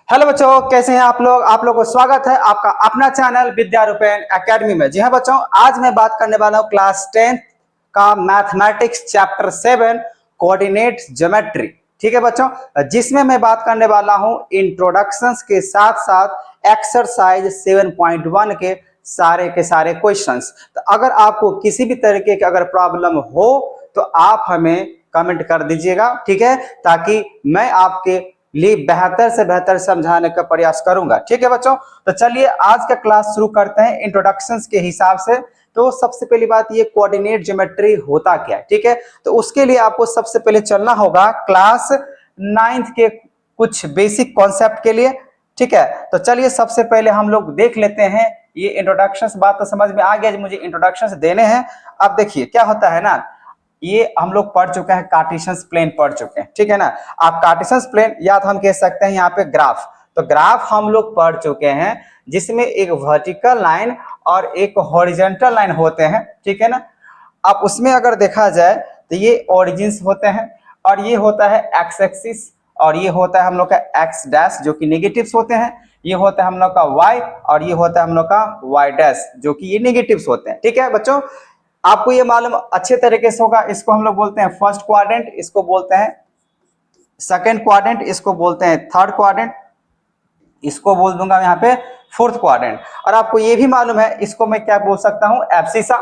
Hello बच्चों, कैसे हैं आप लोग। आप लोगों को स्वागत है आपका अपना चैनल विद्यारूपेण एकेडमी में। जी हाँ बच्चों, आज मैं बात करने वाला हूँ क्लास 10 का मैथमेटिक्स चैप्टर 7 कोऑर्डिनेट ज्योमेट्री। ठीक है बच्चों, जिसमें मैं बात करने वाला हूँ इंट्रोडक्शंस के साथ साथ एक्सरसाइज 7.1 के सारे क्वेश्चंस। तो अगर आपको किसी भी तरीके की अगर प्रॉब्लम हो तो आप हमें कमेंट कर दीजिएगा, ठीक है, ताकि मैं आपके लिए बेहतर से बेहतर समझाने का प्रयास करूंगा। ठीक है बच्चों, तो चलिए आज का क्लास शुरू करते हैं इंट्रोडक्शंस के हिसाब से। तो सबसे पहली बात, ये कोऑर्डिनेट ज्योमेट्री होता क्या है। ठीक है, तो उसके लिए आपको सबसे पहले चलना होगा क्लास 9th के कुछ बेसिक कॉन्सेप्ट के लिए। ठीक है, तो चलिए सबसे पहले हम लोग देख लेते हैं ये इंट्रोडक्शंस। बात तो समझ में आ गया, मुझे इंट्रोडक्शंस देने हैं। अब देखिए क्या होता है ना, ये हम लोग पढ़ चुके हैं, कार्टेशियन प्लेन पढ़ चुके हैं। ठीक है ना, आप कार्टेशियन प्लेन या तो हम कह सकते हैं यहाँ पे ग्राफ, तो ग्राफ हम लोग पढ़ चुके हैं जिसमें एक वर्टिकल लाइन और एक हॉरिजॉन्टल लाइन होते हैं। ठीक है ना, अब उसमें अगर देखा जाए तो ये ओरिजिन्स होते हैं और ये होता है एक्स एक्सिस और ये होता है हम लोग का एक्स डैश जो कि नेगेटिव्स होते हैं। ये होता है हम लोग का वाई और ये होता है हम लोग का वाई डैश जो कि ये नेगेटिव्स होते हैं। ठीक है बच्चों, आपको ये मालूम अच्छे तरीके से होगा। इसको हम लोग बोलते हैं फर्स्ट क्वाड्रेंट, इसको बोलते हैं सेकंड क्वाड्रेंट, इसको बोलते हैं थर्ड क्वाड्रेंट, इसको बोल दूंगा यहाँ पे फोर्थ क्वाड्रेंट। और आपको ये भी मालूम है इसको मैं क्या बोल सकता हूँ, एब्सिसा।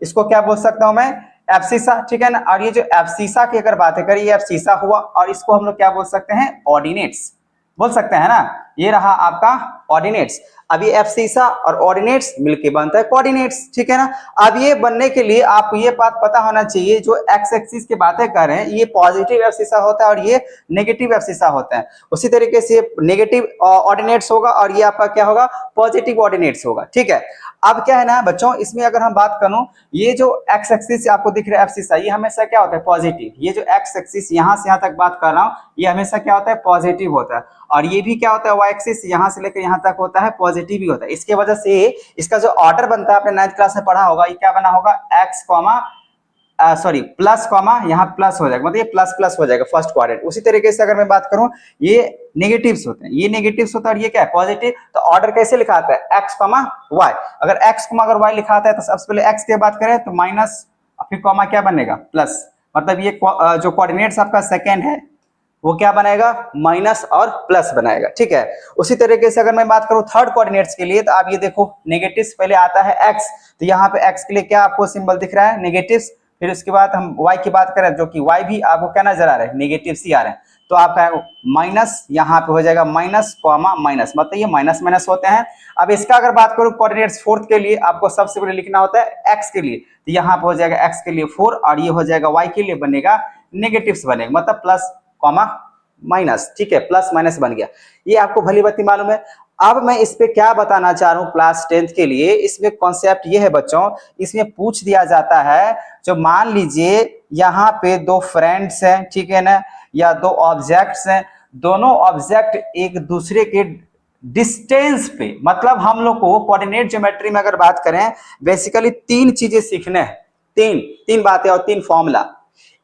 इसको क्या बोल सकता हूँ मैं, एब्सिसा। ठीक है ना, और ये जो एब्सिसा की अगर बातें करें, ये एब्सिसा हुआ और इसको हम लोग क्या बोल सकते हैं, ऑर्डिनेट्स बोल सकते हैं ना। ये रहा आपका ऑर्डिनेट्स। अब ये एब्सिसा और ऑर्डिनेट्स मिलके बनता है कोऑर्डिनेट्स। ठीक है ना, अब ये बनने के लिए आपको ये बात पता होना चाहिए, जो एक्स एक्सिस की बातें कर रहे हैं ये पॉजिटिव एब्सिसा होता है और ये नेगेटिव एब्सिसा होता है। उसी तरीके से नेगेटिव ऑर्डिनेट्स होगा और ये आपका क्या होगा, पॉजिटिव ऑर्डिनेट्स होगा। ठीक है, अब क्या है ना बच्चों, इसमें अगर हम बात करूं, ये जो एक्स एक्सिस आपको दिख रहा है एब्सिसा, ये हमेशा क्या होता है, पॉजिटिव। ये जो एक्स एक्सिस यहां से यहां तक बात कर रहा हूं, ये हमेशा क्या होता है, पॉजिटिव होता है। और ये भी क्या होता है, वाई एक्सिस यहां से लेकर यहां तक होता है, पॉजिटिव ही होता है। इसके वजह से इसका जो ऑर्डर बनता है, आपने 9th क्लास में पढ़ा होगा, ये क्या बना होगा, x comma sorry plus comma, यहाँ प्लस हो जाएगा, मतलब ये प्लस प्लस हो जाएगा फर्स्ट क्वाड्रेंट। उसी तरीके से अगर मैं बात करूं, ये नेगेटिव्स होते हैं, ये नेगेटिव्स होता है और ये क्या है, पॉजिटिव। तो ऑर्डर कैसे लिखा आता है, एक्स कॉमा वाई। अगर एक्स कॉमा अगर वाई लिखा आता है तो सबसे पहले एक्स की बात करें तो माइनस, फिर कॉमा क्या बनेगा, प्लस। मतलब ये जो कोऑर्डिनेट्स आपका सेकेंड है वो क्या बनाएगा, माइनस और प्लस बनाएगा। ठीक है, उसी तरीके से अगर मैं बात करूं थर्ड कोऑर्डिनेट्स के लिए, तो आप ये देखो नेगेटिव्स पहले आता है एक्स, तो यहाँ पे एक्स के लिए क्या आपको सिंबल दिख रहा है, नेगेटिव्स। फिर उसके बाद हम y की बात करें, जो कि y भी आपको क्या नजर आ रहा है, नेगेटिव ही आ रहे हैं। तो आपका माइनस यहाँ पे हो जाएगा, माइनस कॉमा माइनस, मतलब ये माइनस माइनस होते हैं। अब इसका अगर बात करूं कोऑर्डिनेट्स फोर्थ के लिए, आपको सबसे पहले लिखना होता है x के लिए, तो यहाँ पे हो जाएगा x के लिए 4 और ये हो जाएगा y के लिए बनेगा नेगेटिव्स बनेगा, मतलब प्लस कॉमा माइनस। ठीक है, प्लस माइनस बन गया, ये आपको भली बात मालूम है। अब मैं इस पे क्या बताना चाह रहा हूँ क्लास 10th के लिए, इसमें कॉन्सेप्ट ये है बच्चों, इसमें पूछ दिया जाता है, जो मान लीजिए यहाँ पे दो फ्रेंड्स हैं, ठीक है ना, या दो ऑब्जेक्ट्स हैं, दोनों ऑब्जेक्ट एक दूसरे के डिस्टेंस पे, मतलब हम लोग को कोऑर्डिनेट ज्योमेट्री में अगर बात करें, बेसिकली तीन चीजें सीखने हैं, तीन बातें और तीन फॉर्मूला।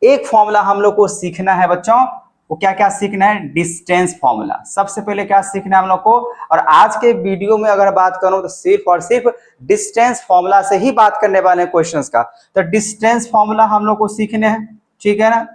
एक फॉर्मूला हम लोग को सीखना है बच्चों, वो क्या क्या सीखना है, डिस्टेंस फॉर्मूला सबसे पहले क्या सीखना है हम लोग को। और आज के वीडियो में अगर बात करूं तो सिर्फ और सिर्फ डिस्टेंस फॉर्मूला से ही बात करने वाले हैं क्वेश्चंस का। तो डिस्टेंस फॉर्मूला हम लोग को सीखने हैं, ठीक है ना,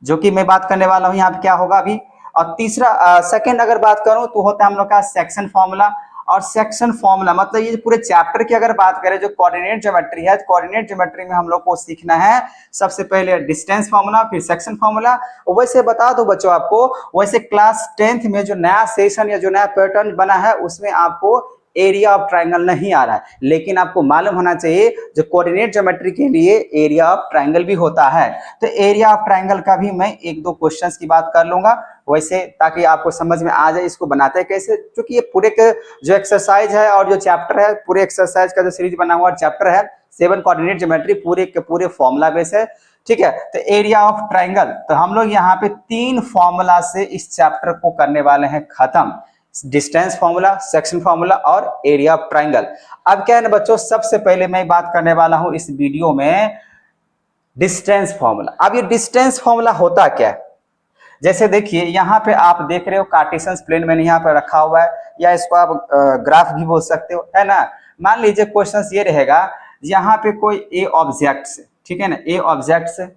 जो कि मैं बात करने वाला हूं यहाँ पे क्या होगा अभी। और तीसरा सेकंड अगर बात करूं तो होता है हम लोग का सेक्शन फॉर्मूला। और सेक्शन फॉर्मूला मतलब ये पूरे चैप्टर की अगर बात करें, जो कोऑर्डिनेट ज्योमेट्री है, कोऑर्डिनेट ज्योमेट्री में हम लोग को सीखना है सबसे पहले डिस्टेंस फॉर्मूला, फिर सेक्शन फॉर्मूला। वैसे बता दो बच्चों आपको, वैसे क्लास 10th में जो नया सेशन या जो नया पैटर्न बना है उसमें आपको एरिया ऑफ ट्राइंगल नहीं आ रहा है, लेकिन आपको मालूम होना चाहिए जो कोऑर्डिनेट ज्योमेट्री के लिए एरिया ऑफ ट्राइंगल भी होता है। तो एरिया ऑफ ट्राइंगल का भी मैं एक दो क्वेश्चंस की बात कर लूंगा वैसे, ताकि आपको समझ में आ जाए इसको बनाते हैं कैसे, क्योंकि ये पूरे जो एक्सरसाइज है और जो चैप्टर है, पूरे एक्सरसाइज का जो सीरीज बना हुआ चैप्टर है 7 कोऑर्डिनेट ज्योमेट्री, पूरे के पूरे फॉर्मूला बेस है। ठीक है, तो एरिया ऑफ ट्राइंगल, तो हम लोग यहाँ पे 3 फॉर्मूला से इस चैप्टर को करने वाले हैं खत्म, डिस्टेंस फॉर्मूला, सेक्शन फॉर्मूला और एरिया ऑफ ट्राइंगल। अब क्या है ना बच्चों, सबसे पहले मैं बात करने वाला हूं इस वीडियो में डिस्टेंस फॉर्मूला। अब ये डिस्टेंस फॉर्मूला होता क्या है, जैसे देखिए यहाँ पे आप देख रहे हो कार्टेशियन प्लेन मैंने यहाँ पे रखा हुआ है, या इसको आप ग्राफ भी बोल सकते हो, है ना। मान लीजिए क्वेश्चन ये रहेगा, यहाँ पे कोई ए ऑब्जेक्ट है, ठीक है ना, ए ऑब्जेक्ट है,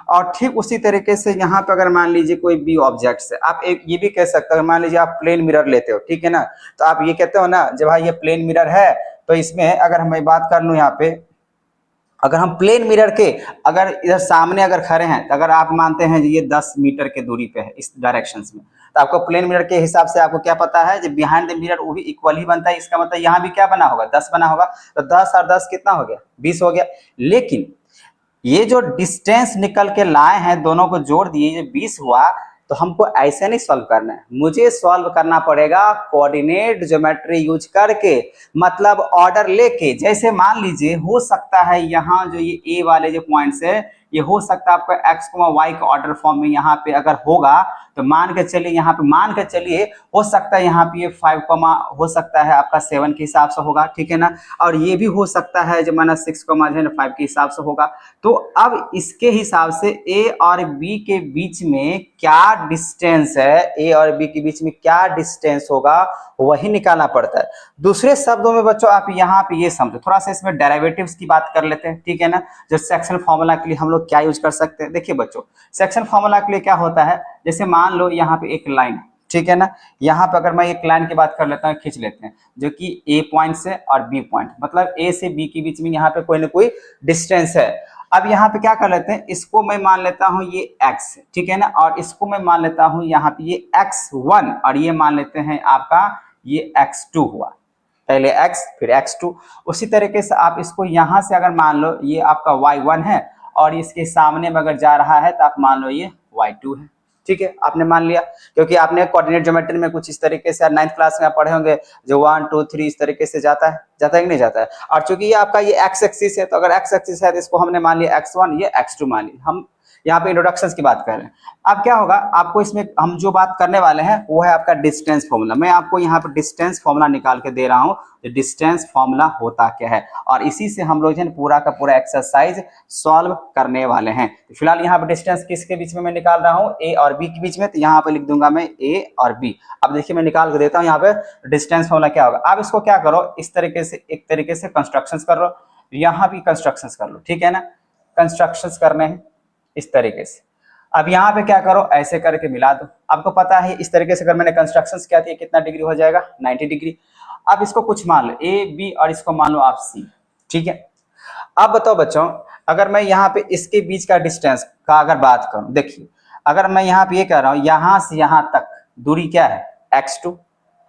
और ठीक उसी तरीके से यहाँ पे अगर मान लीजिए कोई बी ऑब्जेक्ट है। आप एक ये भी कह सकते हो, मान लीजिए आप प्लेन मिरर लेते हो, ठीक है ना, तो आप ये कहते हो ना जब भाई ये प्लेन मिरर है, तो इसमें अगर मैं बात कर लूँ यहाँ पे, अगर हम प्लेन मिरर के अगर इधर सामने अगर खड़े हैं, तो अगर आप मानते हैं ये 10 मीटर के दूरी पे है इस डायरेक्शन में, तो आपको प्लेन मिरर के हिसाब से आपको क्या पता है, जब बिहाइंड द मिरर वो भी इक्वल ही बनता है, इसका मतलब यहाँ भी क्या बना होगा, 10 बना होगा, तो 10 और 10 कितना हो गया, 20 हो गया। लेकिन ये जो डिस्टेंस निकल के लाए हैं दोनों को जोड़ दिए, ये 20 हुआ, तो हमको ऐसे नहीं सॉल्व करना है, मुझे सॉल्व करना पड़ेगा कोऑर्डिनेट ज्योमेट्री यूज करके, मतलब ऑर्डर लेके। जैसे मान लीजिए हो सकता है यहाँ जो ये ए वाले जो पॉइंट्स है, ये हो सकता है आपका एक्स वाई का ऑर्डर फॉर्म में यहाँ पे अगर होगा, तो मान के चलिए यहाँ पे, मान के चलिए हो सकता है यहाँ पे ये 5 हो सकता है आपका 7 के हिसाब से होगा, ठीक है ना, और ये भी हो सकता है जो माना 6 जो है ना 5 के हिसाब से होगा। तो अब इसके हिसाब से ए और बी के बीच में क्या डिस्टेंस है, ए और बी के बीच में क्या डिस्टेंस होगा, वही निकालना पड़ता है। दूसरे शब्दों में बच्चों आप यहाँ पे ये समझो, थोड़ा सा इसमें डेरिवेटिव्स की बात कर लेते हैं, ठीक है ना। जो सेक्शन फॉर्मूला के लिए हम लोग क्या यूज कर सकते हैं, देखिए बच्चों सेक्शन फॉर्मूला के लिए क्या होता है, जैसे मान लो यहाँ पे एक लाइन, ठीक है ना, यहाँ पे अगर मैं एक लाइन की बात कर लेता हूँ, खींच लेते हैं, जो कि ए पॉइंट से और बी पॉइंट, मतलब ए से बी के बीच में यहाँ पे कोई ना कोई डिस्टेंस है। अब यहाँ पे क्या कर लेते हैं, इसको मैं मान लेता हूँ ये x, ठीक है ना, और इसको मैं मान लेता हूँ यहाँ पे ये x1, और ये मान लेते हैं आपका ये x2 हुआ, पहले x फिर x2। उसी तरीके से आप इसको यहाँ से अगर मान लो ये आपका y1 है, और इसके सामने में अगर जा रहा है तो आप मान लो ये y2 है, ठीक है, आपने मान लिया, क्योंकि आपने कोऑर्डिनेट ज्योमेट्री में कुछ इस तरीके से 9th क्लास में आप पढ़े होंगे, जो 1 2 3 इस तरीके से जाता है कि नहीं जाता है। और चूंकि ये आपका ये एक्स एक्सिस है, तो अगर एक्स एक्सिस है तो इसको हमने मान लिया x1, ये x2 मान लिया। हम यहाँ पे इंट्रोडक्शंस की बात कर रहे हैं। अब क्या होगा, आपको इसमें हम जो बात करने वाले हैं वो है आपका डिस्टेंस फॉर्मूला। मैं आपको यहाँ पे डिस्टेंस फॉर्मूला निकाल के दे रहा हूँ, डिस्टेंस फॉर्मूला होता क्या है, और इसी से हम लोग जो है पूरा का पूरा एक्सरसाइज सॉल्व करने वाले हैं। फिलहाल यहाँ पे डिस्टेंस किसके बीच में मैं निकाल रहा हूँ, ए और बी के बीच में, तो यहाँ पे लिख दूंगा मैं ए और बी। अब देखिए मैं निकाल के देता हूँ यहाँ पे डिस्टेंस फॉर्मूला क्या होगा। आप इसको क्या करो, इस तरीके से एक तरीके से कंस्ट्रक्शंस कर लो, यहाँ भी कंस्ट्रक्शंस कर लो, ठीक है ना, कंस्ट्रक्शंस करने हैं इस तरीके से। अब यहाँ पे क्या करो, ऐसे करके मिला दो। आपको पता है इस तरीके से अगर मैंने कंस्ट्रक्शंस किया तो कितना डिग्री हो जाएगा, 90 डिग्री। अब इसको कुछ मान लो ए बी, और इसको मान लो आप सी, ठीक है। अब बताओ बच्चों, अगर मैं यहाँ पे इसके बीच का डिस्टेंस का अगर बात करूं, देखिए अगर मैं यहाँ पे ये कह रहा हूँ यहाँ से यहाँ तक दूरी क्या है, x2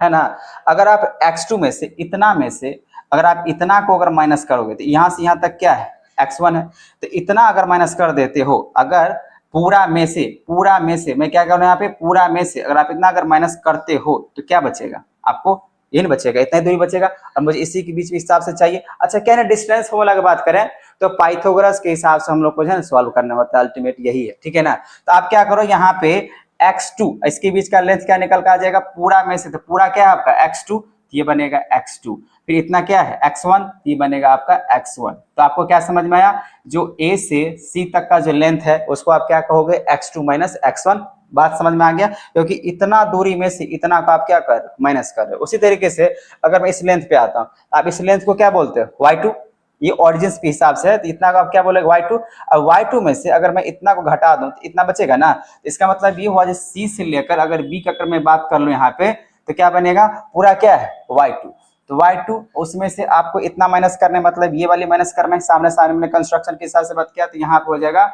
है ना। अगर आप x2 में से इतना में से अगर आप इतना को अगर माइनस करोगे तो यहाँ से यहाँ तक क्या है, x1 है। तो इतना अगर माइनस कर देते हो, अगर पूरा में से मैं क्या कर रहा हूँ यहाँ पे, पूरा में से अगर आप इतना अगर माइनस करते हो तो क्या बचेगा, आपको ये नहीं बचेगा, इतना ही दूरी बचेगा। अब मुझे इसी के बीच में हिसाब से चाहिए। अच्छा क्या है, डिस्टेंस फॉर्मूला की बात करें तो पाइथागोरस के हिसाब से हम लोग को जो है सॉल्व करना होता है, अल्टीमेट यही है, ठीक है ना। तो आप क्या करो, यहाँ पे x2 इसके बीच का लेंथ क्या निकल कर आ जाएगा, पूरा में से, तो पूरा क्या है आपका x2, ये बनेगा x2, फिर इतना क्या है x1, ये बनेगा आपका x1। तो आपको क्या समझ में आया, जो a से c तक का जो लेंथ है उसको आप क्या कहोगे, x2 माइनस x1। बात समझ में आ गया, क्योंकि इतना दूरी में से इतना का आप क्या कर माइनस कर रहे हो। उसी तरीके से अगर मैं इस लेंथ पे आता हूँ, आप इस लेंथ को क्या बोलते हो, y2, ये ऑरिजिन के हिसाब से है, तो इतना का आप क्या बोलेगे, y2। अब y2 में से अगर मैं इतना को घटा दूं तो इतना बचेगा ना, तो इसका मतलब ये हुआ, c से लेकर अगर b का अगर मैं बात कर लूं यहाँ पे, तो क्या बनेगा, पूरा क्या है y2। तो y2 उसमें से आपको इतना माइनस करना, मतलब ये वाली माइनस करना है, सामने सामने मैंने कंस्ट्रक्शन के हिसाब से बात किया, तो यहाँ पे हो जाएगा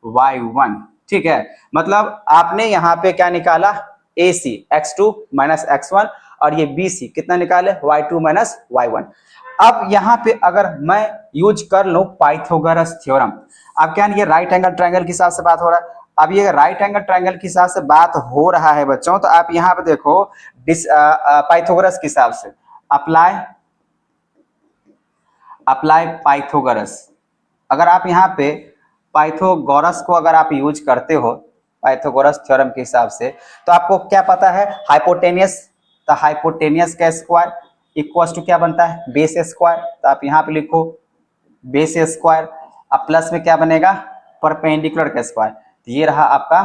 y1, ठीक है। मतलब आपने यहाँ पे क्या निकाला, AC x2 माइनस x1, और ये BC कितना निकाले, y2 माइनस y1। अब यहाँ पे अगर मैं यूज कर लूं पाइथागोरस थ्योरम, अब क्या ये राइट एंगल ट्रायंगल के हिसाब से बात हो रहा है। अब ये राइट एंगल ट्रायंगल के हिसाब से बात हो रहा है बच्चों, तो आप यहाँ पे देखो पाइथागोरस के हिसाब से अप्लाई पाइथागोरस। अगर आप यहाँ पे पाइथागोरस को अगर आप यूज करते हो पाइथागोरस थ्योरम के हिसाब से, तो आपको क्या पता है, हाइपोटेनियस, तो हाइपोटेनियस का स्क्वायर इक्वल्स टू क्या बनता है, बेस स्क्वायर। तो आप यहाँ पे लिखो बेस स्क्वायर, अब प्लस में क्या बनेगा, परपेंडिकुलर का स्क्वायर। तो ये रहा आपका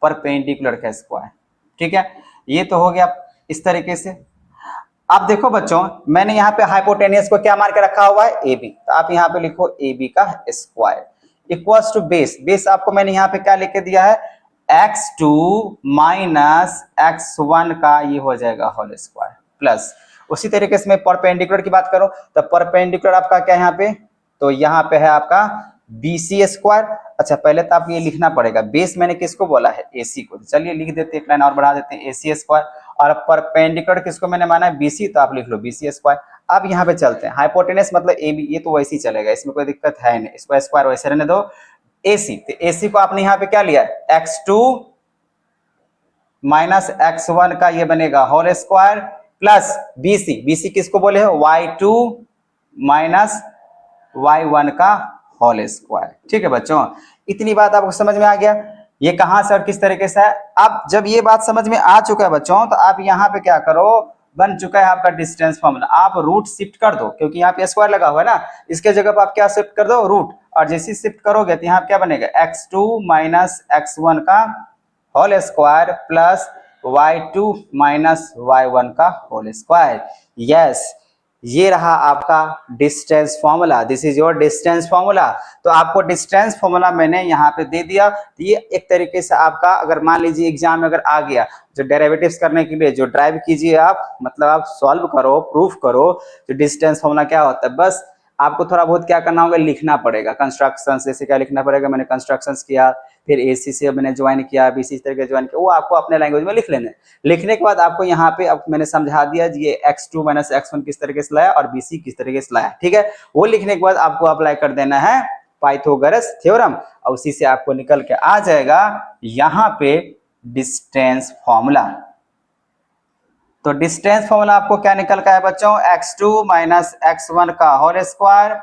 परपेंडिकुलर का स्क्वायर। ठीक है, ये तो हो गया इस तरीके से। अब देखो बच्चों, मैंने यहाँ पे हाइपोटेनियस को क्या मान के रखा हुआ है, ए बी, तो आप यहाँ पे लिखो ए बी का square equals to base. Base आपको मैंने यहाँ पे क्या लिख के दिया है, x2 माइनस x1 का ये हो जाएगा होल स्क्वायर प्लस। उसी तरीके से मैं परपेंडिकुलर की बात करूं तो परपेंडिकुलर आपका क्या है यहाँ पे, तो यहाँ पे है आपका बी सी स्क्वायर। अच्छा पहले तो आपको ये लिखना पड़ेगा, बेस मैंने किसको बोला है, ए सी को, चलिए लिख देते हैं, एक लाइन और बढ़ा देते हैं, ए सी स्क्वायर। और परपेंडिकुलर किसको मैंने माना है, बीसी, तो आप लिख लो बीसी स्क्वायर। अब यहाँ पे चलते हैं, हाइपोटेनस मतलब ए बी, ये तो वैसे ही चलेगा, इसमें कोई दिक्कत है नहीं, इसको स्क्वायर वैसे रहने दो। एसी, तो एसी को आपने यहाँ पे क्या लिया, x2 माइनस x1 का ये बनेगा whole square plus BC, BC किसको बोले हो, y2 माइनस y1 का होल स्क्वायर। ठीक है बच्चों, इतनी बात आपको समझ में आ गया, ये कहां से और किस तरीके से है। अब जब ये बात समझ में आ चुका है बच्चों, तो आप यहाँ पे क्या करो, बन चुका है आपका डिस्टेंस फॉर्मूला, आप रूट शिफ्ट कर दो, क्योंकि यहाँ पे स्क्वायर लगा हुआ है ना, इसके जगह पर आप क्या शिफ्ट कर दो, रूट, और जैसे शिफ्ट करोगे तो यहाँ क्या बनेगा, x2 माइनस x1 का whole square plus y2 minus y1 का होल स्क्वायर। यस, ये रहा आपका distance formula, this is your distance formula. तो आपको डिस्टेंस फॉर्मूला मैंने यहाँ पे दे दिया। तो ये एक तरीके से आपका, अगर मान लीजिए एग्जाम में अगर आ गया, जो डेरिवेटिव्स करने के लिए जो ड्राइव कीजिए आप, मतलब आप सॉल्व करो, प्रूफ करो, तो डिस्टेंस फॉर्मूला क्या होता है, बस आपको थोड़ा बहुत क्या करना होगा, लिखना पड़ेगा कंस्ट्रक्शन, जैसे क्या लिखना पड़ेगा, मैंने कंस्ट्रक्शंस किया, फिर एसी से मैंने ज्वाइन किया, बीसी इस तरीके ज्वाइन किया, वो आपको अपने लैंग्वेज में लिख लेना है। लिखने के बाद आपको यहाँ पे अब मैंने समझा दिया ये x2 माइनस x1 किस तरीके से लाया और बीसी किस तरीके से लाया। ठीक है, वो लिखने के बाद आपको अप्लाई कर देना है पाइथागोरस थ्योरम, और उसी से आपको निकल के आ जाएगा यहाँ पे डिस्टेंस फॉर्मूला। तो डिस्टेंस फॉर्मूला आपको क्या निकल का है बच्चों, x2 माइनस x1 का होल स्क्वायर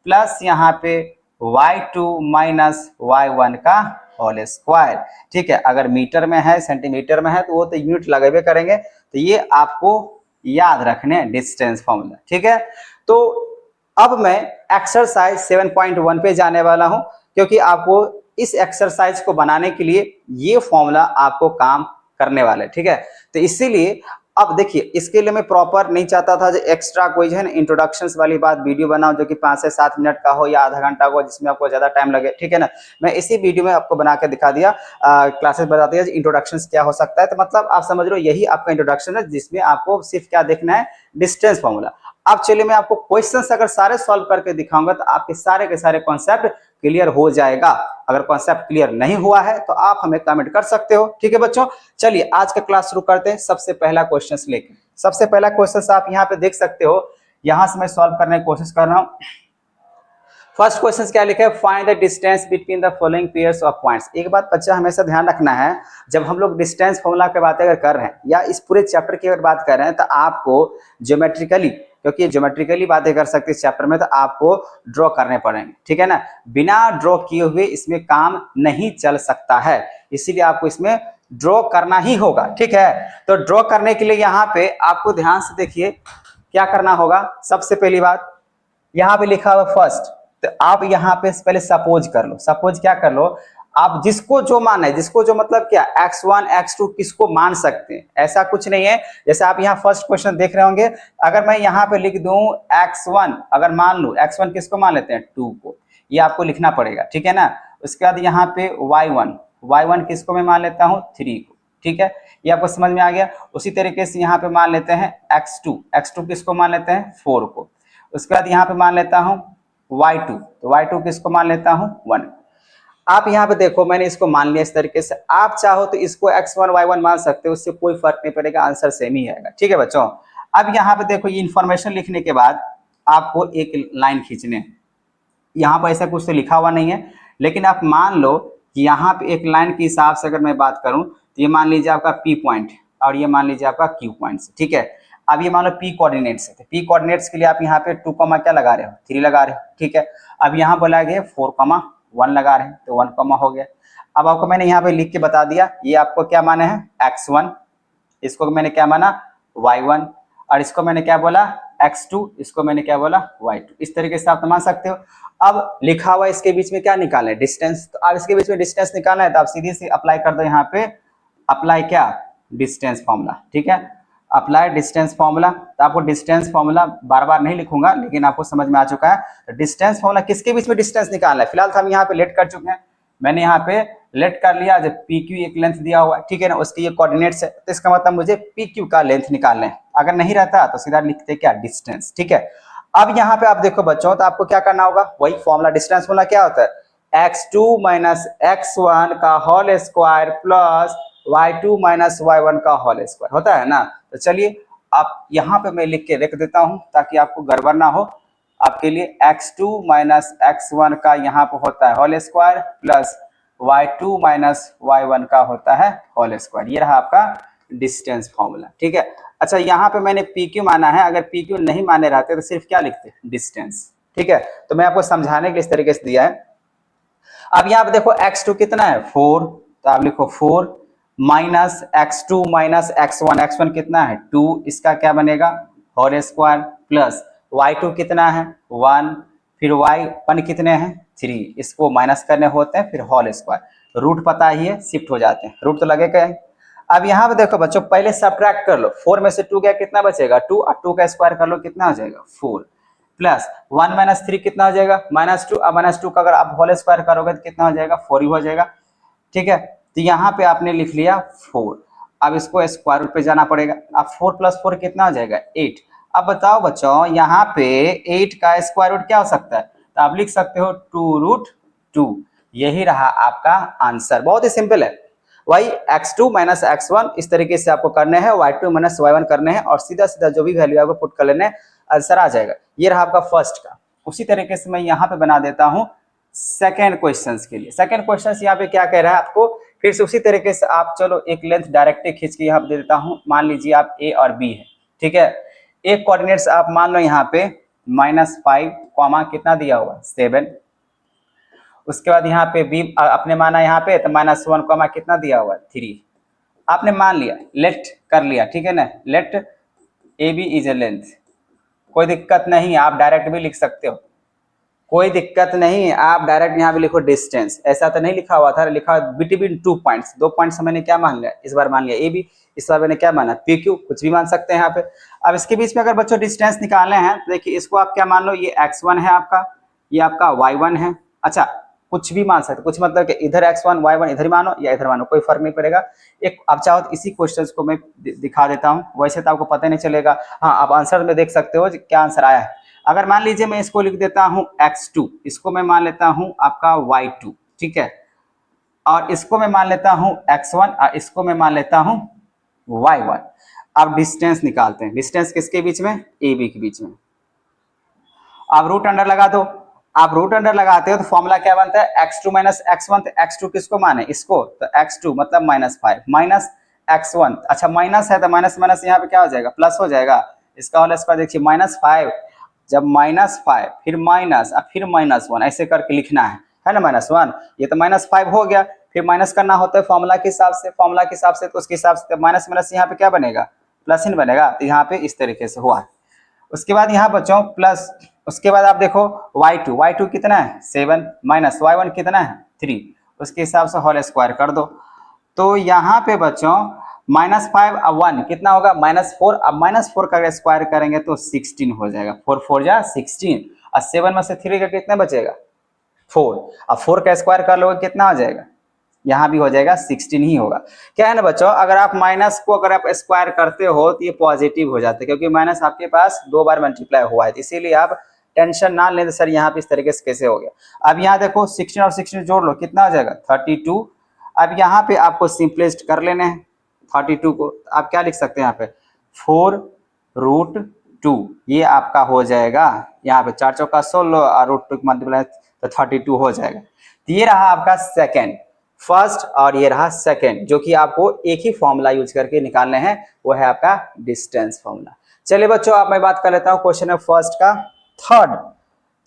प्लस यहाँ पे y2 माइनस y1 का होल स्क्वायर। ठीक है, अगर मीटर में है, सेंटीमीटर में है, तो वो तो यूनिट लगावे करेंगे, तो ये आपको याद रखने डिस्टेंस फॉर्मूला। ठीक है, तो अब मैं एक्सरसाइज 7.1 पे जाने वाला हूं, क्योंकि आपको इस एक्सरसाइज को बनाने के लिए ये फॉर्मूला आपको काम करने वाला है। ठीक है, तो इसीलिए अब देखिए, इसके लिए मैं प्रॉपर नहीं चाहता था जो एक्स्ट्रा कोई है ना इंट्रोडक्शंस वाली बात वीडियो बनाओ, जो कि 5 से 7 मिनट का हो या आधा घंटा हो, जिसमें आपको ज्यादा टाइम लगे। ठीक है ना, मैं इसी वीडियो में आपको बना के दिखा दिया, क्लासेस बता दिया इंट्रोडक्शंस क्या हो सकता है। तो मतलब आप समझ लो यही आपका इंट्रोडक्शन है, जिसमें आपको सिर्फ क्या देखना है, डिस्टेंस फॉर्मूला। अब चलिए मैं आपको क्वेश्चंस अगर सारे सॉल्व करके दिखाऊंगा, तो आपके सारे के सारे कॉन्सेप्ट क्लियर हो जाएगा। अगर कॉन्सेप्ट क्लियर नहीं हुआ है तो आप हमें कमेंट कर सकते हो। ठीक है बच्चों, चलिए आज का क्लास शुरू करते हैं। सबसे पहला क्वेश्चन लेके, सबसे पहला क्वेश्चन आप यहाँ पे देख सकते हो, यहां से मैं सॉल्व करने की कोशिश कर रहा हूं। फर्स्ट क्वेश्चन क्या लिखा है, find the distance between the following pairs of points. एक बात बच्चा हमेशा ध्यान रखना है, जब हम लोग डिस्टेंस फॉर्मूला की बात अगर कर रहे हैं या इस पूरे चैप्टर की अगर बात कर रहे हैं, तो आपको ज्योमेट्रिकली, क्योंकि ज्योमेट्रिकली बातें कर सकते हैं इस चैप्टर में, तो आपको ड्रॉ करने पड़ेंगे। ठीक है ना, बिना ड्रॉ किए हुए इसमें काम नहीं चल सकता है, इसीलिए आपको इसमें ड्रॉ करना ही होगा। ठीक है, तो ड्रॉ करने के लिए यहाँ पे आपको ध्यान से देखिए क्या करना होगा। सबसे पहली बात यहाँ पे लिखा हुआ फर्स्ट, तो आप यहाँ पे पहले सपोज कर लो। सपोज क्या कर लो, आप जिसको जो माना है, जिसको जो मतलब क्या x1 x2 किसको मान सकते हैं, ऐसा कुछ नहीं है। जैसे आप यहाँ फर्स्ट क्वेश्चन देख रहे होंगे, अगर मैं यहाँ पे लिख दूं x1, अगर मान लूं x1 किसको मान लेते हैं, 2 को, ये आपको लिखना पड़ेगा। ठीक है ना, उसके बाद यहाँ पे y1 किसको मैं मान लेता हूँ, 3 को। ठीक है, ये आपको समझ में आ गया। उसी तरीके से यहाँ पे मान लेते हैं x2 किसको मान लेते हैं, 4 को। उसके बाद यहाँ पे मान लेता हूँ y2, तो y2 किसको मान लेता हूँ, 1। आप यहाँ पे देखो, मैंने इसको मान लिया इस तरीके से। आप चाहो तो इसको x1 y1 मान सकते हो, उससे कोई फर्क नहीं पड़ेगा, आंसर सेम ही आएगा। ठीक है बच्चों, अब यहाँ पे देखो, ये इन्फॉर्मेशन लिखने के बाद आपको एक लाइन खींचने, यहाँ पर ऐसा कुछ तो लिखा हुआ नहीं है, लेकिन आप मान लो कि यहाँ पे एक लाइन के हिसाब से अगर मैं बात करूँ, तो ये मान लीजिए आपका P पॉइंट और ये मान लीजिए आपका Q पॉइंट। ठीक है, अब ये मान लो P कोऑर्डिनेट्स है, तो P कोऑर्डिनेट्स के लिए आप यहाँ पे 2, क्या लगा रहे हो, 3 लगा रहे हो। ठीक है, अब यहाँ बोला गया 4, 1 लगा रहे हैं, तो 1, हो गया। अब आपको मैंने यहाँ पे लिख के बता दिया, ये आपको क्या माना है, x1, इसको मैंने क्या माना, y1, और इसको मैंने क्या बोला, x2, इसको मैंने क्या बोला y2। इस तरीके से आप मान सकते हो। अब लिखा हुआ इसके बीच में क्या निकालना है, डिस्टेंस। तो अब इसके बीच में डिस्टेंस निकालना है तो आप सीधी सी अप्लाई कर दो यहाँ पे, अप्लाई क्या, डिस्टेंस फॉर्मूला। ठीक है, अप्लाई डिस्टेंस फॉर्मूला। तो आपको डिस्टेंस फॉर्मूला बार बार नहीं लिखूंगा, लेकिन आपको समझ में आ चुका है। डिस्टेंस फॉर्मूला किसके बीच में डिस्टेंस निकालना है, फिलहाल तो हम यहाँ पे लेट कर चुके हैं, मैंने यहाँ पे लेट कर लिया। जब पी क्यू एक लेंथ दिया हुआ है, ठीक है ना, उसके ये कोऑर्डिनेट्स है, तो इसका मतलब मुझे पी क्यू का लेंथ निकालना है। अगर नहीं रहता तो सीधा लिखते क्या, डिस्टेंस। ठीक है, अब यहाँ पे आप देखो बच्चों, तो आपको क्या करना होगा, वही फॉर्मूला, डिस्टेंस फॉर्मूला क्या होता है, x2 माइनस x1 का whole square plus y2 minus y1 का होल स्क्वायर होता है ना। तो चलिए आप यहाँ पे मैं लिख के रख देता हूँ ताकि आपको गड़बड़ ना हो। आपके लिए x2 माइनस x1 का यहाँ पे होता है whole square plus y2 minus y1 का होता है होल स्क्वायर। ये रहा आपका डिस्टेंस फॉर्मूला। ठीक है, अच्छा यहाँ पे मैंने PQ माना है, अगर PQ नहीं माने रहते तो सिर्फ क्या लिखते, डिस्टेंस। ठीक है, तो मैं आपको समझाने के लिए इस तरीके से दिया है। अब यहाँ पे देखो x2 कितना है 4, तो आप लिखो 4 minus x2 minus x1, x1 कितना है 2, इसका क्या बनेगा होल स्क्वायर प्लस y2 कितना है 1, फिर y1 कितने हैं 3, इसको माइनस करने होते हैं फिर होल स्क्वायर। रूट पता ही है, शिफ्ट हो जाते हैं, रूट तो लगेगा। अब यहाँ पे देखो बच्चों, पहले सब्ट्रैक्ट कर लो, 4 में से 2 गया कितना बचेगा 2, और 2 का स्क्वायर कर लो कितना हो जाएगा 4, प्लस 1 माइनस 3 कितना हो जाएगा -2। अब -2 का अगर आप होल स्क्वायर करोगे तो कितना हो जाएगा 4 ही हो जाएगा। ठीक है, तो यहाँ पे आपने लिख लिया 4। अब इसको स्क्वायर रूट पे जाना पड़ेगा। अब 4 प्लस 4 कितना हो जाएगा 8। अब बताओ बच्चों, यहाँ पे 8 का स्क्वायर रूट क्या हो सकता है, तो आप लिख सकते हो 2√2। यही रहा आपका आंसर, बहुत ही सिंपल है। वही x2 माइनस x1 इस तरीके से आपको करने हैं, y2 माइनस y1 करने हैं, और सीधा सीधा जो भी वैल्यू आपको पुट कर लेने हैं, आंसर आ जाएगा। ये रहा आपका फर्स्ट का। उसी तरीके से मैं यहाँ पे बना देता हूँ सेकेंड क्वेश्चन के लिए। सेकेंड क्वेश्चन यहाँ पे क्या कह रहा है आपको, फिर से उसी तरीके से आप चलो एक लेंथ डायरेक्टली खींच के यहाँ पे दे देता हूँ। मान लीजिए आप ए और बी है, ठीक है, एक कोऑर्डिनेट्स आप मान लो यहाँ पे -5 कितना दिया हुआ 7, उसके बाद यहाँ पे बी आपने माना यहाँ पे तो -1 कितना दिया हुआ 3, आपने मान लिया, लेट कर लिया। ठीक है ना, let A B is a length, कोई दिक्कत नहीं, आप डायरेक्ट भी लिख सकते हो, कोई दिक्कत नहीं, आप डायरेक्ट यहाँ पे लिखो डिस्टेंस। ऐसा तो नहीं लिखा हुआ था, लिखा बिटवीन 2 पॉइंट्स, 2 पॉइंट्स मैंने क्या मान लिया, इस बार मान लिया ए बी, इस बार मैंने क्या माना पी क्यू, कुछ भी मान सकते हैं यहाँ पे। अब इसके बीच में अगर बच्चों डिस्टेंस निकालने हैं तो देखिए, इसको आप क्या मान लो, ये x1 है आपका, ये आपका y1 है। अच्छा, कुछ भी मान सकते, कुछ मतलब कि इधर x1 y1 इधर ही मानो या इधर मानो, कोई फर्क नहीं पड़ेगा। एक आप चाहो तो इसी क्वेश्चन को मैं दिखा देता हूँ, वैसे तो आपको पता नहीं चलेगा। हाँ, आप आंसर में देख सकते हो क्या आंसर आया है। अगर मान लीजिए मैं इसको लिख देता हूँ x2, इसको मैं मान लेता हूँ आपका y2, ठीक है, और इसको मैं मान लेता हूँ x1 और इसको मैं मान लेता हूँ y1। अब डिस्टेंस निकालते हैं, डिस्टेंस किसके बीच में, ए बी के बीच में। आप रूट अंडर लगा दो, आप रूट अंडर लगाते हो तो फॉर्मूला क्या बनता है x2 माइनस x1, तो x2 किसको माने, इसको, तो x2 मतलब -5 माइनस x1। अच्छा, माइनस है तो माइनस माइनस यहाँ पे क्या हो जाएगा, प्लस हो जाएगा। इसका होल स्क्वायर देखिए -5, जब -5 फिर माइनस और फिर -1 ऐसे करके लिखना है ना, -1, ये तो -5 हो गया, फिर माइनस करना होता है फॉर्मूला के हिसाब से, फॉर्मूला के हिसाब से, तो उसके हिसाब से माइनस माइनस यहाँ पे क्या बनेगा, प्लस ही बनेगा। तो यहाँ पे इस तरीके से हुआ। उसके बाद यहाँ बच्चों प्लस, उसके बाद आप देखो y2 कितना है 7 माइनस y1 कितना है 3, उसके हिसाब से होल स्क्वायर कर दो। तो यहाँ पे बच्चों -5 और 1 कितना होगा -4, अब -4 का स्क्वायर करेंगे तो 16 हो जाएगा, 4 4 जा 16, और 7 में से 3 का कितना बचेगा 4, अब 4 का स्क्वायर कर लोगे कितना हो जाएगा, यहाँ भी हो जाएगा 16 ही होगा। क्या है ना बच्चों, अगर आप माइनस को अगर आप स्क्वायर करते हो तो ये पॉजिटिव हो जाता है, क्योंकि माइनस आपके पास 2 बार मल्टीप्लाई हुआ है, इसीलिए आप टेंशन ना लें। सर यहाँ पे इस तरीके से कैसे हो गया। अब यहाँ देखो 16 और 16 जोड़ लो कितना हो जाएगा 32। अब यहाँ पे आपको सिंपलेस्ट कर लेने हैं 32 को, आप क्या लिख सकते हैं यहाँ पे 4√2, ये आपका हो जाएगा, यहाँ पे 4 चौका 16 और √2 मल्टीप्लाई तो 32 हो जाएगा। तो ये रहा आपका सेकेंड, फर्स्ट और ये रहा सेकेंड, जो कि आपको एक ही फॉर्मूला यूज करके निकालने हैं, वो है आपका डिस्टेंस फॉर्मूला। चलिए बच्चों, आप मैं बात कर लेता हूँ क्वेश्चन है फर्स्ट का थर्ड।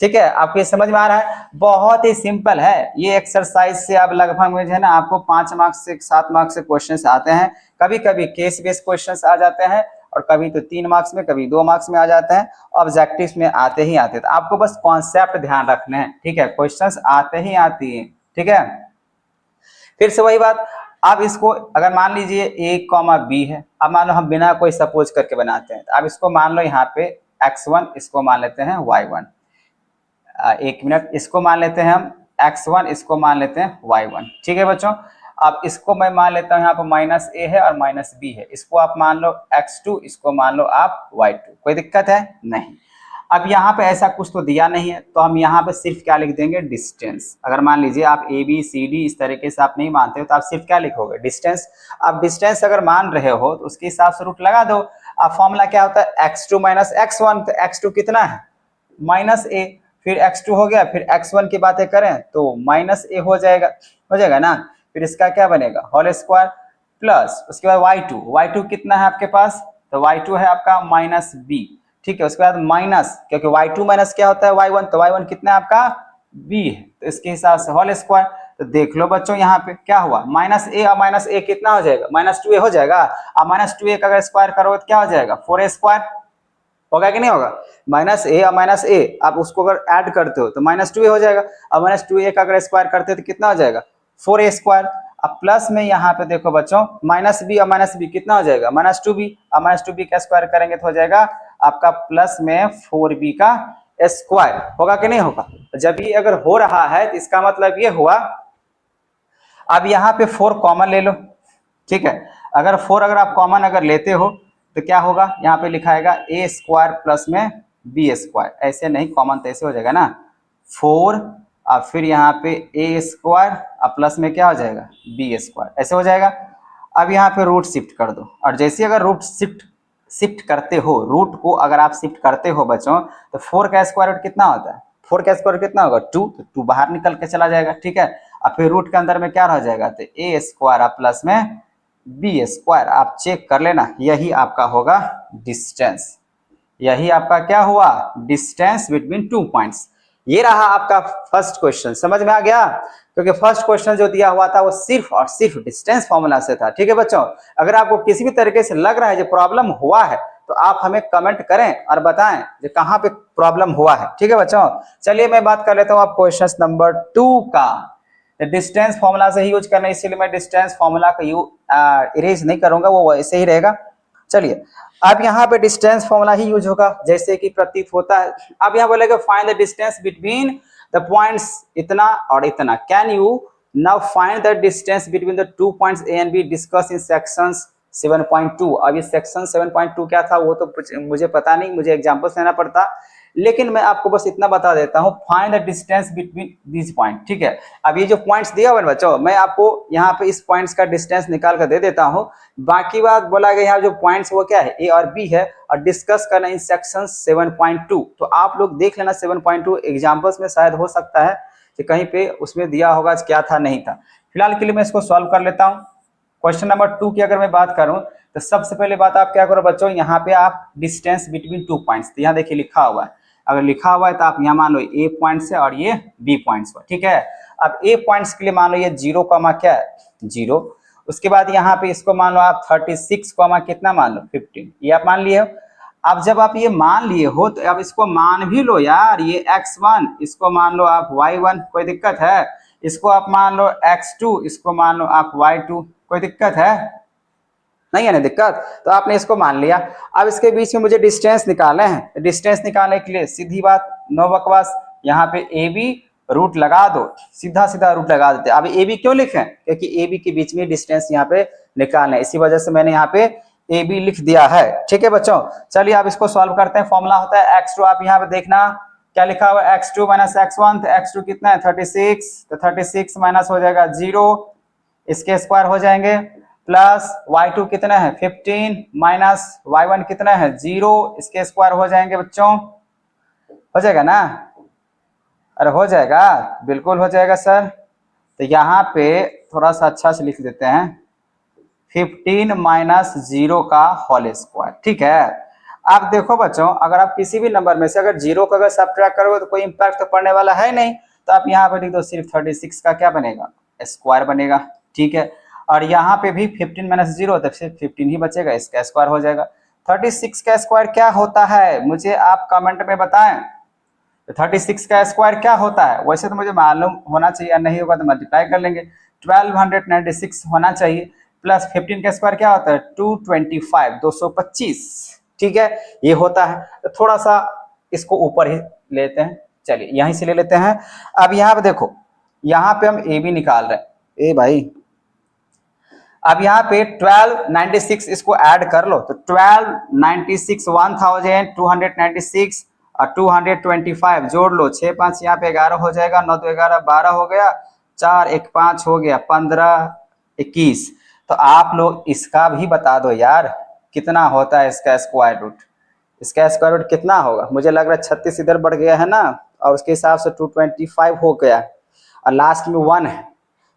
ठीक है, आपको ये समझ में आ रहा है, बहुत ही सिंपल है ये एक्सरसाइज से। आप लगभग मुझे है ना, आपको 5 मार्क्स से 7 मार्क्स से क्वेश्चंस आते हैं, कभी कभी केस बेस्ड क्वेश्चंस आ जाते हैं, और कभी तो 3 मार्क्स में, कभी 2 मार्क्स में आ जाते हैं, ऑब्जेक्टिव्स में आते ही आते हैं। तो आपको बस कॉन्सेप्ट ध्यान रखने हैं, ठीक है, क्वेश्चंस आते ही आती हैं, ठीक है। फिर से वही बात, आप इसको अगर मान लीजिए a कॉमा b है, अब मान लो हम बिना कोई सपोज करके बनाते हैं, तो आप इसको मान लो यहाँ पे x1, इसको मान लेते हैं y1, एक मिनट, इसको मान लेते हैं हम x1, इसको मान लेते हैं y1, ठीक है बच्चों। अब इसको मैं मान लेता हूँ यहाँ पर माइनस a है और माइनस b है, इसको आप मान लो x2, इसको मान लो आप y2, कोई दिक्कत है नहीं। अब यहाँ पे ऐसा कुछ तो दिया नहीं है, तो हम यहाँ पे सिर्फ क्या लिख देंगे, डिस्टेंस। अगर मान लीजिए आप ए बी सी डी इस तरीके से आप नहीं मानते हो, तो आप सिर्फ क्या लिखोगे, डिस्टेंस। आप डिस्टेंस अगर मान रहे हो तो उसके हिसाब से रूट लगा दो। अब फॉर्मूला क्या होता है, x2 माइनस x1, तो x2 कितना है, माइनस ए, फिर x2 हो गया, फिर x1 की बातें करें तो माइनस ए हो जाएगा ना। फिर इसका क्या बनेगा, होल स्क्वायर, प्लस उसके बाद y2 कितना है आपके पास, तो y2 है आपका माइनस बी, ठीक है। उसके बाद माइनस, क्योंकि y2 माइनस क्या होता है y1, तो y1 कितना है आपका b है, तो इसके हिसाब से होल स्क्वायर। तो देख लो बच्चों यहाँ पे क्या हुआ, माइनस ए और माइनस ए कितना हो जाएगा, माइनस 2a हो जाएगा। अब माइनस 2a का अगर स्क्वायर करोगे तो क्या हो जाएगा, 4a स्क्वायर होगा कि नहीं होगा। माइनस ए और माइनस ए आप उसको अगर ऐड करते हो तो माइनस 2a हो जाएगा। अब माइनस 2a का अगर स्क्वायर करते हो तो कितना हो जाएगा, 4a स्क्वायर। अब प्लस में यहाँ पे देखो बच्चों, माइनस बी और माइनस बी कितना हो जाएगा, माइनस 2b, और माइनस 2b का स्क्वायर करेंगे तो हो जाएगा आपका प्लस में 4b का स्क्वायर, होगा कि नहीं होगा। जब ये अगर हो रहा है तो इसका मतलब ये हुआ, अब यहाँ पे 4 कॉमन ले लो, ठीक है। अगर 4 अगर आप कॉमन अगर लेते हो तो क्या होगा, यहाँ पे लिखाएगा a स्क्वायर प्लस में b स्क्वायर, ऐसे नहीं, कॉमन तो ऐसे हो जाएगा ना, 4 और फिर यहाँ पे a स्क्वायर और प्लस में क्या हो जाएगा, b स्क्वायर, ऐसे हो जाएगा। अब यहाँ पे रूट शिफ्ट कर दो, और जैसे अगर रूट शिफ्ट करते हो, रूट को अगर आप शिफ्ट करते हो बच्चों, तो 4 का स्क्वायर रूट कितना होता है, 4 का स्क्वायर कितना होगा, 2, तो 2 बाहर निकल के चला जाएगा, ठीक है। और फिर रूट के अंदर में क्या रह जाएगा, तो a स्क्वायर प्लस में b स्क्वायर, आप चेक कर लेना, यही आपका होगा डिस्टेंस। यही आपका क्या हुआ, डिस्टेंस बिटवीन 2 पॉइंट्स। ये रहा आपका फर्स्ट क्वेश्चन, समझ में आ गया, क्योंकि फर्स्ट क्वेश्चन जो दिया हुआ था वो सिर्फ और सिर्फ डिस्टेंस फॉर्मूला से था, ठीक है बच्चों। अगर आपको किसी भी तरीके से लग रहा है जो प्रॉब्लम हुआ है, तो आप हमें कमेंट करें और बताएं कि कहाँ पे प्रॉब्लम हुआ है, ठीक है बच्चों। चलिए मैं बात कर लेता हूँ आप क्वेश्चन नंबर 2 का। डिस्टेंस फॉर्मूला से ही यूज करना, इसीलिए मैं डिस्टेंस फॉर्मूला का इरेज नहीं करूंगा, वो वैसे ही रहेगा। चलिए अब यहाँ पे डिस्टेंस फॉर्मूला ही यूज होगा, जैसे कि प्रतीत होता है। अब यहाँ बोलेगा find the distance between the points इतना और इतना। Can you now find the distance between the 2 points A and be discuss in sections 7.2। अब ये सेक्शन 7.2 क्या था वो तो मुझे पता नहीं, मुझे एग्जांपल्स लेना पड़ता, लेकिन मैं आपको बस इतना बता देता हूं, find the distance between this point, ठीक है। अब ये जो पॉइंट्स दिया हुआ है बच्चों, मैं आपको यहाँ पे इस पॉइंट्स का डिस्टेंस निकाल कर दे देता हूं। बाकी बात बोला गया यहाँ जो पॉइंट्स वो क्या है, ए और बी है, और डिस्कस करना इन सेक्शन 7.2। तो आप लोग देख लेना 7.2 एग्जाम्पल्स में शायद हो सकता है कि कहीं पे उसमें दिया होगा क्या था नहीं था। फिलहाल के लिए मैं इसको सॉल्व कर लेता हूँ। क्वेश्चन नंबर 2 की अगर मैं बात करूं तो सबसे पहले बात आप क्या करो बच्चों, यहाँ पे आप डिस्टेंस बिटवीन 2 पॉइंट्स, तो यहाँ देखिए लिखा हुआ है, अगर लिखा हुआ है तो आप यहाँ मान लो ए पॉइंट्स है और ये बी पॉइंट्स है, ठीक है। अब ए पॉइंट्स के लिए मान लो ये 0 कॉमा क्या है, 0। उसके बाद यहाँ पे इसको मान लो आप 36 कॉमा कितना मान लो 15, ये आप मान लिए हो। अब जब आप ये मान लिए हो तो अब इसको मान भी लो यार, ये x1, इसको मान लो आप y1, कोई दिक्कत है। इसको आप मान लो x2, इसको मान लो आप y2, कोई दिक्कत है नहीं है ना दिक्कत। तो आपने इसको मान लिया। अब इसके बीच में मुझे डिस्टेंस निकालना है, डिस्टेंस निकालने के लिए सीधी बात, नो बकवास, यहाँ पे ए बी रूट लगा दो, सीधा सीधा रूट लगा देते। अब ए बी क्यों लिखें, क्योंकि ए बी के बीच में डिस्टेंस यहाँ पे निकालना है, इसी वजह से मैंने यहाँ पे ए बी लिख दिया है, ठीक है बच्चों। चलिए आप इसको सॉल्व करते हैं। फॉर्मूला होता है x2, आप यहाँ पे देखना क्या लिखा हुआ है, x2 माइनस x1, तो x2 कितना है 36, तो 36 माइनस हो जाएगा 0, इसके स्क्वायर हो जाएंगे, प्लस y2 कितना है 15 माइनस y1 कितना है 0, इसके स्क्वायर हो जाएंगे बच्चों, हो जाएगा ना, अरे हो जाएगा, बिल्कुल हो जाएगा सर। तो यहाँ पे थोड़ा सा अच्छा से लिख देते हैं, 15 माइनस 0 का होल स्क्वायर, ठीक है। आप देखो बच्चों, अगर आप किसी भी नंबर में से अगर 0 का अगर सब्ट्रैक्ट करोगे तो कोई इंपैक्ट तो पड़ने वाला है नहीं, तो आप यहाँ पे लिख दो सिर्फ 36 का क्या बनेगा, स्क्वायर बनेगा, ठीक है। और यहाँ पे भी 15 माइनस 0 तक सिर्फ 15 ही बचेगा, इसका स्क्वायर हो जाएगा। 36 का स्क्वायर क्या होता है, मुझे आप कमेंट में बताएं। 36 का स्क्वायर क्या होता है? वैसे तो मुझे मालूम होना चाहिए, नहीं होगा तो मल्टीप्लाई कर लेंगे। 1296 होना चाहिए, प्लस 15 का स्क्वायर क्या होता है? 225, 225। ठीक है, ये होता है। तो थोड़ा सा इसको ऊपर ही लेते हैं, चलिए यहीं से ले लेते हैं। अब यहाँ पे देखो, यहाँ पे हम ए बी निकाल रहे हैं। ए भाई, अब यहाँ पे 1296 इसको ऐड कर लो, तो 1296 1296 और 225 जोड़ लो, 6 5 यहाँ पे 11 हो जाएगा, 9 2 11 12 हो गया, 4 1 5 हो गया, 15 21। तो आप लोग इसका भी बता दो यार, कितना होता है इसका स्क्वायर रूट? इसका स्क्वायर रूट कितना होगा? मुझे लग रहा है 36 इधर बढ़ गया है ना, और उसके हिसाब से 225 हो गया, और लास्ट में 1 है।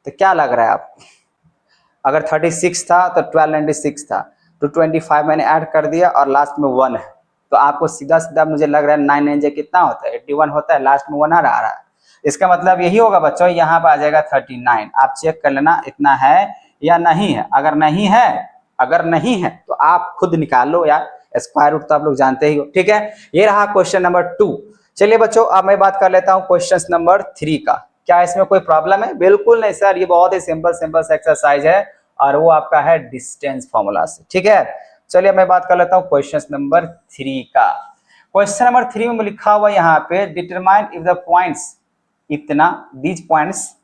तो क्या लग रहा है आपको? अगर 36 था तो 1296 था, 225 मैंने ऐड कर दिया और लास्ट में 1 है, तो आपको सीधा सीधा मुझे लग रहा है 9 9 कितना होता है? 81 होता है, लास्ट में 1 आ रहा है। इसका मतलब यही होगा बच्चों, यहाँ पे आ जाएगा 39। आप चेक कर लेना इतना है या नहीं है। अगर नहीं है तो आप खुद निकाल लो यार, स्क्वायर रूट तो आप लोग जानते ही हो। ठीक है, ये रहा क्वेश्चन नंबर 2। चलिए बच्चों, अब मैं बात कर लेता हूँ क्वेश्चन नंबर 3 का। क्या इसमें कोई प्रॉब्लम है? बिल्कुल नहीं सर, ये बहुत ही सिंपल एक्सरसाइज है, और वो आपका है डिस्टेंस फॉर्मूला से। ठीक है, चलिए मैं बात कर लेता हूँ क्वेश्चन नंबर 3 का। क्वेश्चन नंबर 3 में लिखा हुआ यहाँ पे, डिटरमाइन इफ द पॉइंट्स, इतना दीज पॉइंट्स।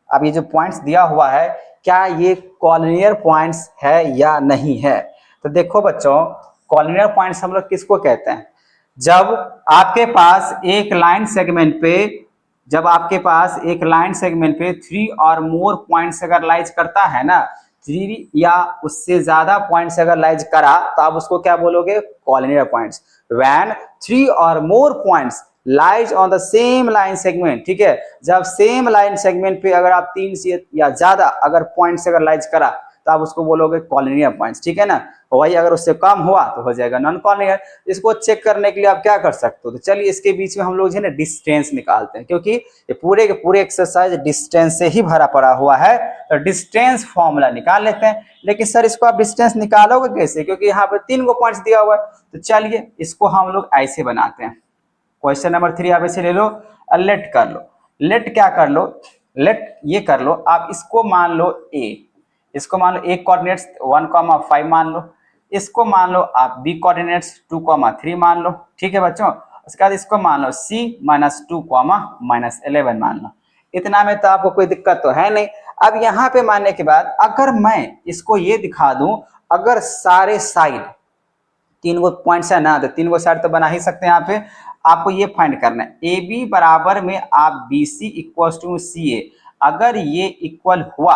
अब ये जो पॉइंट्स दिया हुआ है, क्या ये कॉलिनियर पॉइंट्स है या नहीं है? तो देखो बच्चों, कॉलिनियर पॉइंट्स हम लोग किसको कहते हैं? जब आपके पास एक लाइन सेगमेंट पे 3 और मोर पॉइंट्स अगर लाइज करता है ना, 3 या उससे ज्यादा पॉइंट्स अगर लाइज करा, तो आप उसको क्या बोलोगे? Collinear points. व्हेन 3 और more points lies on the same line segment. ठीक है, जब सेम लाइन सेगमेंट पे अगर आप 3 से या ज्यादा अगर पॉइंट्स अगर लाइज करा, तो आप उसको बोलोगे कॉलिनियर पॉइंट्स। ठीक है ना, वही अगर उससे कम हुआ तो हो जाएगा नॉन कॉलिनियर। इसको चेक करने के लिए आप क्या कर सकते हो? तो चलिए इसके बीच में हम लोग जो है ना डिस्टेंस निकालते हैं, क्योंकि ये पूरे के पूरे एक्सरसाइज डिस्टेंस से ही भरा पड़ा हुआ है। तो डिस्टेंस फॉर्मूला निकाल लेते हैं। लेकिन सर इसको आप डिस्टेंस निकालोगे कैसे? क्योंकि यहाँ पे 3 पॉइंट्स दिया हुआ है। तो चलिए इसको हम लोग ऐसे बनाते हैं। क्वेश्चन नंबर 3 आप ऐसे ले लो, लेट कर लो। लेट क्या कर लो? लेट ये कर लो, आप इसको मान लो ए, इसको मान लो ए कोऑर्डिनेट्स 1,5 मान लो, इसको मान लो आप बी कोऑर्डिनेट्स 2,3 मान लो। ठीक है बच्चों, उसके बाद इसको मान लो सी -2, -11 मान लो। इतना में तो आपको कोई दिक्कत तो है नहीं। अब यहाँ पे मानने के बाद अगर मैं इसको ये दिखा दूं, अगर सारे साइड 3 पॉइंट्स है ना, तो 3 साइड तो बना ही सकते हैं। यहाँ पे आपको ये फाइंड करना है, ए बी बराबर में आप बी सी इक्वल टू सी ए। अगर ये इक्वल हुआ,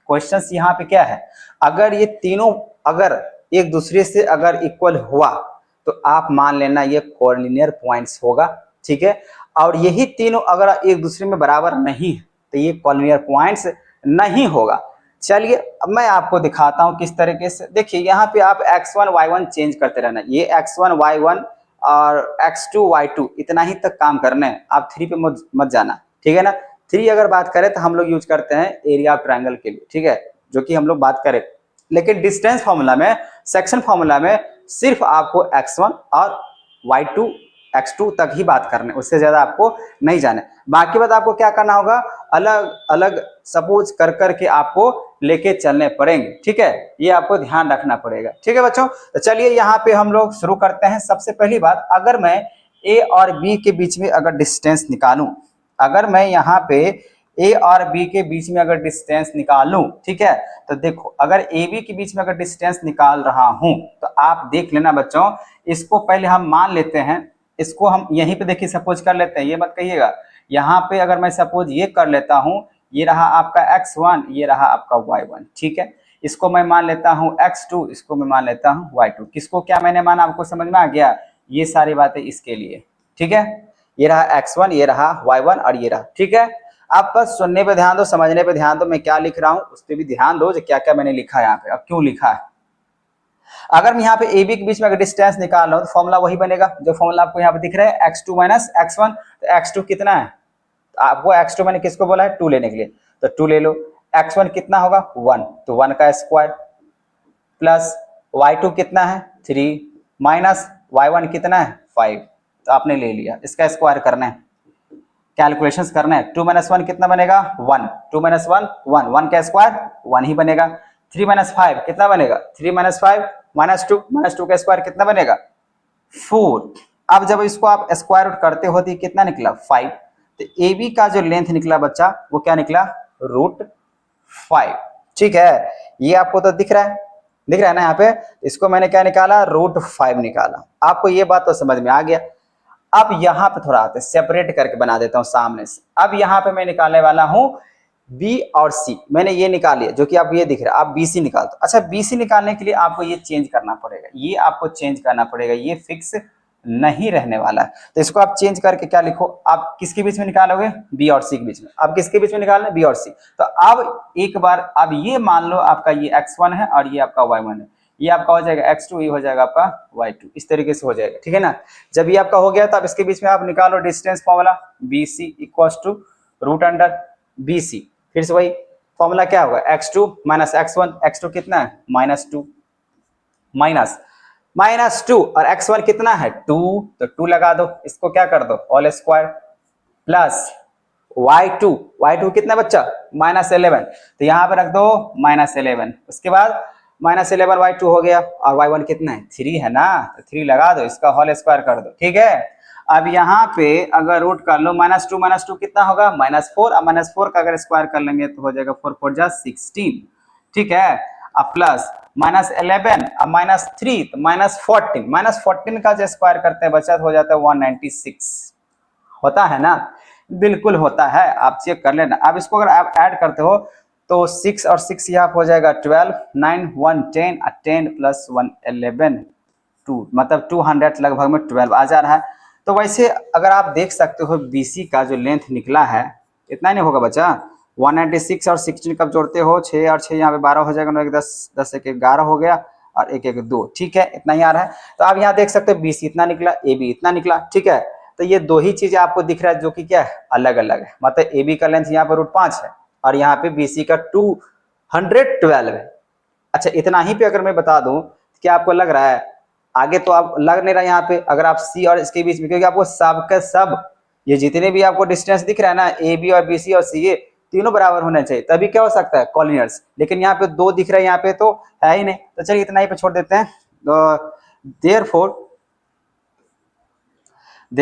क्वेश्चन यहाँ पे क्या है, अगर ये तीनों अगर एक दूसरे से अगर इक्वल हुआ, तो आप मान लेना ये कॉलिनियर पॉइंट्स होगा। ठीक है, और यही तीनों अगर एक दूसरे में बराबर नहीं, तो ये कॉलिनियर पॉइंट्स नहीं होगा। चलिए अब मैं आपको दिखाता हूं किस तरीके से। देखिए यहाँ पे आप x1 y1 चेंज करते रहना, ये x1 y1 और x2 y2 इतना ही तक काम करना है, आप 3 पे मत जाना। ठीक है ना, 3 अगर बात करें तो हम लोग यूज करते हैं एरिया ऑफ ट्रायंगल के लिए। ठीक है, जो कि हम लोग बात करें, लेकिन डिस्टेंस फॉर्मूला में, सेक्शन फॉर्मूला में सिर्फ आपको x1 और y2 x2 तक ही बात करने, उससे ज्यादा आपको नहीं जाना। बाकी बात आपको क्या करना होगा, अलग अलग सपोज कर करके आपको लेके चलने पड़ेंगे। ठीक है, ये आपको ध्यान रखना पड़ेगा। ठीक है बच्चों, तो चलिए यहाँ पे हम लोग शुरू करते हैं। सबसे पहली बात, अगर मैं ए और बी के बीच में अगर डिस्टेंस निकालूं, अगर मैं यहाँ पे ए और बी के बीच में अगर डिस्टेंस निकालूं, ठीक है, तो देखो अगर ए बी के बीच में अगर डिस्टेंस निकाल रहा हूं, तो आप देख लेना बच्चों, इसको पहले हम मान लेते हैं, इसको हम यहीं पे देखिए सपोज कर लेते हैं, ये मत कहिएगा। यहाँ पे अगर मैं सपोज ये कर लेता हूँ, ये रहा आपका x1, ये रहा आपका y1। ठीक है, इसको मैं मान लेता हूँ x2, इसको मैं मान लेता हूँ y2। किसको क्या मैंने माना, आपको समझ में आ गया? ये सारी बातें इसके लिए। ठीक है, ये रहा x1, ये रहा y1 और ये रहा। ठीक है, आप बस सुनने पे ध्यान दो, समझने पे ध्यान दो, मैं क्या लिख रहा हूँ उस पर भी ध्यान दो, जो क्या क्या मैंने लिखा है यहाँ पे, अब क्यों लिखा है। अगर मैं यहाँ पे ए बी के बीच में अगर डिस्टेंस निकाल रहा हूँ, तो फॉर्मूला वही बनेगा जो फॉर्मूला आपको यहाँ पे दिख रहा है, x2 माइनस x1। तो x2 कितना है, आपको x2 मैंने किसको बोला है, 2 लेने के लिए, तो 2 ले लो। x1 कितना होगा 1, तो 1 का स्क्वायर, प्लस y2 कितना है 3, माइनस y1 कितना है 5, तो आपने ले लिया। इसका स्क्वायर करना है, कैलकुलेशंस करना है। 2 - 1 कितना बनेगा 1, 2 - 1 1, 1 का स्क्वायर 1 ही बनेगा। 3 - 5 कितना बनेगा 3 - 5 -2 का स्क्वायर कितना बनेगा 4। अब जब इसको आप स्क्वायर रूट करते हो तो कितना निकला 5, तो ए बी का जो लेंथ निकला बच्चा वो क्या निकला √5। ठीक है, ये आपको तो दिख रहा है, दिख रहा है ना यहाँ पे। इसको मैंने क्या निकाला √5 निकाला। आपको ये बात तो समझ में आ गया। अब यहाँ पे थोड़ा आते सेपरेट करके बना देता हूँ सामने से। अब यहाँ पे मैं निकालने वाला हूँ बी और सी। मैंने ये निकाल लिया जो कि आप ये दिख रहा है, आप BC निकाल दो। अच्छा, BC निकालने के लिए आपको ये चेंज करना पड़ेगा, ये आपको चेंज करना पड़ेगा, ये फिक्स नहीं रहने वाला है। तो इसको आप चेंज करके क्या लिखो, आप किसके बीच में निकालोगे बी और सी के बीच में। आप किसके बीच में निकालना बी और सी। तो अब एक बार अब ये मान लो आपका ये x1 है और ये आपका y1 है, ये आपका हो जाएगा x2, ये हो जाएगा आपका y2, इस तरीके से हो जाएगा। ठीक है ना। जब ये आपका हो गया तो अब इसके बीच में आप निकालो डिस्टेंस फॉर्मूला BC = √BC। फिर से वही फॉर्मूला क्या होगा x2 - x1, x2 कितना है -2, -2 और x1 कितना है 2, तो 2 लगा दो, इसको क्या कर दो होल स्क्वायर प्लस y2 कितना बच्चा -11, तो यहाँ पे रख दो -11। उसके बाद -11 y2 हो गया और y1 कितना है 3 है ना, तो 3 लगा दो, इसका होल स्क्वायर कर दो। ठीक है, अब यहाँ पे अगर रूट कर लो -2 कितना होगा -4, अब -4 का अगर स्क्वायर कर लेंगे तो हो जाएगा 4 4 जा 16। ठीक है, अब प्लस -11 अब -3 तो -14 का जो स्क्वायर करते हैं बच्चा हो जाता है 196। होता है ना, बिल्कुल होता है, आप चेक कर लेना। अब इसको अगर आप ऐड करते हो तो 6 और 6 यहाँ हो जाएगा 12, 9 1 10 10 + 1 11 2, मतलब 200 लगभग में 12 आ जा रहा है। तो वैसे अगर आप देख सकते हो BC का जो लेंथ निकला है इतना नहीं होगा बच्चा, 196 और 16 कब जोड़ते हो 6 और 6 यहाँ पे 12 हो जाएगा, 9 1 10 10 1 11 हो गया और 1 1 2। ठीक है, इतना ही आ रहा है। तो आप यहाँ देख सकते हो BC इतना निकला, AB इतना निकला। ठीक है, तो ये दो ही चीजें आपको दिख रहा है जो कि क्या है अलग अलग है, मतलब AB का लेंथ यहाँ पर √5 है और यहाँ पे BC का 212 है। अच्छा, इतना ही पे अगर मैं बता दूं क्या आपको लग रहा है आगे तो आप लग नहीं रहा यहाँ पे, अगर आप C और इसके बीच में, क्योंकि आपको सब के सब ये जितने भी आपको डिस्टेंस दिख रहा है ना AB और BC और CA तीनों बराबर होने चाहिए, तभी क्या हो सकता है कॉलिनियर्स। लेकिन यहाँ पे 2 दिख रहा है, यहाँ पे तो है ही नहीं। तो चलिए इतना ही पे छोड़ देते हैं।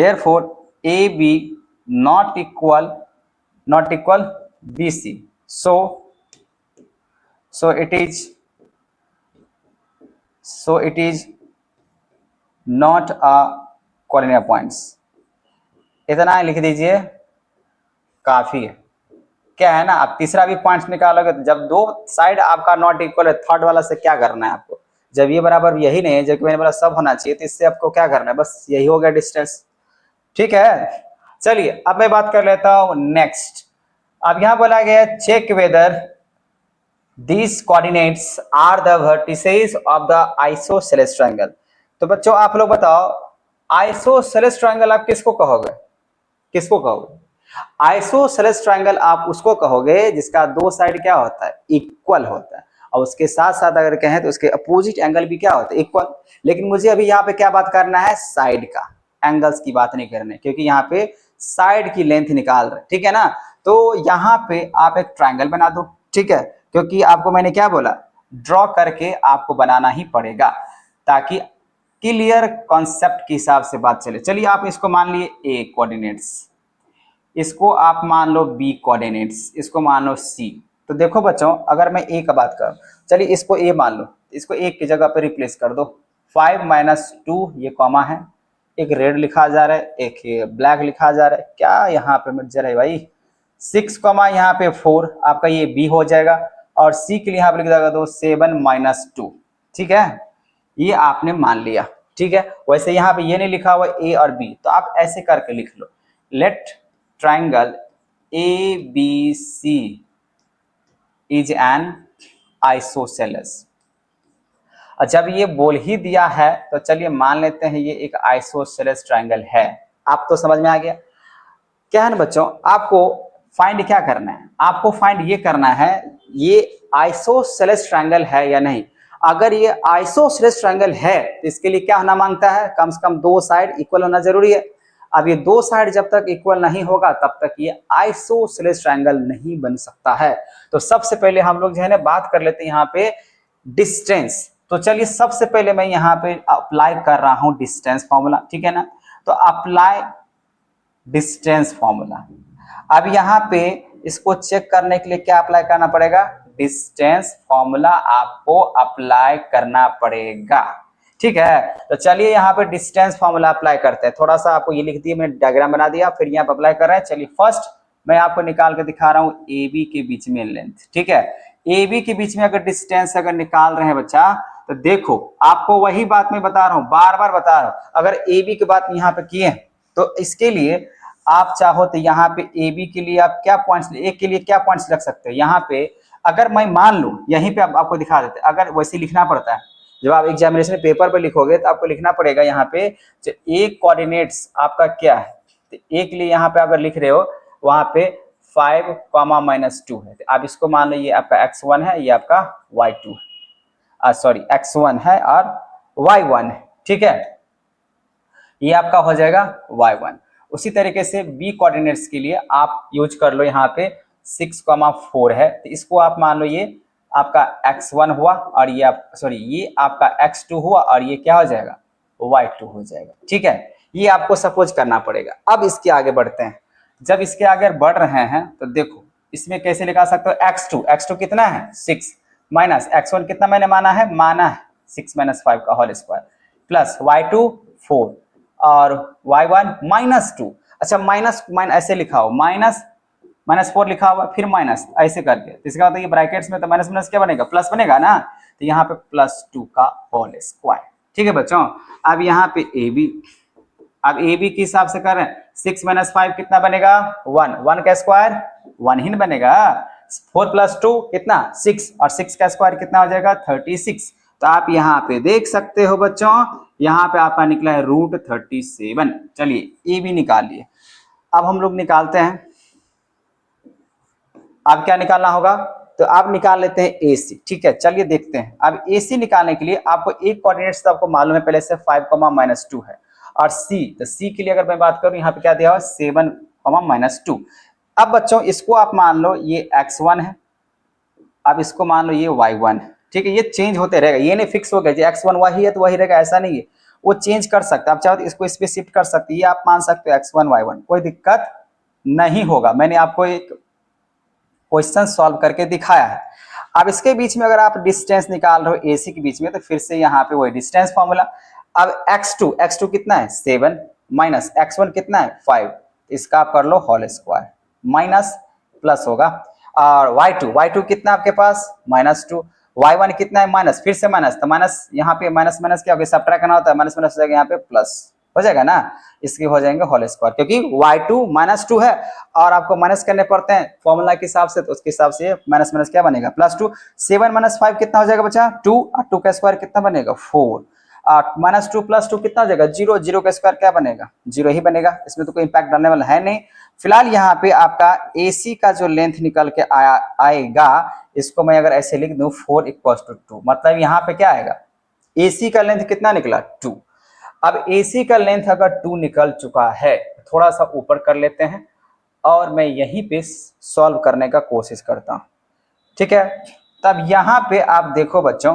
therefore AB not equal BC, so it is not a collinear points। इतना लिख दीजिए, काफी है। क्या है ना, आप तीसरा भी पॉइंट निकालोगे तो जब दो साइड आपका नॉट इक्वल है, थर्ड वाला से क्या करना है आपको, जब ये बराबर यही नहीं है, जबकि मैंने बोला सब होना चाहिए, तो इससे आपको क्या करना है, बस यही हो गया डिस्टेंस। ठीक है, चलिए अब मैं बात कर लेता हूं नेक्स्ट। अब यहां बोला गया check whether these coordinates are the vertices of the isosceles triangle। तो बच्चों आप लोग बताओ आइसोसेलेस ट्रायंगल आप किसको कहोगे, किसको कहोगे? आइसोसेलेस ट्रायंगल आप उसको कहोगे जिसका दो साइड क्या होता है इक्वल होता है, और उसके साथ साथ अगर कहें तो उसके अपोजिट एंगल भी क्या होता है इक्वल। लेकिन मुझे अभी यहाँ पे क्या बात करना है, साइड का, एंगल्स की बात नहीं करनी, क्योंकि यहाँ पे साइड की लेंथ निकाल रहे, ठीक है ना। तो यहाँ पे आप एक ट्रायंगल बना दो, ठीक है, क्योंकि आपको मैंने क्या बोला ड्रॉ करके आपको बनाना ही पड़ेगा ताकि क्लियर कॉन्सेप्ट के हिसाब से बात चले। चलिए आप इसको मान लिए A कोऑर्डिनेट्स, इसको आप मान लो B कोऑर्डिनेट्स, इसको मान लो C। तो देखो बच्चों अगर मैं A का बात करूं, चलिए इसको A मान लो, इसको A की जगह पे रिप्लेस कर दो। 5 - 2 ये कॉमा है, एक रेड लिखा जा रहा है, एक ब्लैक लिखा जा रहा है, क्या यहाँ पे मिट जा रहा है भाई 6, यहाँ पे 4 आपका ये B हो जाएगा, और C के लिए यहाँ पे लिख जाएगा तो 7 - 2। ठीक है, ये आपने मान लिया। ठीक है, वैसे यहाँ पे ये नहीं लिखा हुआ A और B, तो आप ऐसे करके लिख लो, let triangle ABC is an isosceles. जब ये बोल ही दिया है तो चलिए मान लेते हैं ये एक आइसोसेलेस ट्राइंगल है। आप तो समझ में आ गया क्या है ना बच्चों, आपको फाइंड क्या करना है, आपको फाइंड ये करना है ये आइसोसेलेस ट्रायंगल है या नहीं। अगर ये आइसोसेलेस ट्रायंगल है तो इसके लिए क्या होना मांगता है, कम से कम दो साइड इक्वल होना जरूरी है। अब ये दो साइड जब तक इक्वल नहीं होगा तब तक ये आइसोसेलेस ट्रायंगल नहीं बन सकता है। तो सबसे पहले हम लोग जो है ना बात कर लेते हैं यहाँ पे डिस्टेंस। तो चलिए सबसे पहले मैं यहाँ पे अप्लाई कर रहा हूं डिस्टेंस फॉर्मूला, ठीक है ना। तो अप्लाई डिस्टेंस फॉर्मूला। अब यहाँ पे इसको चेक करने के लिए क्या अप्लाई करना पड़ेगा, डिस्टेंस फॉर्मूला आपको अप्लाई करना पड़ेगा, ठीक है। तो चलिए यहाँ पे डिस्टेंस फॉर्मूला अप्लाई करते हैं। थोड़ा सा आपको ये लिख दिया, मैंने डायग्राम बना दिया, फिर यहाँ पे अप्लाई कर रहे हैं। चलिए फर्स्ट मैं आपको निकाल के दिखा रहा हूँ ए बी के बीच में लेंथ, ठीक है। ए बी के बीच में अगर डिस्टेंस अगर निकाल रहे हैं बच्चा, तो देखो आपको वही बात मैं बता रहा हूँ, बार बार बता रहा हूँ। अगर ए बी की बात यहाँ पे किए तो इसके लिए आप चाहो तो यहाँ पे ए बी के लिए आप क्या पॉइंट्स, ए के लिए क्या पॉइंट्स रख सकते हो। यहाँ पे अगर मैं मान लूं, यहीं पे आपको दिखा देते, अगर वैसे लिखना पड़ता है जब आप एग्जामिनेशन पेपर पे लिखोगे तो आपको लिखना पड़ेगा यहाँ पे ए कोऑर्डिनेट्स आपका क्या है। तो ए के लिए यहाँ पे अगर लिख रहे हो वहां पे 5, -2 है। तो आप इसको मान लो ये आपका x1 है, ये आपका y2 है, सॉरी x1 है और y1 है, ठीक है। ये आपका हो जाएगा y1। उसी तरीके से b कोऑर्डिनेट्स के लिए आप यूज कर लो, यहाँ पे 6,4 है, तो इसको आप मान लो ये आपका x1 हुआ और ये आप सॉरी ये आपका x2 हुआ और ये क्या हो जाएगा, y2 हो जाएगा, ठीक है। ये आपको सपोज करना पड़ेगा। अब इसके आगे बढ़ते हैं। जब इसके आगे बढ़ रहे हैं तो देखो इसमें कैसे निकाल सकते हो, x2 कितना है 6 माइनस x1 कितना मैंने माना है 6 - 5 का होल स्क्वायर प्लस y2 4 और y1 -2। अच्छा माइनस ऐसे लिखा हो, -4 लिखा हुआ फिर माइनस ऐसे करके, तो इसका मतलब ये ब्रैकेट्स में तो माइनस माइनस क्या बनेगा, प्लस बनेगा ना। तो यहाँ पे +2 का होल स्क्वायर, ठीक है बच्चों। अब यहाँ पे ए बी, अब ए बी के हिसाब से कर रहे हैं 6 - 5 कितना बनेगा 1 का स्क्वायर 1 ही बनेगा। 4 + 2 कितना 6 और 6 का स्क्वायर कितना हो जाएगा 36। तो आप यहाँ पे देख सकते हो बच्चों, यहाँ पे आपका निकला है √37। चलिए ए बी निकाल लिए। अब हम लोग निकालते हैं, अब क्या निकालना होगा, तो आप निकाल लेते हैं ए सी, ठीक है। चलिए देखते हैं। अब ए सी निकालने के लिए आपको एक कोऑर्डिनेट्स तो आपको मालूम है पहले से 5, -2 है और सी, तो सी के लिए अगर मैं बात करूं यहाँ पे क्या दिया हुआ 7, -2। अब बच्चों इसको आप मान लो ये x1 है, अब इसको मान लो ये y1 है, ठीक है। ये चेंज होते रहेगा, ये नहीं फिक्स हो गया x1 वही है तो वही रहेगा, ऐसा नहीं है, वो चेंज कर सकता है। आप चाहो तो इसको इस पे शिफ्ट कर सकते हैं, ये आप मान सकते हो x1 y1, कोई दिक्कत नहीं होगा। मैंने आपको एक क्वेश्चन सॉल्व करके दिखाया है। अब इसके बीच में अगर आप डिस्टेंस निकाल रहे हो एसी के बीच में, तो फिर से यहाँ पे वही डिस्टेंस फॉर्मूला। अब x2 कितना है 7 माइनस x1 कितना है 5, इसका आप कर लो होल स्क्वायर माइनस प्लस होगा। और y2 कितना आपके पास -2, y1 कितना है माइनस, फिर से माइनस, तो माइनस यहाँ पे माइनस माइनस क्या होगा, सब्ट्रैक्ट करना होता है, माइनस माइनस हो जाएगा यहाँ पे प्लस हो जाएगा ना, इसके हो जाएंगे होल स्क्वायर, क्योंकि y2 -2 है और आपको माइनस करने पड़ते हैं फॉर्मूला के हिसाब से, तो उसके हिसाब से माइनस माइनस क्या बनेगा +2। 7 - 5 कितना हो जाएगा बच्चा 2 और 2 का स्क्वायर कितना बनेगा 4 और -2 + 2 कितना हो जाएगा 0, 0 का स्क्वायर क्या बनेगा 0 ही बनेगा, इसमें तो कोई इंपैक्ट डालने वाला है नहीं। फिलहाल यहाँ पे आपका AC का जो लेंथ निकल के आएगा, इसको मैं अगर ऐसे लिख दूं 4 = 2, मतलब यहाँ पे क्या आएगा AC का लेंथ कितना निकला 2। अब AC का लेंथ अगर 2 निकल चुका है, थोड़ा सा ऊपर कर लेते हैं और मैं यहीं पे सॉल्व करने का कोशिश करता हूं, ठीक है। तब यहाँ पे आप देखो बच्चों,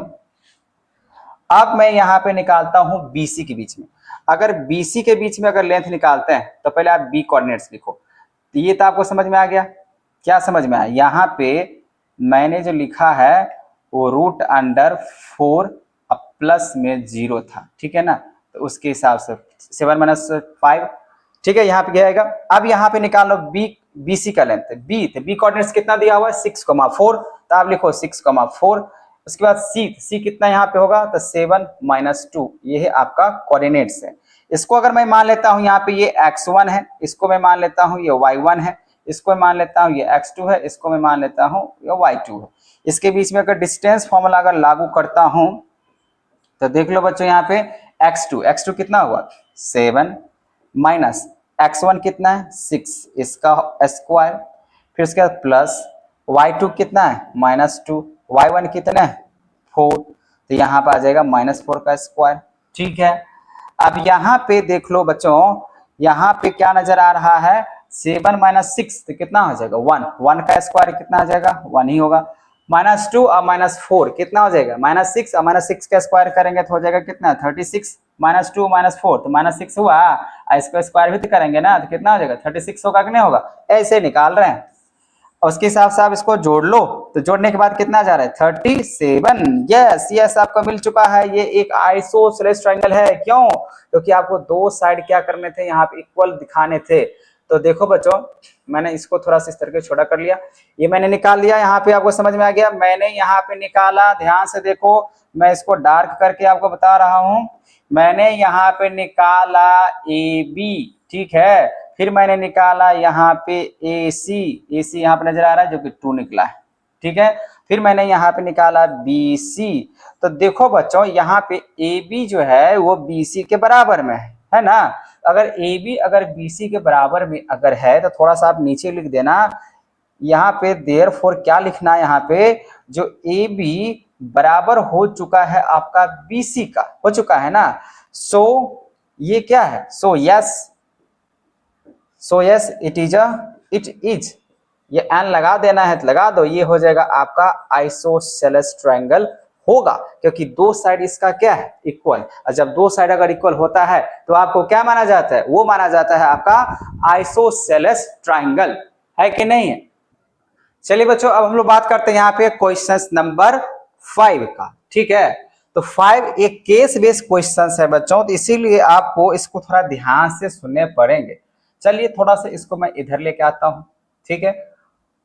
अब मैं यहाँ पे निकालता हूं BC के बीच में। अगर BC के बीच में अगर लेंथ निकालते हैं तो पहले आप B कोऑर्डिनेट्स लिखो। तो ये तो आपको समझ में आ गया, क्या समझ में आया, यहाँ पे मैंने जो लिखा है वो √4 प्लस में 0 था, ठीक है ना, तो उसके हिसाब से 7 - 5, ठीक है। यहाँ पे क्या आएगा। अब यहाँ पे निकाल लो BC का लेंथ, B कोऑर्डिनेट्स कितना दिया हुआ है 6,4, तो आप लिखो 6,4। उसके बाद C कितना यहाँ पे होगा, तो 7 - 2, ये है आपका कोऑर्डिनेट्स है। इसको अगर मैं मान लेता हूँ यहाँ पे ये x1 है, इसको मैं मान लेता हूँ ये y1 है, इसको मैं मान लेता हूँ ये x2 है, इसको मैं मान लेता हूँ ये y2 है। इसके बीच में अगर डिस्टेंस फॉर्मूला अगर लागू करता हूँ तो देख लो बच्चों, यहाँ पे x2 कितना हुआ 7 माइनस x1 कितना है 6, इसका स्क्वायर, फिर उसके बाद प्लस y2 कितना है -2, y1 कितना है 4, तो यहाँ पे आ जाएगा -4 का स्क्वायर। ठीक है, अब यहाँ पे देख लो बच्चों, यहाँ पे क्या नजर आ रहा है, 7 - 6 तो कितना हो जाएगा 1, 1 का स्क्वायर कितना आ जाएगा 1 ही होगा। -2 और -4 कितना हो जाएगा, -6 और -6 का स्क्वायर करेंगे तो हो जाएगा कितना 36, -2 -4 तो -6 हुआ, इसका स्क्वायर भी तो करेंगे ना तो कितना हो जाएगा 36 होगा कि नहीं होगा, ऐसे निकाल रहे हैं। उसके हिसाब से आप इसको जोड़ लो, तो जोड़ने के बाद कितना जा रहा है 37। यस यस, आपको मिल चुका है, ये एक आइसोसेलेस ट्रायंगल है। क्यों, क्योंकि आपको दो साइड क्या करने थे, यहाँ पे इक्वल दिखाने थे। तो देखो बच्चों, मैंने इसको थोड़ा सा इस तरह छोटा कर लिया, ये मैंने निकाल लिया, यहाँ पे आपको समझ में आ गया। मैंने यहाँ पे निकाला, ध्यान से देखो, मैं इसको डार्क करके आपको बता रहा हूँ। मैंने यहाँ पे निकाला AB, ठीक है, फिर मैंने निकाला यहाँ पे AC, AC यहाँ पे नजर आ रहा है जो कि 2 निकला है। ठीक है, फिर मैंने यहाँ पे निकाला BC। तो देखो बच्चों, यहाँ पे AB जो है वो BC के बराबर में है ना। अगर AB अगर BC के बराबर में अगर है तो थोड़ा सा आप नीचे लिख देना, यहाँ पे देयरफॉर क्या लिखना है, यहाँ पे जो AB बराबर हो चुका है आपका BC का, हो चुका है ना। सो ये क्या है, सो यस इट इज, ये एन लगा देना है तो लगा दो, ये हो जाएगा आपका आइसोसेलेस ट्रायंगल होगा, क्योंकि दो साइड इसका क्या है इक्वल। और जब दो साइड अगर इक्वल होता है तो आपको क्या माना जाता है, वो माना जाता है आपका आइसोसेलेस ट्रायंगल, है कि नहीं है। चलिए बच्चों, अब हम लोग बात करते हैं यहाँ पे क्वेश्चन नंबर 5 का। ठीक है, तो 5 एक केस बेस्ड क्वेश्चन है बच्चों, तो इसीलिए आपको इसको थोड़ा ध्यान से सुनने पड़ेंगे। चलिए थोड़ा सा इसको मैं इधर लेके आता हूँ, ठीक है,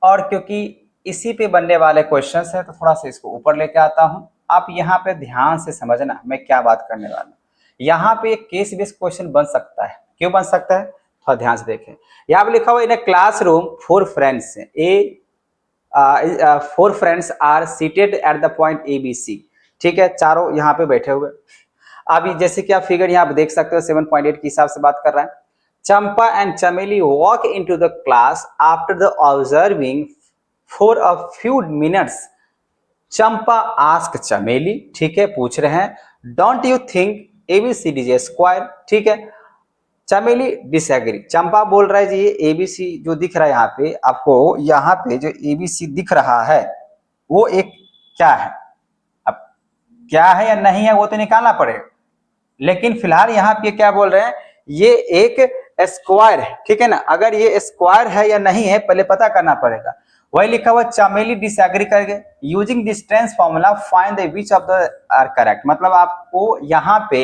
और क्योंकि इसी पे बनने वाले क्वेश्चन है तो थोड़ा सा इसको ऊपर लेके आता हूँ। आप यहाँ पे ध्यान से समझना मैं क्या बात करने वाला हूँ। यहाँ पे एक केस बेस्ड क्वेश्चन बन सकता है, क्यों बन सकता है, थोड़ा ध्यान से देखें। यहाँ पे लिखा हुआ in classroom 4 friends, 4 friends are seated at the point ABC। ठीक है, चारों यहाँ पे बैठे हुए। अभी जैसे कि आप फिगर यहाँ पे देख सकते हो 7.8 के हिसाब से बात कर रहा है। चंपा एंड चमेली walk into the class after the observing for a few minutes. Champa ask चमेली, ठीक है, पूछ रहे हैं don't you think ABCD is a square. ठीक है, चमेली डिसएग्री, चंपा बोल रहा है जी ये ABC जो दिख रहा है यहाँ पे आपको, यहाँ पे जो ABC दिख रहा है वो एक क्या है, अब क्या है या नहीं है वो तो निकालना पड़ेगा, लेकिन फिलहाल यहाँ पे क्या बोल रहे हैं, ये एक स्क्वायर है। ठीक है ना, अगर ये स्क्वायर है या नहीं है पहले पता करना पड़ेगा। वही लिखा हुआ चमेली डिसएग्री करके using distance formula find the which of the are correct. मतलब आपको यहाँ पे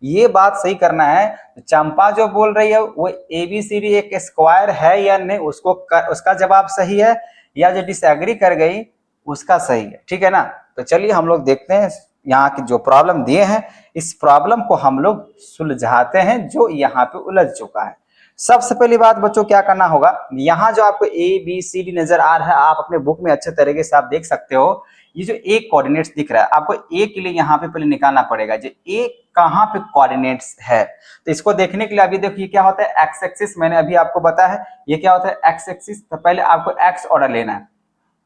ये बात सही करना है, चंपा जो बोल रही है वो ABCD एक स्क्वायर है या नहीं, उसका जवाब सही है, या जो डिसएग्री कर गई उसका सही है। ठीक है ना, तो चलिए हम लोग देखते हैं यहाँ की जो प्रॉब्लम दिए हैं, इस प्रॉब्लम को हम लोग सुलझाते हैं जो यहाँ पे उलझ चुका है। सबसे पहली बात बच्चों क्या करना होगा, यहाँ जो आपको ABCD नजर आ रहा है, आप अपने बुक में अच्छे तरीके से आप देख सकते हो। ये जो A कोऑर्डिनेट्स दिख रहा है आपको, A के लिए यहाँ पे पहले निकालना पड़ेगा जो A कहाँ पे कोऑर्डिनेट्स है। तो इसको देखने के लिए अभी देखिए क्या होता है एक्स एक्सिस, मैंने अभी आपको बताया है ये क्या होता है एक्स एक्सिस। तो पहले आपको एक्स ऑर्डर लेना है,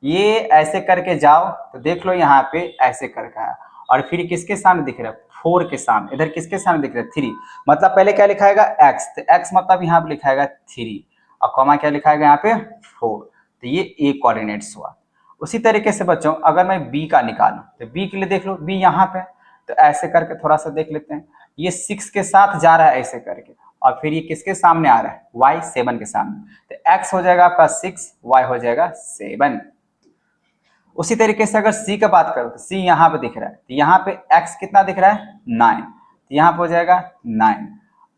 ये ऐसे करके जाओ तो देख लो यहाँ पे ऐसे करके आया, और फिर किसके सामने दिख रहा है 4 के सामने, इधर किसके सामने दिख रहा है 3, मतलब पहले क्या लिखाएगा x, तो x मतलब यहाँ पे लिखाएगा 3 और कॉमा क्या लिखाएगा यहाँ पे 4, तो ये A कोऑर्डिनेट्स हुआ। उसी तरीके से बच्चों अगर मैं B का निकालूं तो B के लिए देख लो B यहाँ पे, तो ऐसे करके थोड़ा सा देख लेते हैं, ये 6 के साथ जा रहा है ऐसे करके, और फिर ये किसके सामने आ रहा है y 7 के सामने, तो x हो जाएगा आपका 6, y हो जाएगा 7। उसी तरीके से अगर C का बात करो तो C यहाँ पे दिख रहा है, तो यहाँ पे x कितना दिख रहा है 9, तो यहाँ पे हो जाएगा 9,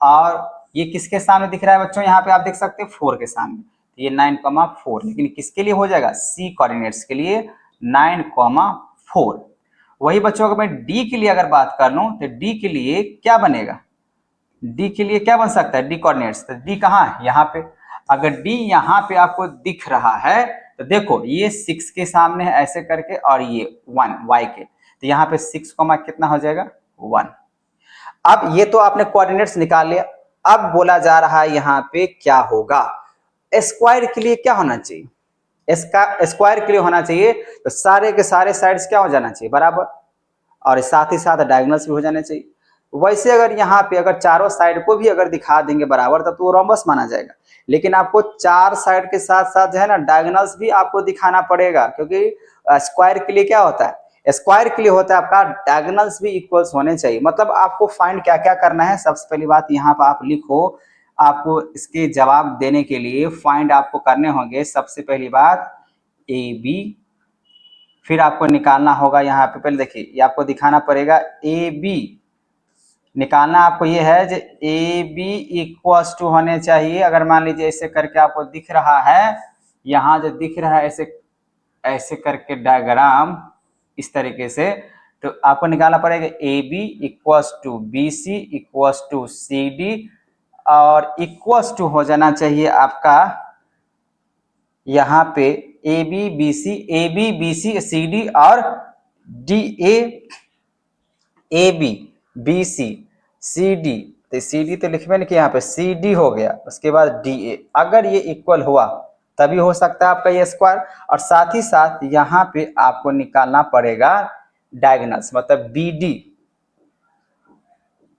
और ये किसके सामने दिख रहा है बच्चों, यहाँ पे आप देख सकते हैं 4 के सामने, तो ये 9,4, लेकिन किसके लिए हो जाएगा C कोऑर्डिनेट्स के लिए 9,4। वही बच्चों अगर मैं D के लिए अगर बात कर लूं तो D के लिए क्या बनेगा, D के लिए क्या बन सकता है D कोऑर्डिनेट्स, तो D कहाँ है यहाँ पे, अगर D यहाँ पे आपको दिख रहा है तो देखो ये 6 के सामने है ऐसे करके, और ये 1 y के, तो यहाँ पे 6 कितना हो जाएगा 1। अब ये तो आपने कोऑर्डिनेट्स निकाल लिया, अब बोला जा रहा है यहाँ पे क्या होगा, स्क्वायर के लिए क्या होना चाहिए, इसका स्क्वायर के लिए होना चाहिए तो सारे के सारे साइड्स क्या हो जाना चाहिए बराबर, और साथ ही साथ डायगोनल्स भी हो जाने चाहिए। वैसे अगर यहाँ पे अगर चारों साइड को भी अगर दिखा देंगे बराबर तब तो वो रोम्बस माना जाएगा, लेकिन आपको चार साइड के साथ साथ जो है ना डायगोनल्स भी आपको दिखाना पड़ेगा, क्योंकि स्क्वायर के लिए क्या होता है, स्क्वायर के लिए होता है आपका डायगोनल्स भी इक्वल्स होने चाहिए। मतलब आपको फाइंड क्या क्या करना है, सबसे पहली बात यहाँ पर आप लिखो, आपको इसके जवाब देने के लिए फाइंड आपको करने होंगे सबसे पहली बात ए बी, फिर आपको निकालना होगा यहाँ पे, पहले देखिए ये आपको दिखाना पड़ेगा ए बी, निकालना आपको ये है जो ए बी इक्वल्स टू होने चाहिए। अगर मान लीजिए ऐसे करके आपको दिख रहा है, यहाँ जो दिख रहा है ऐसे ऐसे करके डायग्राम इस तरीके से, तो आपको निकालना पड़ेगा A B equals to B C equals to C D, और इक्वल्स टू हो जाना चाहिए आपका यहाँ पे A B B C C D और D A B B C C D, तो सी डी तो लिखवे नहीं कि यहाँ पे सी डी हो गया, उसके बाद डी ए, अगर ये इक्वल हुआ तभी हो सकता है आपका ये स्क्वायर। और साथ ही साथ यहाँ पे आपको निकालना पड़ेगा डायगोनल्स मतलब बी डी,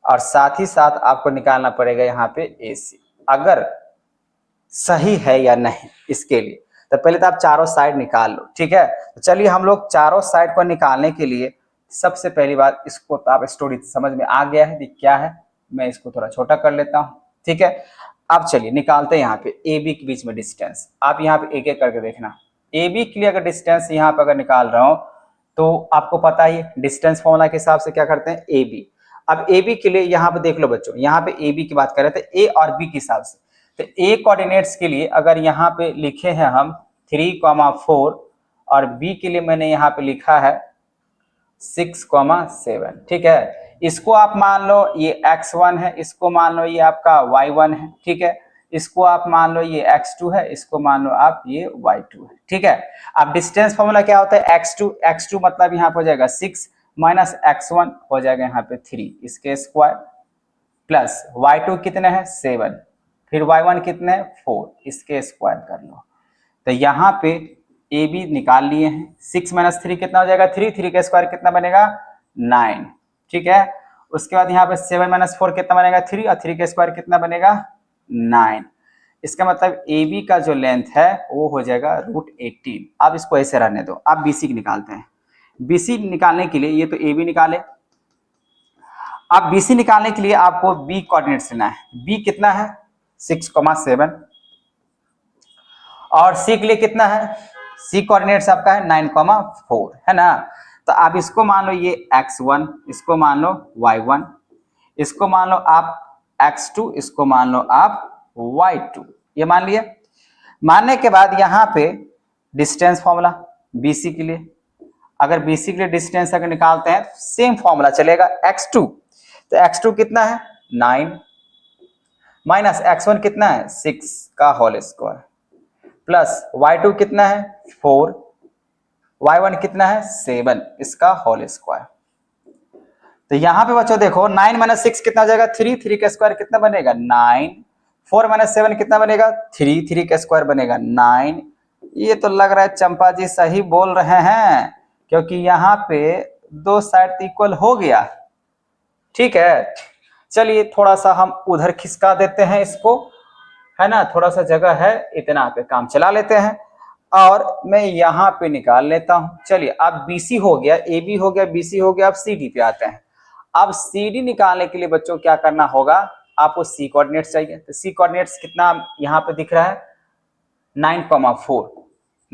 और साथ ही साथ आपको निकालना पड़ेगा यहाँ पे ए सी, अगर सही है या नहीं इसके लिए। तो पहले तो आप चारों साइड निकाल लो, ठीक है। तो चलिए हम लोग चारों साइड को निकालने के लिए सबसे पहली बात, इसको तो आप स्टोरी समझ में आ गया है क्या है, मैं इसको थोड़ा छोटा कर लेता हूँ, ठीक है। अब चलिए निकालते हैं यहाँ पे ए बी के बीच में डिस्टेंस। आप यहाँ पे एक एक करके देखना, ए बी के लिए अगर डिस्टेंस यहाँ पे अगर निकाल रहा हूँ तो आपको पता ही डिस्टेंस फॉर्मूला के हिसाब से क्या करते हैं ए बी। अब ए बी के लिए यहाँ पे देख लो बच्चों, यहाँ पे ए बी की बात करें तो ए और बी के हिसाब से, तो ए कोऑर्डिनेट्स के लिए अगर यहाँ पे लिखे हैं हम 3,4 और बी के लिए मैंने यहाँ पे लिखा है 6,7, ठीक है। इसको आप मान लो ये x1 है, इसको मान लो ये आपका y1 है, ठीक है। इसको आप मान लो ये x2 है, इसको मान लो आप ये y2 है, ठीक है। अब डिस्टेंस फॉर्मूला क्या होता है x2 मतलब यहाँ पे हो जाएगा 6 माइनस x1 हो जाएगा यहाँ पे 3 इसके स्क्वायर, प्लस y2 कितने हैं 7, फिर y1 कितने हैं 4 इसके स्क्वायर कर लो। तो यहाँ पे ए बी निकाल लिए हैं, 6 माइनस 3 कितना हो जाएगा 3 का स्क्वायर कितना बनेगा 9, ठीक है। उसके बाद यहाँ पे 7 माइनस 4 कितना बनेगा 3 और 3 का स्क्वायर कितना बनेगा 9। इसका मतलब ए बी का जो लेंथ है वो हो जाएगा √18। अब इसको ऐसे रहने दो, आप बी सी निकालते हैं। बी सी निकालने के लिए ये तो ए बी निकाले, अब बी सी निकालने के लिए आपको बी कोऑर्डिनेट्स लेना है। बी कितना है 6,7 और सी के लिए कितना है, सी कोऑर्डिनेट्स आपका है 9,4 है ना। तो आप इसको मान लो ये x1, इसको मान लो y1, इसको मान लो आप x2, इसको मान लो आप y2, ये मान लिए। मानने के बाद यहाँ पे डिस्टेंस फॉर्मूला BC के लिए, अगर BC के लिए डिस्टेंस अगर निकालते हैं तो सेम फॉर्मूला चलेगा x2, तो x2 कितना है 9 माइनस x1 कितना है 6 का होल स्क्वायर, प्लस y2 कितना है 4, y1 कितना है 7 इसका होल स्क्वायर। तो यहाँ पे बच्चों देखो 9 माइनस 6 कितना हो जाएगा 3 का स्क्वायर कितना बनेगा 9, 4 माइनस 7 कितना बनेगा 3 का स्क्वायर बनेगा 9। ये तो लग रहा है चंपा जी सही बोल रहे हैं, क्योंकि यहाँ पे दो साइड इक्वल हो गया, ठीक है। चलिए थोड़ा सा हम उधर खिसका देते हैं इसको, है ना, थोड़ा सा जगह है, इतना पे काम चला लेते हैं और मैं यहाँ पे निकाल लेता हूँ। चलिए अब BC हो गया, AB हो गया, BC हो गया, अब CD पे आते हैं। अब CD निकालने के लिए बच्चों क्या करना होगा, आपको C कोऑर्डिनेट्स चाहिए। तो C कोऑर्डिनेट्स कितना यहाँ पे दिख रहा है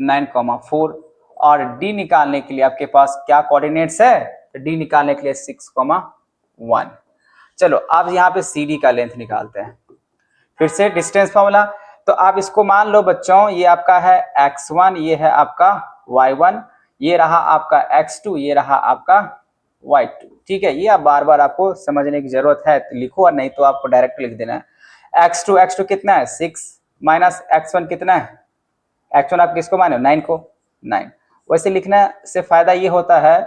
9,4 और D निकालने के लिए आपके पास क्या कोऑर्डिनेट्स है, तो D निकालने के लिए 6,1। चलो अब यहाँ पे CD का लेंथ निकालते हैं, फिर से डिस्टेंस फॉर्मूला। तो आप इसको मान लो बच्चों ये आपका है x1, ये है आपका y1, ये रहा आपका x2, ये रहा आपका y2, ठीक है। ये आप बार बार आपको समझने की जरूरत है तो लिखो, और नहीं तो आपको डायरेक्ट लिख देना है। x2 कितना है 6 माइनस x1 कितना है, x1 आप किसको माने 9 को, 9। वैसे लिखने से फायदा ये होता है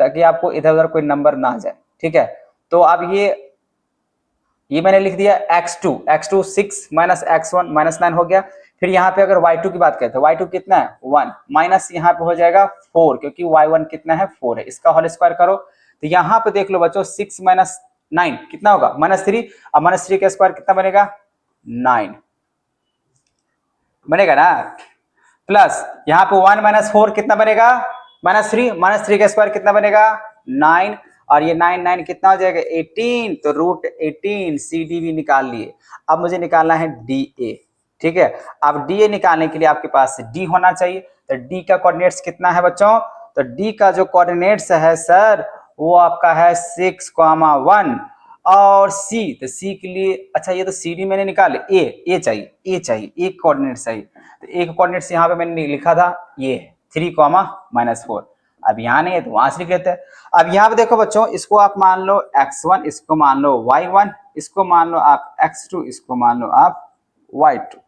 ताकि आपको इधर उधर कोई नंबर ना आ जाए, ठीक है। तो अब ये मैंने लिख दिया x2 6 माइनस x1 माइनस 9 हो गया। फिर यहाँ पे अगर y2 की बात करें तो y2 कितना है 1 माइनस यहाँ पे हो जाएगा 4, क्योंकि y1 कितना है 4 है, इसका होल स्क्वायर करो तो यहाँ पे देख लो बच्चों 6 माइनस 9 कितना होगा -3, और -3 का स्क्वायर कितना बनेगा 9 बनेगा ना, प्लस यहाँ पे 1 माइनस 4 कितना बनेगा -3 का स्क्वायर कितना बनेगा 9, और ये 9 9 कितना हो जाएगा 18, तो √18 CD भी निकाल लिए। अब मुझे निकालना है DA, ठीक है। अब DA निकालने के लिए आपके पास D होना चाहिए, तो D का कोऑर्डिनेट्स कितना है बच्चों, तो D का जो कोऑर्डिनेट्स है सर वो आपका है 6,1, और C, तो C के लिए अच्छा ये तो CD मैंने निकाले, A चाहिए, एक कोऑर्डिनेट चाहिए, तो एक कोऑर्डिनेट्स यहाँ पे मैंने लिखा था ये 3,-4, अब यहाँ नहीं है तो वहां से लिख लेते हैं। अब यहाँ पे देखो बच्चों, इसको आप मान लो x1, इसको मान लो y1, इसको मान लो आप x2, इसको मान लो आप y2,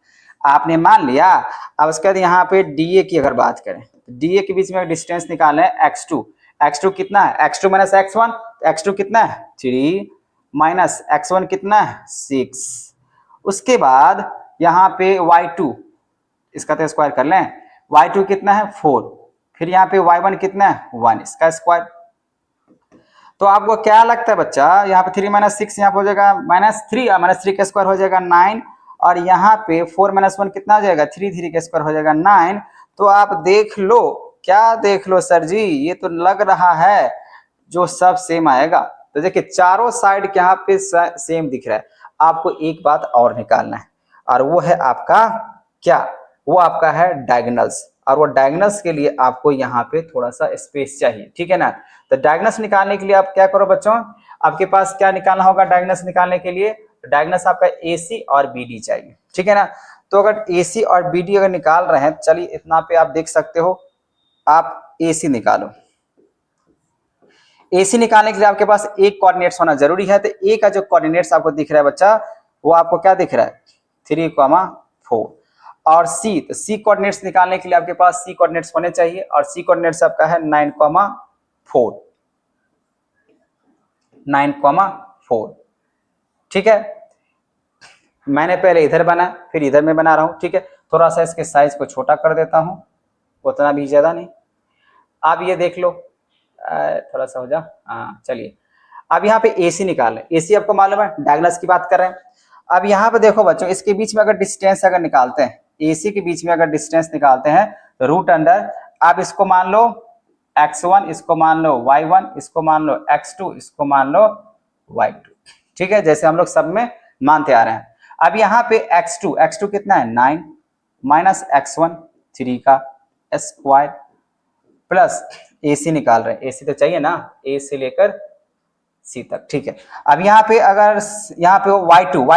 आपने मान लिया। अब उसके बाद यहाँ पे DA की अगर बात करें, तो DA के बीच में डिस्टेंस निकालना है x2 कितना है x2 माइनस x1, x2 कितना है 3 माइनस x1 कितना है 6, उसके बाद यहाँ पे y2, इसका तो स्क्वायर कर लें, y2 कितना है 4, फिर यहाँ पे y1 कितना है 1, इसका स्क्वायर। तो आपको क्या लगता है बच्चा, यहाँ पे 3 माइनस 6 यहाँ पे हो जाएगा -3, और -3 का स्क्वायर हो जाएगा 9, और यहाँ पे 4 माइनस 1 कितना हो जाएगा 3 का स्क्वायर हो जाएगा 9। तो आप देख लो, क्या देख लो सर जी, ये तो लग रहा है जो सब सेम आएगा। तो देखिए चारों साइड यहाँ पे सेम दिख रहा है, आपको एक बात और निकालना है, और वो है आपका क्या, वो आपका है डायगोनल्स, और वो डायगोनल्स के लिए आपको यहाँ पे थोड़ा सा स्पेस चाहिए, ठीक है ना। तो डायगोनल्स निकालने के लिए आप क्या करो बच्चों, आपके पास क्या निकालना होगा डायगोनल्स निकालने के लिए, डायगोनल्स आपका AC और BD चाहिए, ठीक है ना। तो अगर AC और BD अगर निकाल रहे हैं, चलिए इतना पे आप देख सकते हो, आप AC निकालो। AC निकालने के लिए आपके पास एक कोऑर्डिनेट्स होना जरूरी है, तो A का जो कोऑर्डिनेट्स आपको दिख रहा है बच्चा, वो आपको क्या दिख रहा है 3,4, और C, तो C कोऑर्डिनेट्स निकालने के लिए आपके पास C कोऑर्डिनेट्स होने चाहिए, और C कोऑर्डिनेट्स आपका है 9,4, ठीक है। मैंने पहले इधर बना, फिर इधर में बना रहा हूं, ठीक है। थोड़ा सा इसके साइज को छोटा कर देता हूं, उतना भी ज्यादा नहीं। अब ये देख लो, थोड़ा सा हो जा, हाँ चलिए। अब यहाँ पे AC निकालें, AC आपको मालूम है डायगोनल्स की बात कर रहे हैं। अब यहाँ पे देखो बच्चों, इसके बीच में अगर डिस्टेंस अगर निकालते हैं, AC के बीच में अगर डिस्टेंस निकालते हैं, √, आप इसको मान लो x1, इसको मान लो y1, इसको मान लो x2, इसको मान लो y2, ठीक है, जैसे हम लोग सब में मानते आ रहे हैं। अब यहाँ पे x2 कितना है 9 माइनस x1 3 का स्क्वायर, प्लस AC निकाल रहे हैं, AC तो चाहिए ना, A से लेकर C तक, ठीक है। अब यहाँ पे अगर यहाँ पे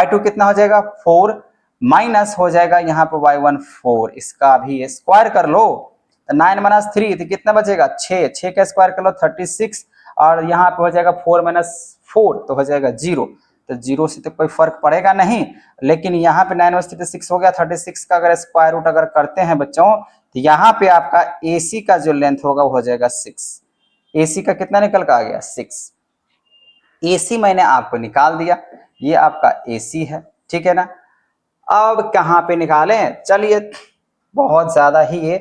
y2 कितना हो जाएगा 4, माइनस हो जाएगा यहाँ पे y1 4, इसका भी स्क्वायर कर लो, 9 माइनस 3 तो कितना बचेगा 6 का स्क्वायर कर लो 36, और यहाँ पे हो जाएगा 4 माइनस 4 तो हो जाएगा 0, तो 0 से तो कोई फर्क पड़ेगा नहीं, लेकिन यहाँ पे 9 माइनस 3 तो 6 हो गया, 36 का अगर स्क्वायर रूट अगर करते हैं बच्चों, तो यहाँ पे आपका AC का जो लेंथ होगा वो हो जाएगा 6, AC का कितना निकल का आ गया 6, AC मैंने आपको निकाल दिया, ये आपका AC है, ठीक है ना। अब कहाँ पे निकालें, चलिए बहुत ज्यादा ही ये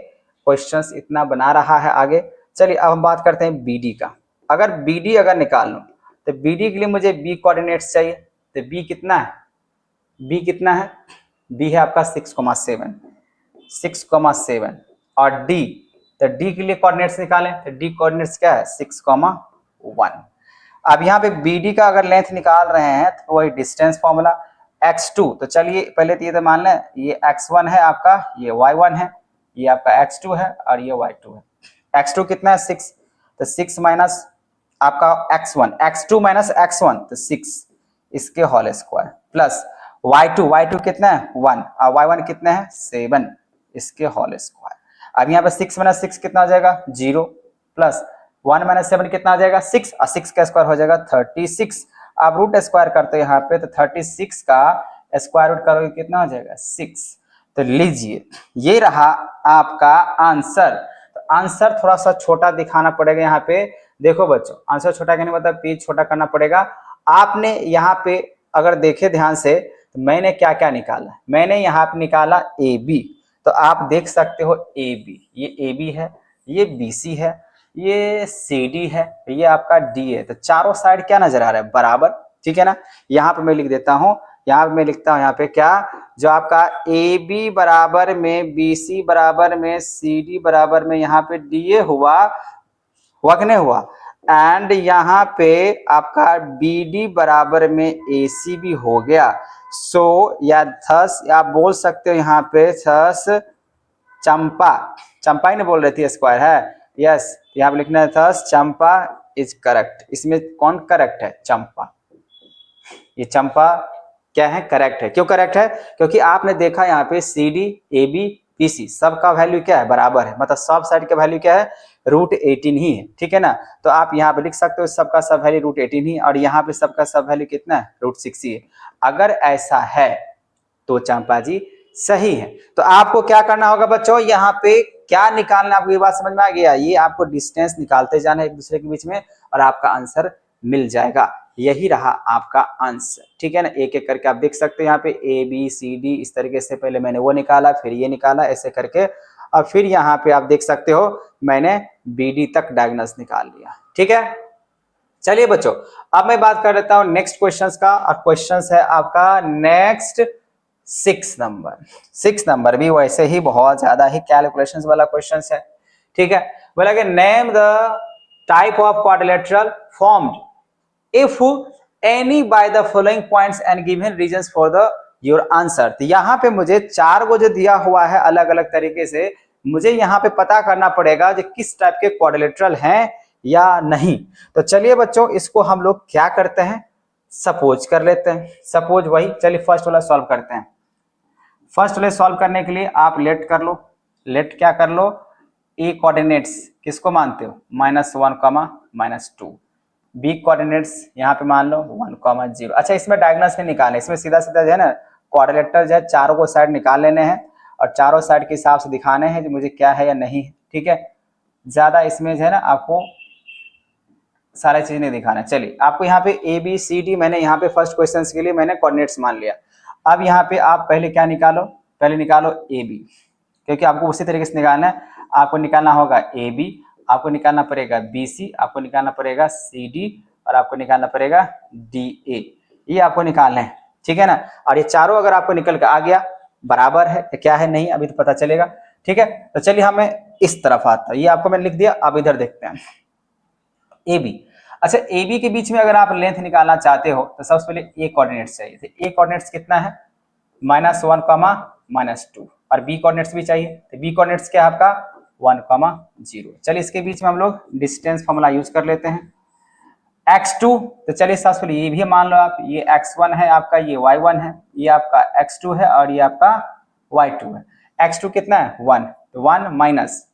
क्वेश्चंस इतना बना रहा है आगे, चलिए अब हम बात करते हैं BD का। अगर BD अगर निकाल लो, तो BD के लिए मुझे B कोऑर्डिनेट्स चाहिए, तो B कितना है, B है आपका 6,7, और D, तो D के लिए कोऑर्डिनेट्स निकालें, तो D कोऑर्डिनेट्स क्या है 6,1। अब यहाँ पे BD का अगर लेंथ निकाल रहे हैं तो वही डिस्टेंस फॉर्मूला x2, तो चलिए पहले तो ये तो मान लें ये x1 है आपका, ये y1 है, ये आपका x2 है, और ये y2 है। x2 कितना है 6, तो 6 माइनस आपका x2 माइनस x1 तो 6, इसके होल स्क्वायर, प्लस y2 कितना है 1, और y1 कितना है 7, इसके होल स्क्वायर। अब यहाँ पे 6 माइनस 6 कितना हो जाएगा 0, प्लस 1 माइनस 7 कितना आ जाएगा 6, और 6 का स्क्वायर हो जाएगा 36। आप रूट स्क्वायर करते हैं यहाँ पे, तो 36 का स्क्वायर रूट करोगे कितना हो जाएगा 6। तो लीजिए ये रहा आपका आंसर। तो आंसर थोड़ा सा छोटा दिखाना पड़ेगा यहाँ पे, देखो बच्चों आंसर छोटा कहने मतलब पेज छोटा करना पड़ेगा। आपने यहाँ पे अगर देखे ध्यान से, तो मैंने क्या क्या निकाला, मैंने यहाँ पे निकाला AB, तो आप देख सकते हो AB, ये AB है, ये BC है, ये सी डी है, ये आपका डी है। तो चारों साइड क्या नजर आ रहा है, बराबर, ठीक है ना। यहाँ पे मैं लिख देता हूँ, यहाँ पे मैं लिखता हूँ यहाँ पे क्या, जो आपका ए बी बराबर में बी सी बराबर में सी डी बराबर में यहाँ पे डी ए हुआ कि नहीं हुआ, एंड यहाँ पे आपका बी डी बराबर में ए सी भी हो गया। सो या थस आप बोल सकते हो यहाँ पे थस चंपा, चंपा ही नहीं बोल रही थी, स्क्वायर है, यस, यहाँ पे लिखना है थस चंपा इज करेक्ट। इसमें कौन करेक्ट है, चंपा। ये चंपा क्या है, करेक्ट है। क्यों करेक्ट है, क्योंकि आपने देखा यहाँ पे C D A B P C सबका वैल्यू क्या है, बराबर है, मतलब सब साइड का वैल्यू क्या है, √18 ही है, ठीक है ना। तो आप यहाँ पे लिख सकते हो सबका सब वैल्यू √18 ही, और यहाँ पे सबका सब वैल्यू कितना है, √6 ही है। अगर ऐसा है तो चंपा जी सही है। तो आपको क्या करना होगा बच्चों, यहाँ पे क्या निकालना, आपको ये बात समझ में आ गया, ये आपको डिस्टेंस निकालते जाना एक दूसरे के बीच में और आपका आंसर मिल जाएगा। यही रहा आपका आंसर, ठीक है ना। एक एक करके आप देख सकते हैं यहाँ पे ए बी सी डी, इस तरीके से पहले मैंने वो निकाला, फिर ये निकाला, ऐसे करके, और फिर यहाँ पे आप देख सकते हो मैंने बी डी तक डायगोनल्स निकाल लिया, ठीक है। चलिए बच्चों, अब मैं बात कर लेता हूं नेक्स्ट क्वेश्चंस का, और क्वेश्चंस है आपका नेक्स्ट 6 नंबर। 6 नंबर भी वैसे ही बहुत ज्यादा ही कैलकुलेशंस वाला क्वेश्चंस है, ठीक है। बोला कि name the type of quadrilateral formed if any by the following points and given reasons for the your answer. तो यहाँ पे मुझे 4 को जो दिया हुआ है अलग अलग तरीके से, मुझे यहाँ पे पता करना पड़ेगा जो किस टाइप के क्वाड्रिलेटरल हैं या नहीं। तो चलिए बच्चों, इसको हम लोग क्या करते हैं, सपोज कर लेते हैं। सपोज वही, चलिए फर्स्ट वाला सॉल्व करते हैं। फर्स्ट वाले सॉल्व करने के लिए आप लेट कर लो, लेट क्या कर लो, ए कोऑर्डिनेट्स किसको मानते हो, -1, -2। बी कोऑर्डिनेट्स यहाँ पे मान लो 1, 0। अच्छा, इसमें डायगोनल्स नहीं निकालने, इसमें सीधा सीधा जो है ना क्वाड्रिलेटरल जो है चारों को साइड निकाल लेने हैं और चारों साइड के हिसाब से दिखाने हैं जो मुझे क्या है या नहीं है, ठीक है। ज्यादा इसमें जो है ना आपको सारे चीज नहीं दिखाना। चलिए, आपको यहाँ पे ए बी सी डी मैंने यहाँ पे फर्स्ट क्वेश्चन के लिए मैंने कोऑर्डिनेट्स मान लिया। अब यहाँ पे आप पहले क्या निकालो, पहले निकालो ए बी, क्योंकि आपको उसी तरीके से निकालना है। आपको निकालना होगा ए बी, आपको निकालना पड़ेगा बी सी, आपको निकालना पड़ेगा सी डी, और आपको निकालना पड़ेगा डी ए। ये आपको निकालना है, ठीक है ना। और ये चारों अगर आपको निकल कर आ गया, बराबर है क्या है नहीं, अभी तो पता चलेगा, ठीक है। तो चलिए हमें इस तरफ आता है, ये आपको मैंने लिख दिया। अब इधर देखते हैं ए बी। अच्छा, ए बी के बीच में अगर आप लेंथ निकालना चाहते हो तो सबसे पहले ए कोऑर्डिनेट्स चाहिए। तो ए कोऑर्डिनेट्स कितना है, -1, -2, और बी कोऑर्डिनेट्स भी चाहिए। तो बी कोऑर्डिनेट्स क्या है आपका 1, 0। चलिए, इसके बीच में हम लोग डिस्टेंस फॉर्मूला यूज कर लेते हैं। x2, तो चलिए सबसे पहले ये भी मान लो आप, ये x1 है आपका, ये y1 है, ये आपका x2 है और ये आपका y2 है। x2 कितना है 1, तो 1 माइनस,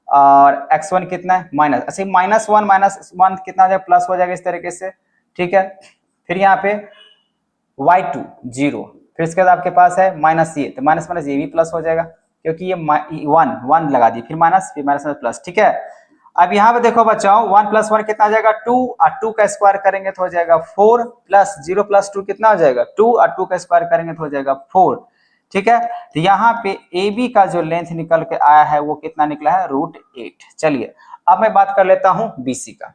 और x1 कितना है माइनस। अच्छा, -1 कितना हो जाएगा, प्लस हो जाएगा इस तरीके से, ठीक है। फिर यहाँ पे y2 0, फिर इसके बाद आपके पास है माइनस ये, तो माइनस माइनस ये भी प्लस हो जाएगा क्योंकि ये 1 लगा दी, फिर माइनस, फिर माइनस प्लस, ठीक है। अब यहाँ पे देखो बच्चों, 1 + 1 कितना आ जाएगा 2, और 2 का स्क्वायर करेंगे तो हो जाएगा 4, प्लस 0 + 2 कितना हो जाएगा 2, और 2 का स्क्वायर करेंगे तो हो जाएगा 4, ठीक है। तो यहाँ पे ए बी का जो लेंथ निकल के आया है वो कितना निकला है, √8। चलिए, अब मैं बात कर लेता हूँ बीसी का।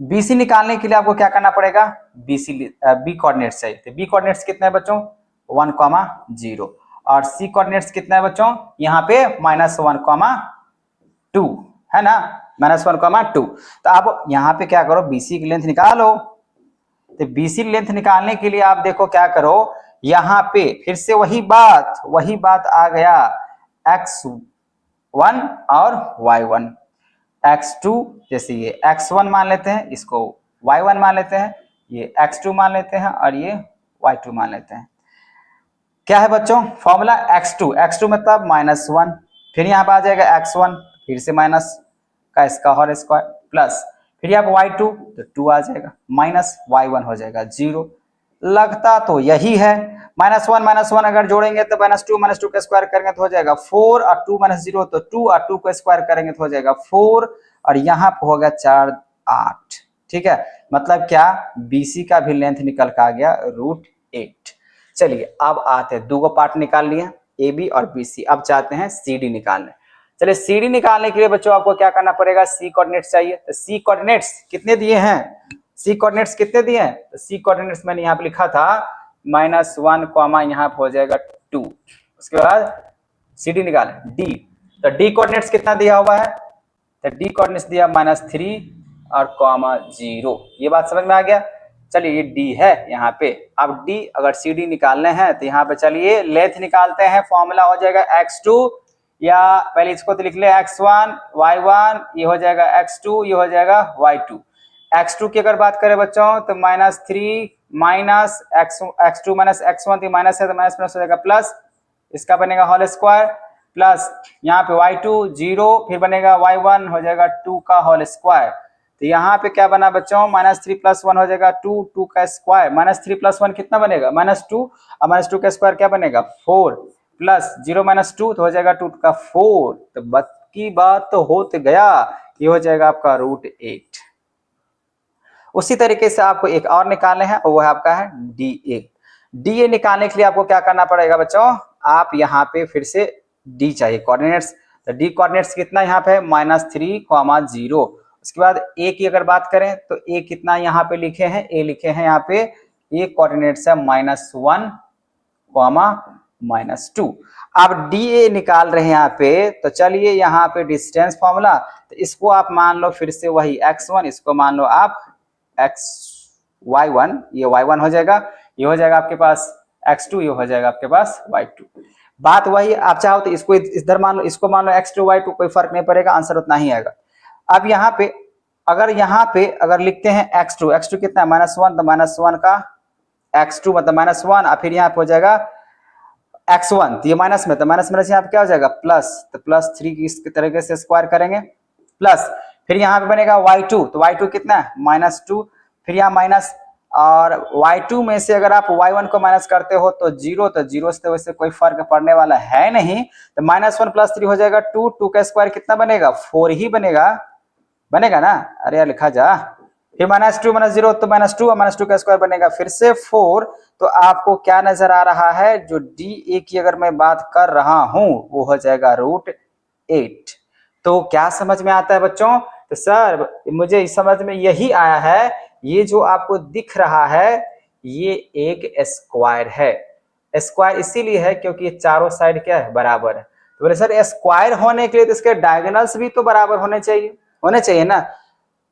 बीसी निकालने के लिए आपको क्या करना पड़ेगा, बी कोऑर्डिनेट्स चाहिए। तो बी कोऑर्डिनेट्स कितना है बच्चों 1, 0, और सी कोऑर्डिनेट्स कितना है बच्चों यहाँ पे -1, 2 है ना, -1, 2। तो आप यहाँ पे क्या करो, बीसी की लेंथ निकालो। तो बीसी लेंथ निकालने के लिए आप देखो क्या करो, यहाँ पे फिर से वही बात आ गया, x1 और y1। x2 जैसे ये x1 मान लेते हैं, इसको y1 मान लेते हैं, ये x2 मान लेते हैं और ये y2 मान लेते हैं। क्या है बच्चों फॉर्मूला, x2 मतलब -1, फिर यहाँ पे आ जाएगा x1, फिर से माइनस का इसका होल स्क्वायर, प्लस फिर यहाँ पे y2 तो 2 आ जाएगा, माइनस y1 हो जाएगा 0। लगता तो यही है, -1 अगर जोड़ेंगे तो -2 का स्क्वायर करेंगे तो हो जाएगा 4, और 2 - 0 तो 2, और 2 का स्क्वायर करेंगे तो हो जाएगा 4, और यहाँ पे होगा 4, 8, ठीक है। मतलब क्या, बीसी का भी लेंथ निकल के आ गया √8। चलिए, अब आते हैं, 2 पार्ट निकाल लिए ए बी और बी सी, अब चाहते हैं सी डी निकालने। चलिए CD निकालने के लिए बच्चों आपको क्या करना पड़ेगा, C कोऑर्डिनेट्स चाहिए। तो C कोऑर्डिनेट्स कितने दिए हैं, C कोऑर्डिनेट्स कितने दिए हैं, तो C कोऑर्डिनेट्स मैंने यहाँ पे लिखा था -1 कॉमा यहाँ पे हो जाएगा 2। उसके बाद CD निकालें D, तो D कोऑर्डिनेट्स कितना दिया हुआ है, तो D कोऑर्डिनेट्स दिया -3 और कॉमा 0। ये बात समझ में आ गया। चलिए ये D है यहाँ पे। अब D अगर CD निकालने हैं तो यहाँ पे चलिए लेंथ निकालते हैं। फॉर्मूला हो जाएगा x2, या पहले इसको तो लिख ले x1 y1, ये हो जाएगा x2, ये हो जाएगा y2। x2 की अगर बात करें बच्चों तो -3 माइनस x2 माइनस x1, तो माइनस है तो माइनस प्लस हो जाएगा प्लस, इसका बनेगा होल स्क्वायर, प्लस यहाँ पे y2 0, फिर बनेगा y1 हो जाएगा 2 का होल स्क्वायर। तो यहाँ पे क्या बना बच्चों, -3 + 1 हो जाएगा 2, 2 का स्क्वायर, -3 + 1 कितना बनेगा -2, और -2 का स्क्वायर क्या बनेगा 4, प्लस 0 - 2 तो हो जाएगा 2 का 4। तो बाकी बात तो हो तो गया, ये हो जाएगा आपका √8। उसी तरीके से आपको एक और निकालने हैं, और वो है आपका है DA। DA निकालने के लिए आपको क्या करना पड़ेगा बच्चों, आप यहाँ पे फिर से D चाहिए कोऑर्डिनेट्स। तो D कोऑर्डिनेट्स कितना यहाँ पे -3, 0। उसके बाद A की अगर बात करें तो A कितना यहाँ पे लिखे हैं, A लिखे हैं यहाँ पे, A कोऑर्डिनेट्स है -1, -2। आप DA निकाल रहे हैं यहाँ पे, तो चलिए यहाँ पे डिस्टेंस फॉर्मूला, तो इसको आप मान लो फिर से वही x1, इसको मान लो आप y1, ये y1 हो जाएगा, ये हो जाएगा आपके पास x2, ये हो जाएगा आपके पास y2। बात वही, आप चाहो तो इसको इधर मान लो, इसको मान लो x2 y2, कोई फर्क नहीं पड़ेगा, आंसर उतना ही आएगा। अब यहाँ पे अगर लिखते हैं x2 कितना है -1, तो -1 का x2 मतलब -1, और फिर यहाँ पे हो जाएगा x1, तो ये माइनस में, तो माइनस यहाँ पे क्या हो जाएगा प्लस, तो +3 की इस तरीके से स्क्वायर करेंगे, प्लस फिर यहाँ पे बनेगा y2, तो y2 कितना है -2, फिर यहाँ माइनस, और y2 में से अगर आप y1 को माइनस करते हो तो 0, तो 0 से वैसे कोई फर्क पड़ने वाला है नहीं, तो -1 + 3 हो जाएगा 2, 2 का स्क्वायर कितना बनेगा 4 ही बनेगा ना, अरे यार लिखा जा, फिर -2 - 0 तो -2, और -2 का स्क्वायर बनेगा फिर से 4। तो आपको क्या नजर आ रहा है, जो DA की अगर मैं बात कर रहा हूं वो हो जाएगा √8। तो क्या समझ में आता है बच्चों, तो सर मुझे समझ में यही आया है, ये जो आपको दिख रहा है ये एक स्क्वायर है। स्क्वायर इसीलिए है क्योंकि ये चारों साइड क्या है, बराबर है। तो बोले सर स्क्वायर होने के लिए तो इसके डायगोनल्स भी तो बराबर होने चाहिए ना,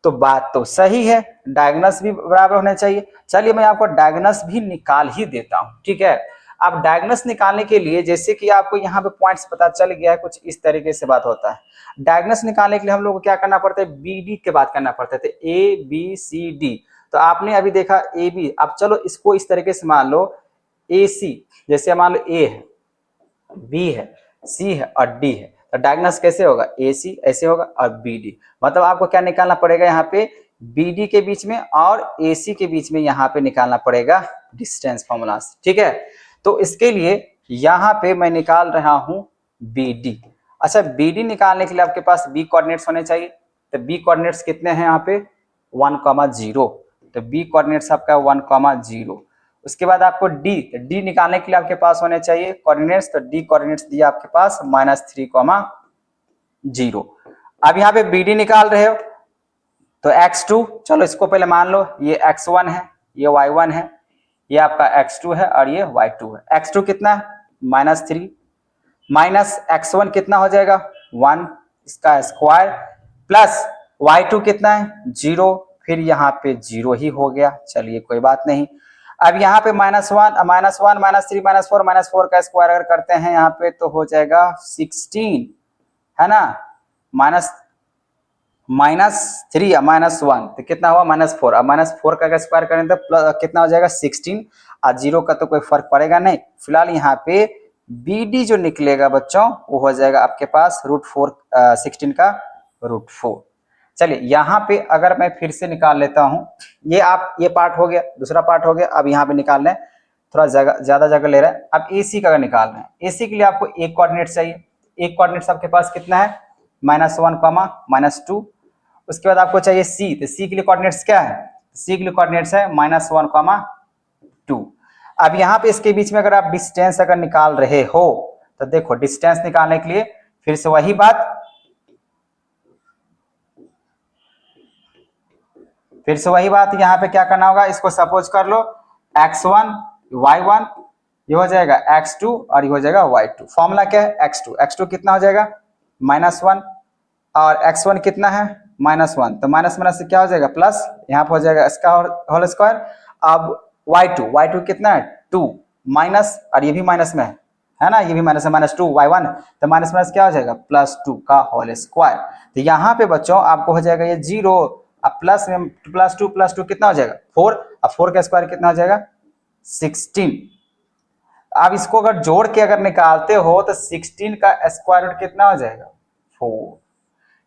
तो बात तो सही है, डायगोनल्स भी बराबर होने चाहिए। चलिए मैं आपको डायगोनल्स भी निकाल ही देता हूं, ठीक है। अब डायगोनल्स निकालने के लिए जैसे कि आपको यहाँ पे पॉइंट्स पता चल गया है, कुछ इस तरीके से बात होता है। डायगोनल्स निकालने के लिए हम लोग को क्या करना पड़ता है, BD के बात करना पड़ता है, ABCD। तो आपने अभी देखा AB, अब चलो इसको इस तरीके से मान लो AC, जैसे मान लो A है, B है, C है और D है, तो डायगोनल्स कैसे होगा, AC ऐसे होगा और BD। मतलब आपको क्या निकालना पड़ेगा यहाँ पे, BD के बीच में और AC के बीच में यहाँ पे निकालना पड़ेगा डिस्टेंस फॉर्मूला, ठीक है। तो इसके लिए यहाँ पे मैं निकाल रहा हूँ BD। अच्छा BD निकालने के लिए आपके पास B कोऑर्डिनेट्स होने चाहिए, तो B कोऑर्डिनेट्स कितने हैं यहाँ पे 1, 0, तो B कोऑर्डिनेट्स आपका 1, 0। उसके बाद आपको D निकालने के लिए आपके पास होने चाहिए कोऑर्डिनेट्स, तो D कोऑर्डिनेट्स दिया आपके पास -3, 0। अब यहाँ पे BD निकाल रहे हो तो x2, चलो इसको पहले मान लो, ये x1 है, ये y1 है, ये आपका x2 है और ये y2 है। x2 कितना है -3, माइनस x1 कितना हो जाएगा 1, इसका स्क्वायर, प्लस y2 कितना है 0, फिर यहाँ पे 0 ही हो गया, चलिए कोई बात नहीं। अब यहाँ पे -1, -3, -4 का स्क्वायर अगर करते हैं यहाँ पे तो हो जाएगा 16, है ना, -3 या -1 तो कितना हुआ -4, अब -4 का स्क्वायर करें तो कितना हो जाएगा 16, और 0 का तो कोई फर्क पड़ेगा नहीं। फिलहाल यहाँ पे BD जो निकलेगा बच्चों वो हो जाएगा आपके पास √4, 16 का √4। चलिए यहाँ पे अगर मैं फिर से निकाल लेता हूँ, ये पार्ट हो गया, दूसरा पार्ट हो गया। अब यहाँ पे निकाल लें, थोड़ा ज्यादा जगह ले रहा है। अब AC का अगर निकाल रहे हैं, AC के लिए आपको एक कोऑर्डिनेट चाहिए। एक कोऑर्डिनेट आपके पास कितना है -1, -2। उसके बाद आपको चाहिए C, तो C के लिए कोऑर्डिनेट्स क्या है, C के लिए कोऑर्डिनेट्स है -1, 2। अब यहाँ पे इसके बीच में अगर आप डिस्टेंस अगर निकाल रहे हो तो देखो डिस्टेंस निकालने के लिए फिर से वही बात, फिर से वही बात, यहाँ पे क्या करना होगा, इसको सपोज कर लो x1 y1, ये हो जाएगा x2 और ये हो जाएगा y2। फॉर्मूला क्या है, x2 कितना हो जाएगा -1 और x1 कितना है -1, तो माइनस माइनस से क्या हो जाएगा प्लस, यहाँ पे हो जाएगा इसका होल स्क्वायर। अब y2 कितना है 2 माइनस, और ये भी माइनस में है ना, ये भी माइनस है, -2 y1, तो माइनस माइनस क्या हो जाएगा +2 का होल स्क्वायर। तो यहाँ पे बच्चों आपको हो जाएगा ये 0, अब प्लस में +2 कितना हो जाएगा 4, अब 4 का स्क्वायर कितना हो जाएगा 16। अब इसको अगर जोड़ के अगर निकालते हो तो 16 का स्क्वायर रूट कितना हो जाएगा 4।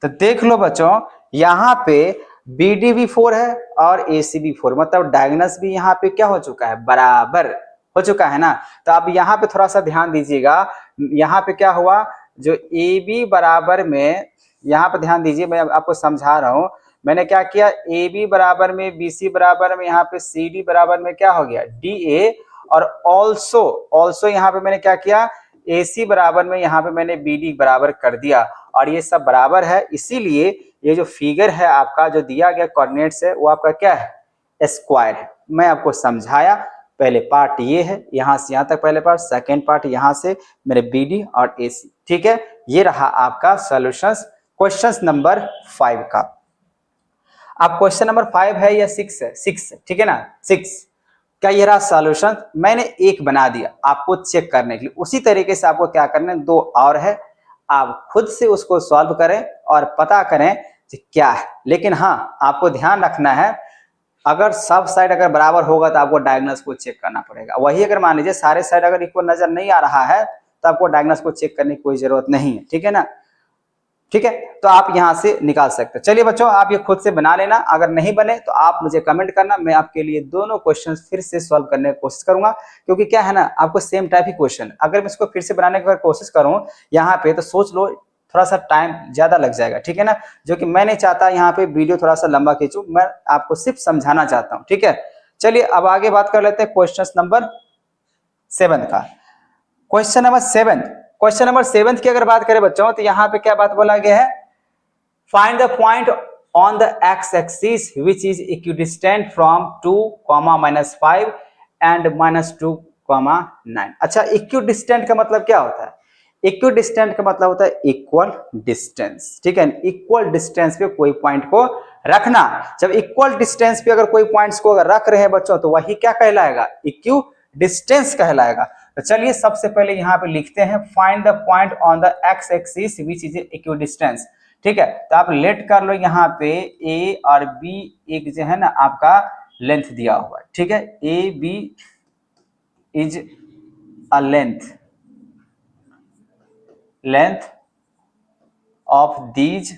तो देख लो बच्चों यहाँ पे BD भी 4 है और AC भी 4, मतलब डायगोनल्स भी यहाँ पे क्या हो चुका है, बराबर हो चुका है ना। तो अब यहाँ पे थोड़ा सा ध्यान दीजिएगा, यहाँ पे क्या हुआ, जो AB बराबर में, यहाँ पे ध्यान दीजिए, मैं आपको समझा रहा हूँ। मैंने क्या किया, AB बराबर में BC बराबर में यहाँ पे CD बराबर में क्या हो गया DA, और ऑल्सो यहाँ पे मैंने क्या किया, AC बराबर में यहाँ पे मैंने BD बराबर कर दिया, और ये सब बराबर है। इसीलिए ये जो फिगर है आपका जो दिया गया कोऑर्डिनेट्स है वो आपका क्या है स्क्वायर है। मैं आपको समझाया, पहले पार्ट ये है, यहाँ से यहाँ तक पहले पार्ट, सेकेंड पार्ट यहाँ से मेरे BD और AC, ठीक है। ये रहा आपका सॉल्यूशंस क्वेश्चन नंबर 5 का। अब क्वेश्चन नंबर 5 है या 6 है, 6 ठीक है ना, 6 क्या ये रहा सॉल्यूशन। मैंने एक बना दिया आपको चेक करने के लिए, उसी तरीके से आपको क्या करना है, 2 और है, आप खुद से उसको सॉल्व करें और पता करें कि क्या है। लेकिन हाँ आपको ध्यान रखना है, अगर सब साइड अगर बराबर होगा तो आपको डायगोनल्स को चेक करना पड़ेगा। वही अगर मान लीजिए सारे साइड अगर इक्वल नजर नहीं आ रहा है तो आपको डायगोनल्स को चेक करने की कोई जरूरत नहीं है, ठीक है ना, ठीक है। तो आप यहां से निकाल सकते हैं। चलिए बच्चों आप ये खुद से बना लेना, अगर नहीं बने तो आप मुझे कमेंट करना, मैं आपके लिए दोनों क्वेश्चन फिर से सॉल्व करने की कोशिश करूंगा। क्योंकि क्या है ना, आपको सेम टाइप ही क्वेश्चन, अगर मैं इसको फिर से बनाने की कोशिश करूं यहाँ पे तो सोच लो थोड़ा सा टाइम ज्यादा लग जाएगा, ठीक है ना, जो कि मैं नहीं चाहता यहाँ पे वीडियो थोड़ा सा लंबा खींचूं, मैं आपको सिर्फ समझाना चाहता हूँ, ठीक है। चलिए अब आगे बात कर लेते हैं क्वेश्चन नंबर 7 का। क्वेश्चन नंबर 7 की अगर बात करें बच्चों तो यहाँ पे क्या बात बोला गया है, find the point on the x axis which is equidistant from 2, -5 and -2, 9। अच्छा, इक्विडिस्टेंट का मतलब क्या होता है, इक्विडिस्टेंट का मतलब होता है इक्वल डिस्टेंस, ठीक है। इक्वल डिस्टेंस पे कोई पॉइंट को रखना, जब इक्वल डिस्टेंस पे अगर कोई पॉइंट्स को अगर रख रहे हैं बच्चों तो वही क्या कहलाएगा, इक्यू डिस्टेंस कहलाएगा। तो चलिए सबसे पहले यहाँ पे लिखते हैं find the point on the x axis which is equidistance, ठीक है। तो आप लेट कर लो, यहाँ पे ए और बी एक जो है ना आपका लेंथ दिया हुआ है, ठीक है, A B is a length of these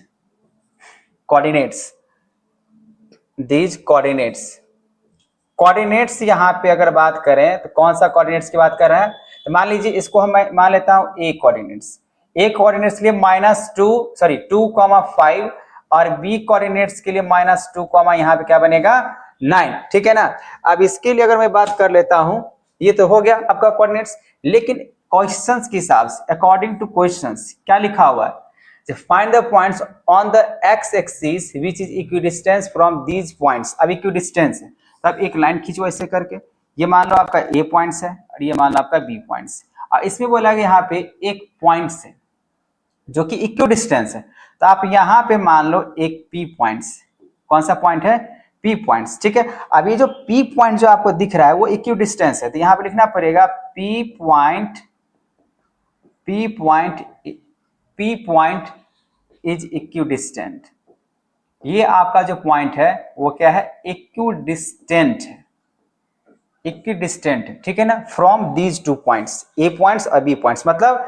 coordinates यहाँ पे अगर बात करें तो कौन सा कोऑर्डिनेट्स की बात कर रहे हैं, तो मान लीजिए इसको हम मान लेता हूं ए कोऑर्डिनेट्स के लिए -2,5 और बी कोऑर्डिनेट्स के लिए -2, यहाँ पे क्या बनेगा 9, ठीक है ना। अब इसके लिए अगर मैं बात कर लेता हूं, ये तो हो गया आपका कोऑर्डिनेट्स, लेकिन क्वेश्चंस के हिसाब से अकॉर्डिंग टू क्वेश्चंस क्या लिखा हुआ है, find the points on the x axis which is equidistance from these points. अब इक्विडिस्टेंस है तब एक लाइन खींचो ऐसे करके, ये मान लो आपका ए पॉइंट्स है और ये मान लो आपका बी पॉइंट्स, और इसमें बोला गया यहाँ पे एक पॉइंट्स है जो कि इक्विडिस्टेंस है, तो आप यहाँ पे मान लो एक पी पॉइंट्स, कौन सा पॉइंट है पी पॉइंट्स, ठीक है। अब ये जो पी पॉइंट जो आपको दिख रहा है वो इक्विडिस्टेंस है, तो यहाँ पे लिखना पड़ेगा पी पॉइंट इज इक्विडिस्टेंट। ये आपका जो पॉइंट है वो क्या है इक्विडिस्टेंट है, ठीक है ना, from these 2 points, A points और बी पॉइंट्स। मतलब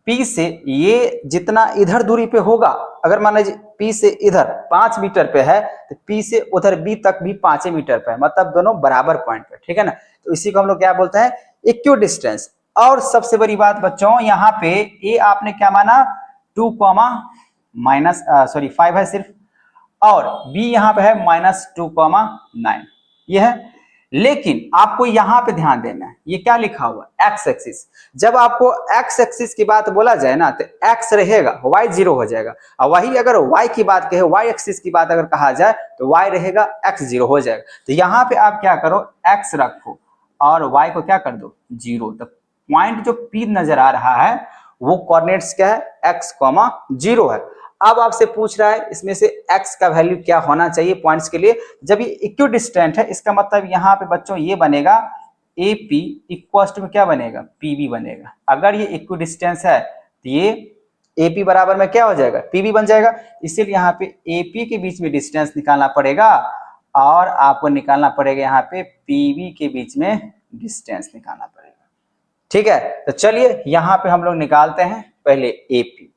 P से ये जितना इधर दूरी पे होगा, अगर मान लीजिए P से इधर 5 मीटर पे है तो P से उधर B तक भी 5 मीटर पे है, मतलब दोनों बराबर पॉइंट पे, ठीक है ना। तो इसी को हम लोग क्या बोलते हैं इक्विडिस्टेंस। और सबसे बड़ी बात बच्चों यहाँ पे ए आपने क्या माना 2, 5 है सिर्फ, और B यहाँ पे है -2, 9, ये है। लेकिन आपको यहां पे ध्यान देना है, ये क्या लिखा हुआ है, एक्स एक्सिस। जब आपको एक्स एक्सिस की बात बोला जाए ना तो एक्स रहेगा, वाई जीरो हो जाएगा। और वही अगर वाई की बात कहे, वाई एक्सिस की बात अगर कहा जाए तो वाई रहेगा, एक्स जीरो हो जाएगा। तो यहाँ पे आप क्या करो, एक्स रखो और वाई को क्या कर दो, जीरो। तो पॉइंट जो पी नजर आ रहा है वो कोऑर्डिनेट्स क्या है, एक्स कॉमा जीरो है। अब आपसे पूछ रहा है इसमें से x का वैल्यू क्या होना चाहिए पॉइंट्स के लिए। जब ये इक्वी डिस्टेंट है, इसका मतलब यहाँ पे बच्चों ये बनेगा AP इक्वल्स टू क्या बनेगा, PB बनेगा। अगर ये इक्वी डिस्टेंस है तो ये AP बराबर में क्या हो जाएगा, PB बन जाएगा। इसीलिए यहाँ पे AP के बीच में डिस्टेंस निकालना पड़ेगा और आपको निकालना पड़ेगा यहाँ पे PB के बीच में डिस्टेंस निकालना पड़ेगा। ठीक है, तो चलिए यहाँ पे हम लोग निकालते हैं पहले AP।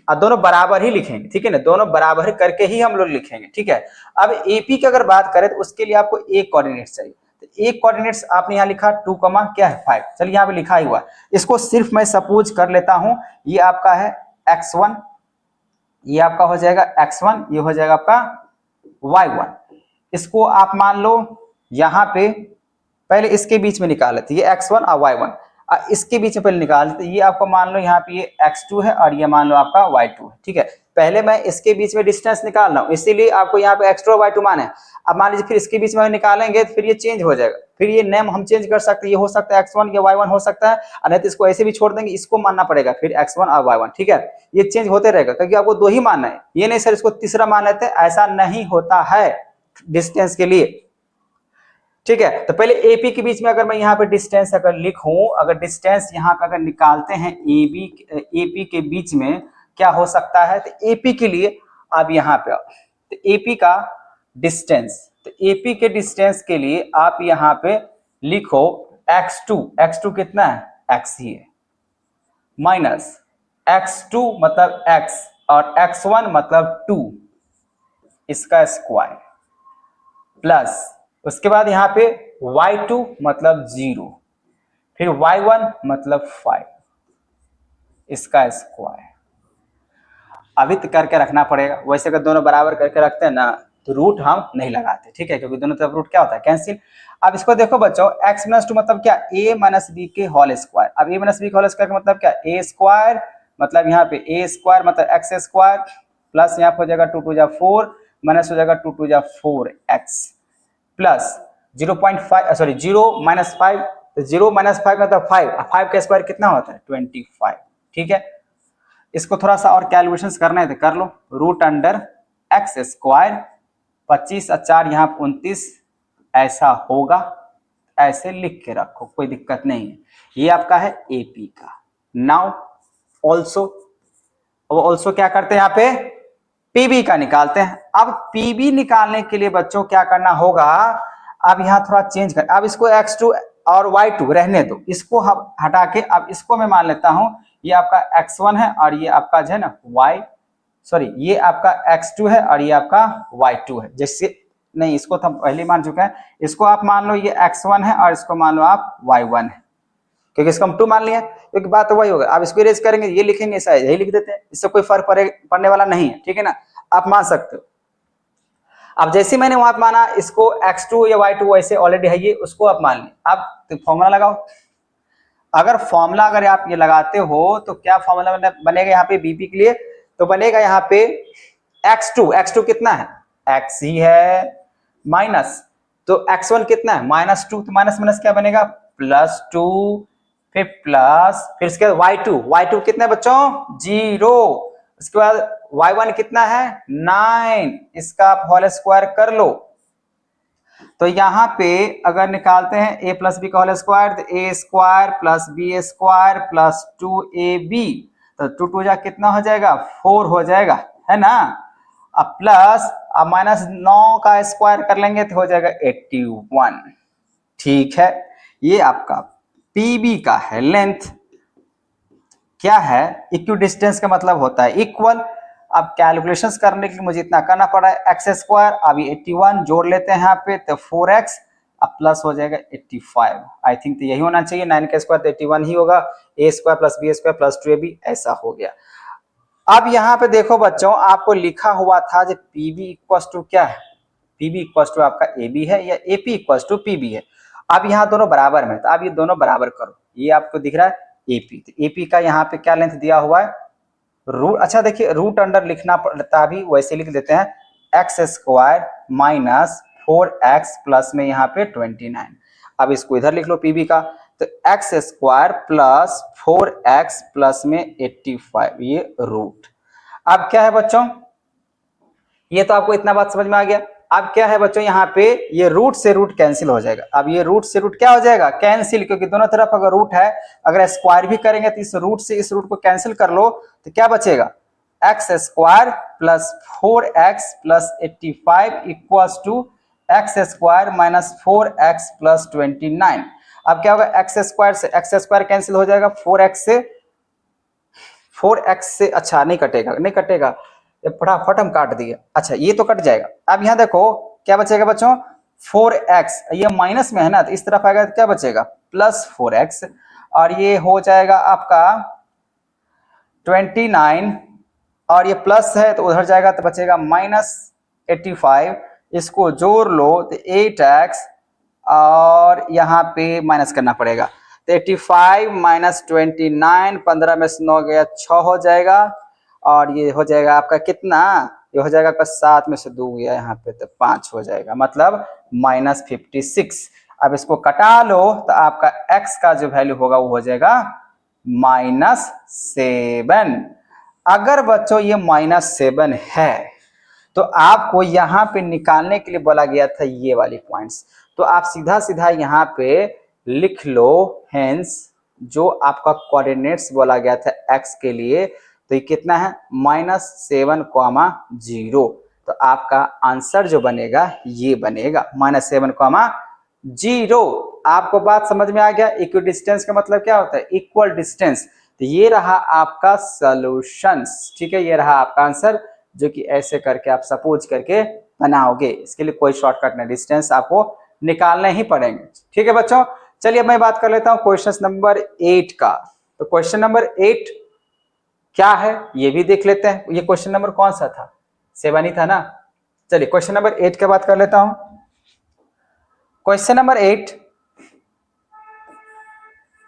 अब दोनों बराबर ही लिखेंगे, ठीक है ना, दोनों बराबर करके ही हम लोग लिखेंगे। ठीक है, अब AP की अगर बात करें तो उसके लिए आपको एक कोऑर्डिनेट चाहिए। तो एक कोऑर्डिनेट्स आपने यहाँ लिखा 2, क्या है 5। चलिए यहाँ पे लिखा ही हुआ, इसको सिर्फ मैं सपोज कर लेता हूं, ये आपका है x1, ये आपका हो जाएगा x1, ये हो जाएगा आपका y1। इसको आप मान लो यहाँ पे पहले इसके बीच में निकाल लेते, ये x1 और y1, इसके बीच में पहले निकाल लेते। ये आपको मान लो यहाँ पे ये x2 है और ये मान लो आपका y2 है। ठीक है, पहले मैं इसके बीच में डिस्टेंस निकाल रहा हूँ, इसीलिए आपको यहाँ पे x2 और y2 माने। अब मान लीजिए फिर इसके बीच में निकालेंगे तो फिर ये चेंज हो जाएगा, फिर ये नेम हम चेंज कर सकते हैं, ये हो सकता है x1 या y1 हो सकता है, और नहीं तो इसको ऐसे भी छोड़ देंगे, इसको मानना पड़ेगा फिर x1 और y1। ठीक है, ये चेंज होते रहेगा क्योंकि आपको दो ही मानना है, ये नहीं सर इसको तीसरा मान लेते हैं, ऐसा नहीं होता है डिस्टेंस के लिए। ठीक है, तो पहले AP के बीच में अगर मैं यहाँ पे डिस्टेंस अगर लिखूं, अगर डिस्टेंस यहाँ का अगर निकालते हैं AP के बीच में क्या हो सकता है, तो AP के लिए आप यहाँ पे आओ, तो AP का डिस्टेंस, तो AP के डिस्टेंस के लिए आप यहाँ पे लिखो x2 कितना है, x ही है, माइनस x2 मतलब x और x1 मतलब 2 इसका स्क्वायर, प्लस उसके बाद यहाँ पे y2 मतलब 0, फिर y1 मतलब 5 इसका स्क्वायर। अभी तो करके रखना पड़ेगा, वैसे अगर दोनों बराबर करके रखते हैं ना तो रूट हम नहीं लगाते। ठीक है, क्योंकि दोनों तरफ रूट क्या होता है, कैंसिल। अब इसको देखो बच्चों, x - 2 मतलब क्या, a - b के होल स्क्वायर। अब a - b के होल स्क्वायर का मतलब क्या, a स्क्वायर मतलब यहाँ पे a स्क्वायर मतलब x स्क्वायर, प्लस यहाँ पे हो जाएगा 2 2 4 माइनस हो जाएगा 2 2 4x, प्लस 0.5 सॉरी 0 - 5, तो 0 - 5 मतलब 5 का स्क्वायर कितना होता है, 25। ठीक है, इसको थोड़ा सा और कैलकुलेशंस करना है तो कर लो, रूट अंडर एक्स स्क्वायर 25 और 4 यहाँ 29 ऐसा होगा, ऐसे लिख के रखो, कोई दिक्कत नहीं है। ये आपका है AP का। नाउ ऑल्सो क्या करते हैं, यहाँ पे PB का निकालते हैं। अब PB निकालने के लिए बच्चों क्या करना होगा, अब यहाँ थोड़ा चेंज कर, अब इसको x2 और y2 रहने दो, इसको हम हटा के अब इसको मैं मान लेता हूं ये आपका x1 है और ये आपका जो है ना ये आपका x2 है और ये आपका y2 है। जैसे नहीं, इसको तो हम पहले मान चुके हैं, इसको आप मान लो ये x1 है और इसको मान लो आप y1 है, क्योंकि इसको हम 2 मान लिया, क्योंकि बात तो वही होगा। अब इसको इरेज करेंगे, ये लिखेंगे ऐसा यही लिख देते हैं, इससे कोई फर्क पड़ने वाला नहीं है। ठीक है ना, आप मान सकते हो। अब जैसे मैंने वहां माना इसको x2 या y2 वैसे ऑलरेडी है ये, उसको आप मान लें। अब तो फॉर्मूला लगाओ, अगर फॉर्मूला अगर आप ये लगाते हो तो क्या फॉर्मूला बनेगा यहाँ पे BP के लिए, तो बनेगा यहाँ पे x2 कितना है, x ही है, माइनस तो x1 कितना है -2, तो माइनस माइनस क्या बनेगा +2, फिर प्लस, फिर इसके बाद y2 कितना है बच्चों 0, उसके बाद y1 कितना है 9, इसका आप होल स्क्वायर कर लो। तो यहाँ पे अगर निकालते हैं a + b का होल स्क्वायर, तो a square plus b square plus 2ab, तो 2 2 जा कितना हो जाएगा 4 हो जाएगा, है ना। अब प्लस अब -9 का स्क्वायर कर लेंगे तो हो जाएगा 81। ठीक है, ये आपका PB का है लेंथ, क्या है इक्वी डिस्टेंस का मतलब होता है इक्वल। अब कैलकुलेशंस करने के लिए मुझे इतना करना पड़ा है, एक्स स्क्वायर, अभी 81 जोड़ लेते हैं यहाँ पे, तो 4x अब प्लस हो जाएगा 85। आई थिंक तो यही होना चाहिए, 9 का स्क्वायर तो 81 ही होगा, a square plus b square plus 2ab ऐसा हो गया। अब यहाँ पे देखो बच्चों, आपको लिखा हुआ था जो PB इक्वल्स टू क्या है, पी बी इक्वल टू आपका ए बी है या A P equal to P B है। अब यहाँ दोनों बराबर में, तो आप ये दोनों बराबर करो। ये आपको दिख रहा है ए पी, तो ए पी का यहाँ पे क्या लेंथ दिया हुआ है रूट। अच्छा देखिए रूट अंडर लिखना पड़ता, भी वैसे लिख देते हैं x square minus 4x plus में यहाँ पे 29। अब इसको इधर लिख लो पीबी का, तो x square plus 4x plus में 85 ये रूट। अब क्या है बच्चों, ये तो आपको इतना बात समझ में आ गया। अब क्या है बच्चों, यहाँ पे ये रूट से रूट कैंसिल हो जाएगा। अब ये रूट से रूट क्या हो जाएगा कैंसिल, क्योंकि दोनों तरफ अगर रूट है, अगर स्क्वायर भी करेंगे तो इस रूट से इस रूट को कैंसिल कर लो, तो क्या बचेगा x square plus 4x plus 85 equals to x square minus 4x plus 29। अब क्या होगा एक्स स्क्वायर से एक्स स्क्वायर कैंसिल हो जाएगा, 4x से अच्छा नहीं कटेगा, नहीं कटेगा, फटाफट हम काट दिए। अच्छा ये तो कट जाएगा। अब यहाँ देखो क्या बचेगा बच्चों 4x, ये माइनस में है ना, तो इस तरफ आएगा तो क्या बचेगा प्लस 4x, और ये हो जाएगा आपका 29, और ये प्लस है तो उधर जाएगा तो बचेगा माइनस 85। इसको जोड़ लो तो 8x, और यहाँ पे माइनस करना पड़ेगा, तो 85 माइनस 29, 15 में से 9 गया 6 हो जाएगा, और ये हो जाएगा आपका कितना, ये हो जाएगा आपका 7 में से 2 गया यहाँ पे तो 5 हो जाएगा, मतलब माइनस 56। अब इसको कटा लो तो आपका x का जो वैल्यू होगा वो हो जाएगा -7। अगर बच्चों ये -7 है तो आपको यहाँ पे निकालने के लिए बोला गया था ये वाली पॉइंट्स, तो आप सीधा सीधा यहाँ पे लिख लो हेंस जो आपका कोऑर्डिनेट्स बोला गया था x के लिए, तो ये कितना है -7,0। तो आपका आंसर जो बनेगा ये बनेगा -7,0। आपको बात समझ में आ गया। इक्वल डिस्टेंस का मतलब क्या होता है इक्वल डिस्टेंस। तो ये रहा आपका सॉल्यूशंस, ठीक है, ये रहा आपका आंसर, जो कि ऐसे करके आप सपोज करके बनाओगे। इसके लिए कोई शॉर्टकट नहीं, डिस्टेंस आपको निकालने ही पड़ेंगे। ठीक है बच्चों, चलिए मैं बात कर लेता हूं क्वेश्चन नंबर 8 का। तो क्वेश्चन नंबर 8 क्या है ये भी देख लेते हैं। ये क्वेश्चन नंबर कौन सा था 7 ही था ना। चलिए क्वेश्चन नंबर 8 की बात कर लेता हूं। क्वेश्चन नंबर 8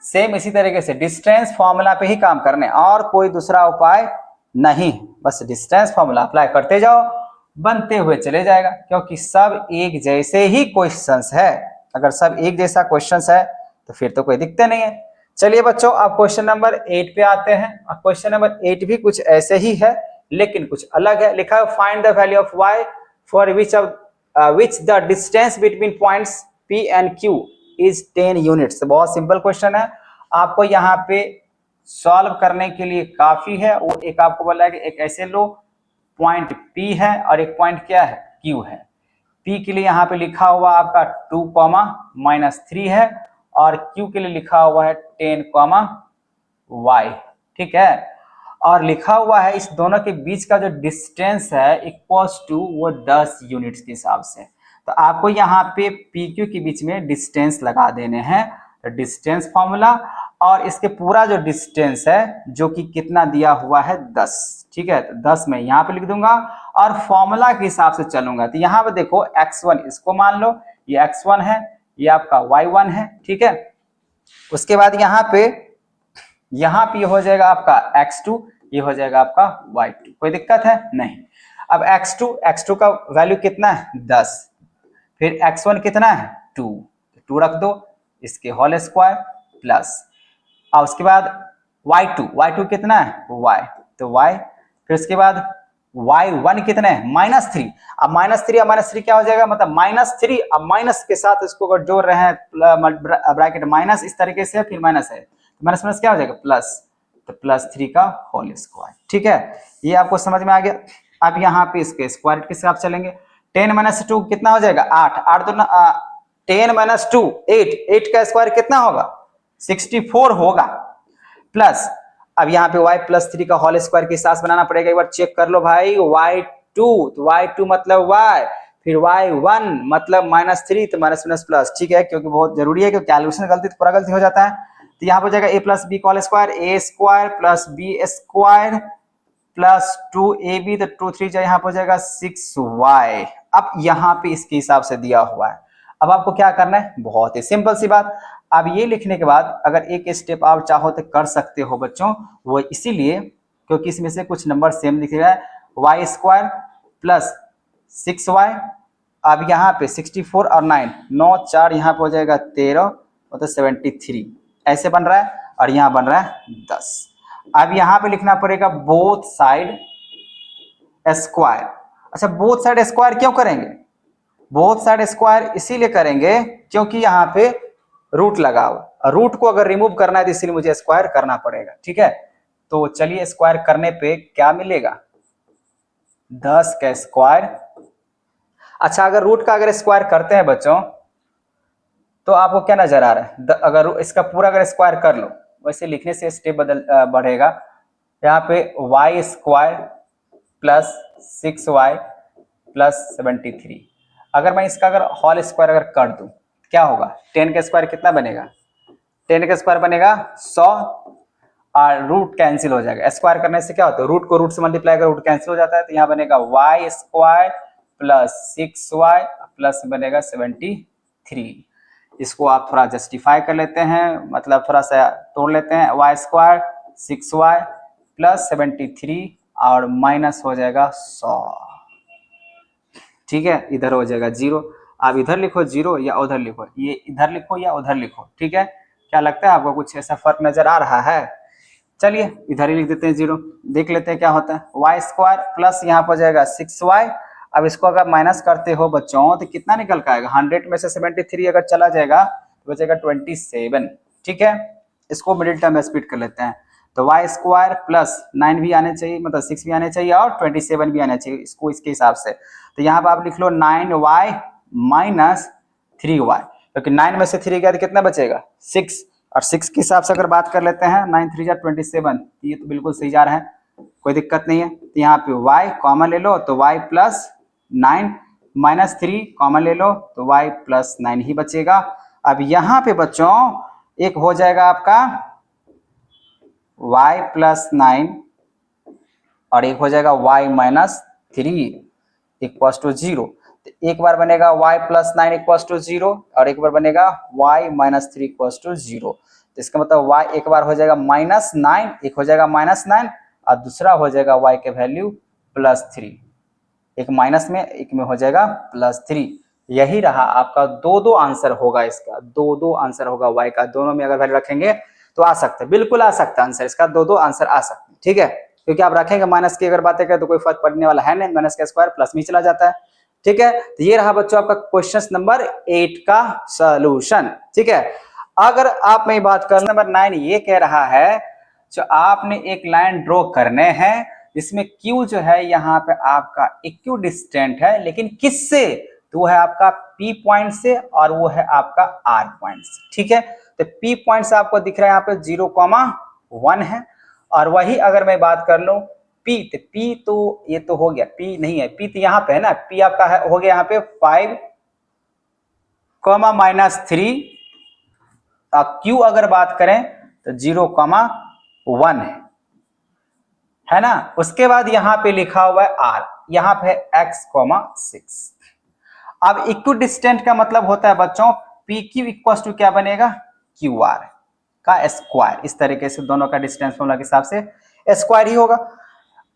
सेम इसी तरीके से डिस्टेंस फॉर्मूला पे ही काम करने, और कोई दूसरा उपाय नहीं, बस डिस्टेंस फॉर्मूला अप्लाई करते जाओ, बनते हुए चले जाएगा, क्योंकि सब एक जैसे ही क्वेश्चंस है। अगर सब एक जैसा क्वेश्चंस है तो फिर तो कोई दिक्कत नहीं है। चलिए बच्चों अब क्वेश्चन नंबर 8 पे आते हैं। अब क्वेश्चन नंबर 8 भी कुछ ऐसे ही है लेकिन कुछ अलग है। लिखा है find the value of y for which the distance between points P and Q is 10 units. बहुत सिंपल क्वेश्चन है, आपको यहाँ पे सॉल्व करने के लिए काफी है। वो एक आपको बोला है कि एक ऐसे लो पॉइंट P है और एक पॉइंट क्या है Q है। P के लिए यहाँ पे लिखा हुआ आपका 2, -3 है, और Q के लिए लिखा हुआ है 10, y, ठीक है। और लिखा हुआ है इस दोनों के बीच का जो डिस्टेंस है इक्वल्स टू वो 10 यूनिट्स के हिसाब से। तो आपको यहाँ पे PQ के बीच में डिस्टेंस लगा देने हैं, तो डिस्टेंस फॉर्मूला, और इसके पूरा जो डिस्टेंस है जो कि कितना दिया हुआ है 10, ठीक है। तो 10 मैं यहाँ पे लिख दूंगा और फॉर्मूला के हिसाब से चलूंगा। तो यहाँ पे देखो x1 इसको मान लो, ये x1 है, ये आपका y1 है, ठीक है। उसके बाद यहाँ पे ये हो जाएगा आपका x2, ये हो जाएगा आपका y2, कोई दिक्कत है नहीं। अब x2 का वैल्यू कितना है 10, फिर x1 कितना है 2 रख दो, इसके होल स्क्वायर प्लस, और उसके बाद y2 कितना है y, तो y, फिर उसके बाद y1 कितना है -3। अब -3 क्या हो जाएगा, मतलब -3, अब माइनस के साथ इसको अगर जोड़ रहे हैं ब्रैकेट माइनस इस तरीके से, फिर माइनस है, माइनस क्या हो जाएगा प्लस, तो +3 का होल स्क्वायर, ठीक है। ये आपको समझ में आ गया। अब यहाँ पे इसके स्क्वायर के हिसाब चलेंगे। 10 - 2 कितना हो जाएगा 8 तो 10 - 2 8 का स्क्वायर कितना होगा 64 होगा, प्लस अब यहाँ पे y +3 का होल स्क्वायर के हिसाब से बनाना पड़ेगा। एक बार चेक कर लो भाई, y2 तो y2 मतलब y, फिर y1 मतलब -3, तो माइनस प्लस, ठीक है, क्योंकि बहुत जरूरी है, क्योंकि कैलकुलेशन गलती तो पूरा गलती हो जाता है। तो यहाँ पर जाएगा a + b whole square, a² + b² + 2ab, तो 2 3 यहाँ पर जाएगा 6y। अब यहाँ पे इसके हिसाब से दिया हुआ है। अब आपको क्या करना है, बहुत ही सिंपल सी बात। अब ये लिखने के बाद अगर एक स्टेप आप चाहो तो कर सकते हो बच्चों, वो इसीलिए क्योंकि इसमें से कुछ नंबर सेम दिख रहा है। वाई स्क्वायर प्लस 6y, अब यहाँ पे 64 और 9, 9 4 यहाँ पे हो जाएगा 13, मतलब 73 ऐसे बन रहा है, और यहाँ बन रहा है 10। अब यहाँ पे लिखना पड़ेगा बोथ साइड स्क्वायर। अच्छा, बोथ साइड स्क्वायर क्यों करेंगे? बोथ साइड स्क्वायर इसीलिए करेंगे क्योंकि यहाँ पे रूट लगा हुआ, रूट को अगर रिमूव करना है तो इसीलिए मुझे स्क्वायर करना पड़ेगा। ठीक है, तो चलिए स्क्वायर करने पे क्या मिलेगा, 10 का स्क्वायर। अच्छा, अगर रूट का अगर स्क्वायर करते हैं बच्चों तो आपको क्या नजर आ रहा है, अगर इसका पूरा अगर स्क्वायर कर लो, वैसे लिखने से स्टेप बढ़ेगा। यहाँ पे Y square plus 6y plus 73, अगर मैं इसका अगर होल स्क्वायर अगर कर दूं क्या होगा, 10 का स्क्वायर कितना बनेगा, 10 का स्क्वायर बनेगा 100, और रूट कैंसिल हो जाएगा। स्क्वायर करने से क्या होता है, रूट को रूट से मल्टीप्लाई कर रूट कैंसिल हो जाता है, तो यहाँ बनेगा Y square plus 6y plus बनेगा 73। इसको आप थोड़ा जस्टिफाई कर लेते हैं, मतलब थोड़ा सा तोड़ लेते हैं, वाई स्क्वायर 6y प्लस 73 और माइनस हो जाएगा 100। ठीक है, इधर हो जाएगा 0। आप इधर लिखो 0 या उधर लिखो, ये इधर लिखो या उधर लिखो। ठीक है, क्या लगता है आपको कुछ ऐसा फर्क नजर आ रहा है? चलिए इधर ही लिख देते हैं 0, देख लेते हैं क्या होता है। वाई स्क्वायर प्लस यहाँ पर जाएगा 6y, अब इसको अगर माइनस करते हो बच्चों तो कितना निकल के आएगा, 100 में से 73 अगर चला जाएगा तो बचेगा 27। ठीक है, इसको मिडिल टर्म में स्प्लिट कर लेते हैं, तो वाई स्क्वायर प्लस 9 भी आने चाहिए, मतलब 6 भी आने चाहिए और 27 भी आने चाहिए, इसको इसके हिसाब से। तो यहाँ पर आप लिख लो 9y माइनस 3y, क्योंकि 9 में से 3 गया तो कितना बचेगा 6, और 6 के हिसाब से अगर बात कर लेते हैं 9 3 जा 27, ये तो बिल्कुल सही जा रहा है, कोई दिक्कत नहीं है। तो यहाँ पे y कॉमन ले लो तो y प्लस 9 माइनस 3 कॉमन ले लो तो y प्लस 9 ही बचेगा। अब यहाँ पे बच्चों एक हो जाएगा आपका y प्लस 9 और एक हो जाएगा y माइनस 3 इक्वल्स टू 0। तो एक बार बनेगा y प्लस 9 इक्वल्स टू 0 और एक बार बनेगा y माइनस 3 इक्वल्स टू 0। तो इसका मतलब y एक बार हो जाएगा माइनस 9, एक हो जाएगा माइनस 9 और दूसरा हो जाएगा y के वैल्यू प्लस 3, एक माइनस में एक में हो जाएगा प्लस 3। यही रहा आपका दो आंसर होगा, इसका दो आंसर होगा y का, दोनों में अगर वैल्यू रखेंगे तो आ सकता है, बिल्कुल आ सकता है आंसर इसका, दो आंसर आ सकते हैं। ठीक है, क्योंकि आप रखेंगे माइनस की अगर बातें करें तो कोई फर्क पड़ने वाला है नहीं, माइनस का स्क्वायर प्लस में चला जाता है। ठीक है, तो ये रहा बच्चों आपका क्वेश्चन नंबर 8 का सॉल्यूशन। ठीक है, अगर आप में बात कर नंबर 9 ये कह रहा है जो आपने एक लाइन ड्रॉ करने हैं जिसमें Q जो है यहाँ पे आपका इक्वी डिस्टेंट है, लेकिन किससे, तो वो है आपका P पॉइंट से और वो है आपका R पॉइंट से। ठीक है, तो P पॉइंट से आपको दिख रहा है यहाँ पे 0,1 है, और वही अगर मैं बात कर लूं P, तो P तो ये तो हो गया, P नहीं है, P तो यहाँ पे है ना, P आपका है हो गया यहाँ पे 5, -3, और Q अगर बात करें तो 0,1 है ना। उसके बाद यहाँ पे लिखा हुआ है R, यहाँ पे है x, 6। अब इक्वी डिस्टेंट का मतलब होता है बच्चों PQ इक्वल टू क्या बनेगा, QR का स्क्वायर। इस तरीके से दोनों का डिस्टेंस फॉर्मूला के हिसाब से स्क्वायर ही होगा।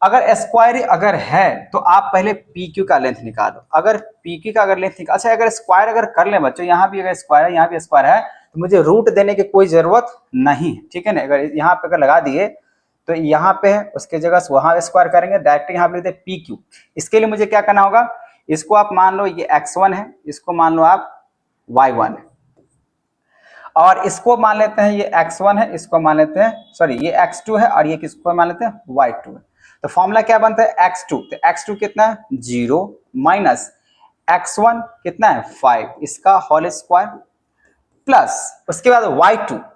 अगर स्क्वायर अगर है तो आप पहले PQ का लेंथ निकालो, अगर PQ का अगर लेंथ निकाल, अच्छा अगर स्क्वायर अगर कर ले बच्चों, यहाँ भी अगर स्क्वायर है यहाँ भी स्क्वायर है तो मुझे रूट देने की कोई जरूरत नहीं। ठीक है ना, अगर यहाँ पे अगर लगा दिए तो यहाँ पे है उसके जगह से वहां स्क्वायर करेंगे, डायरेक्ट यहाँ पे लेते हैं PQ। इसके लिए मुझे क्या करना होगा, इसको आप मान लो ये x1 है, इसको मान लो आप y1 है, और इसको मान लेते हैं ये x1 है, इसको मान लेते हैं सॉरी ये x2 है, और ये किसको मान लेते हैं y2 है। तो फॉर्मूला क्या बनता है x2, तो x2 कितना है 0 माइनस x1 कितना है 5, इसका होल स्क्वायर प्लस उसके बाद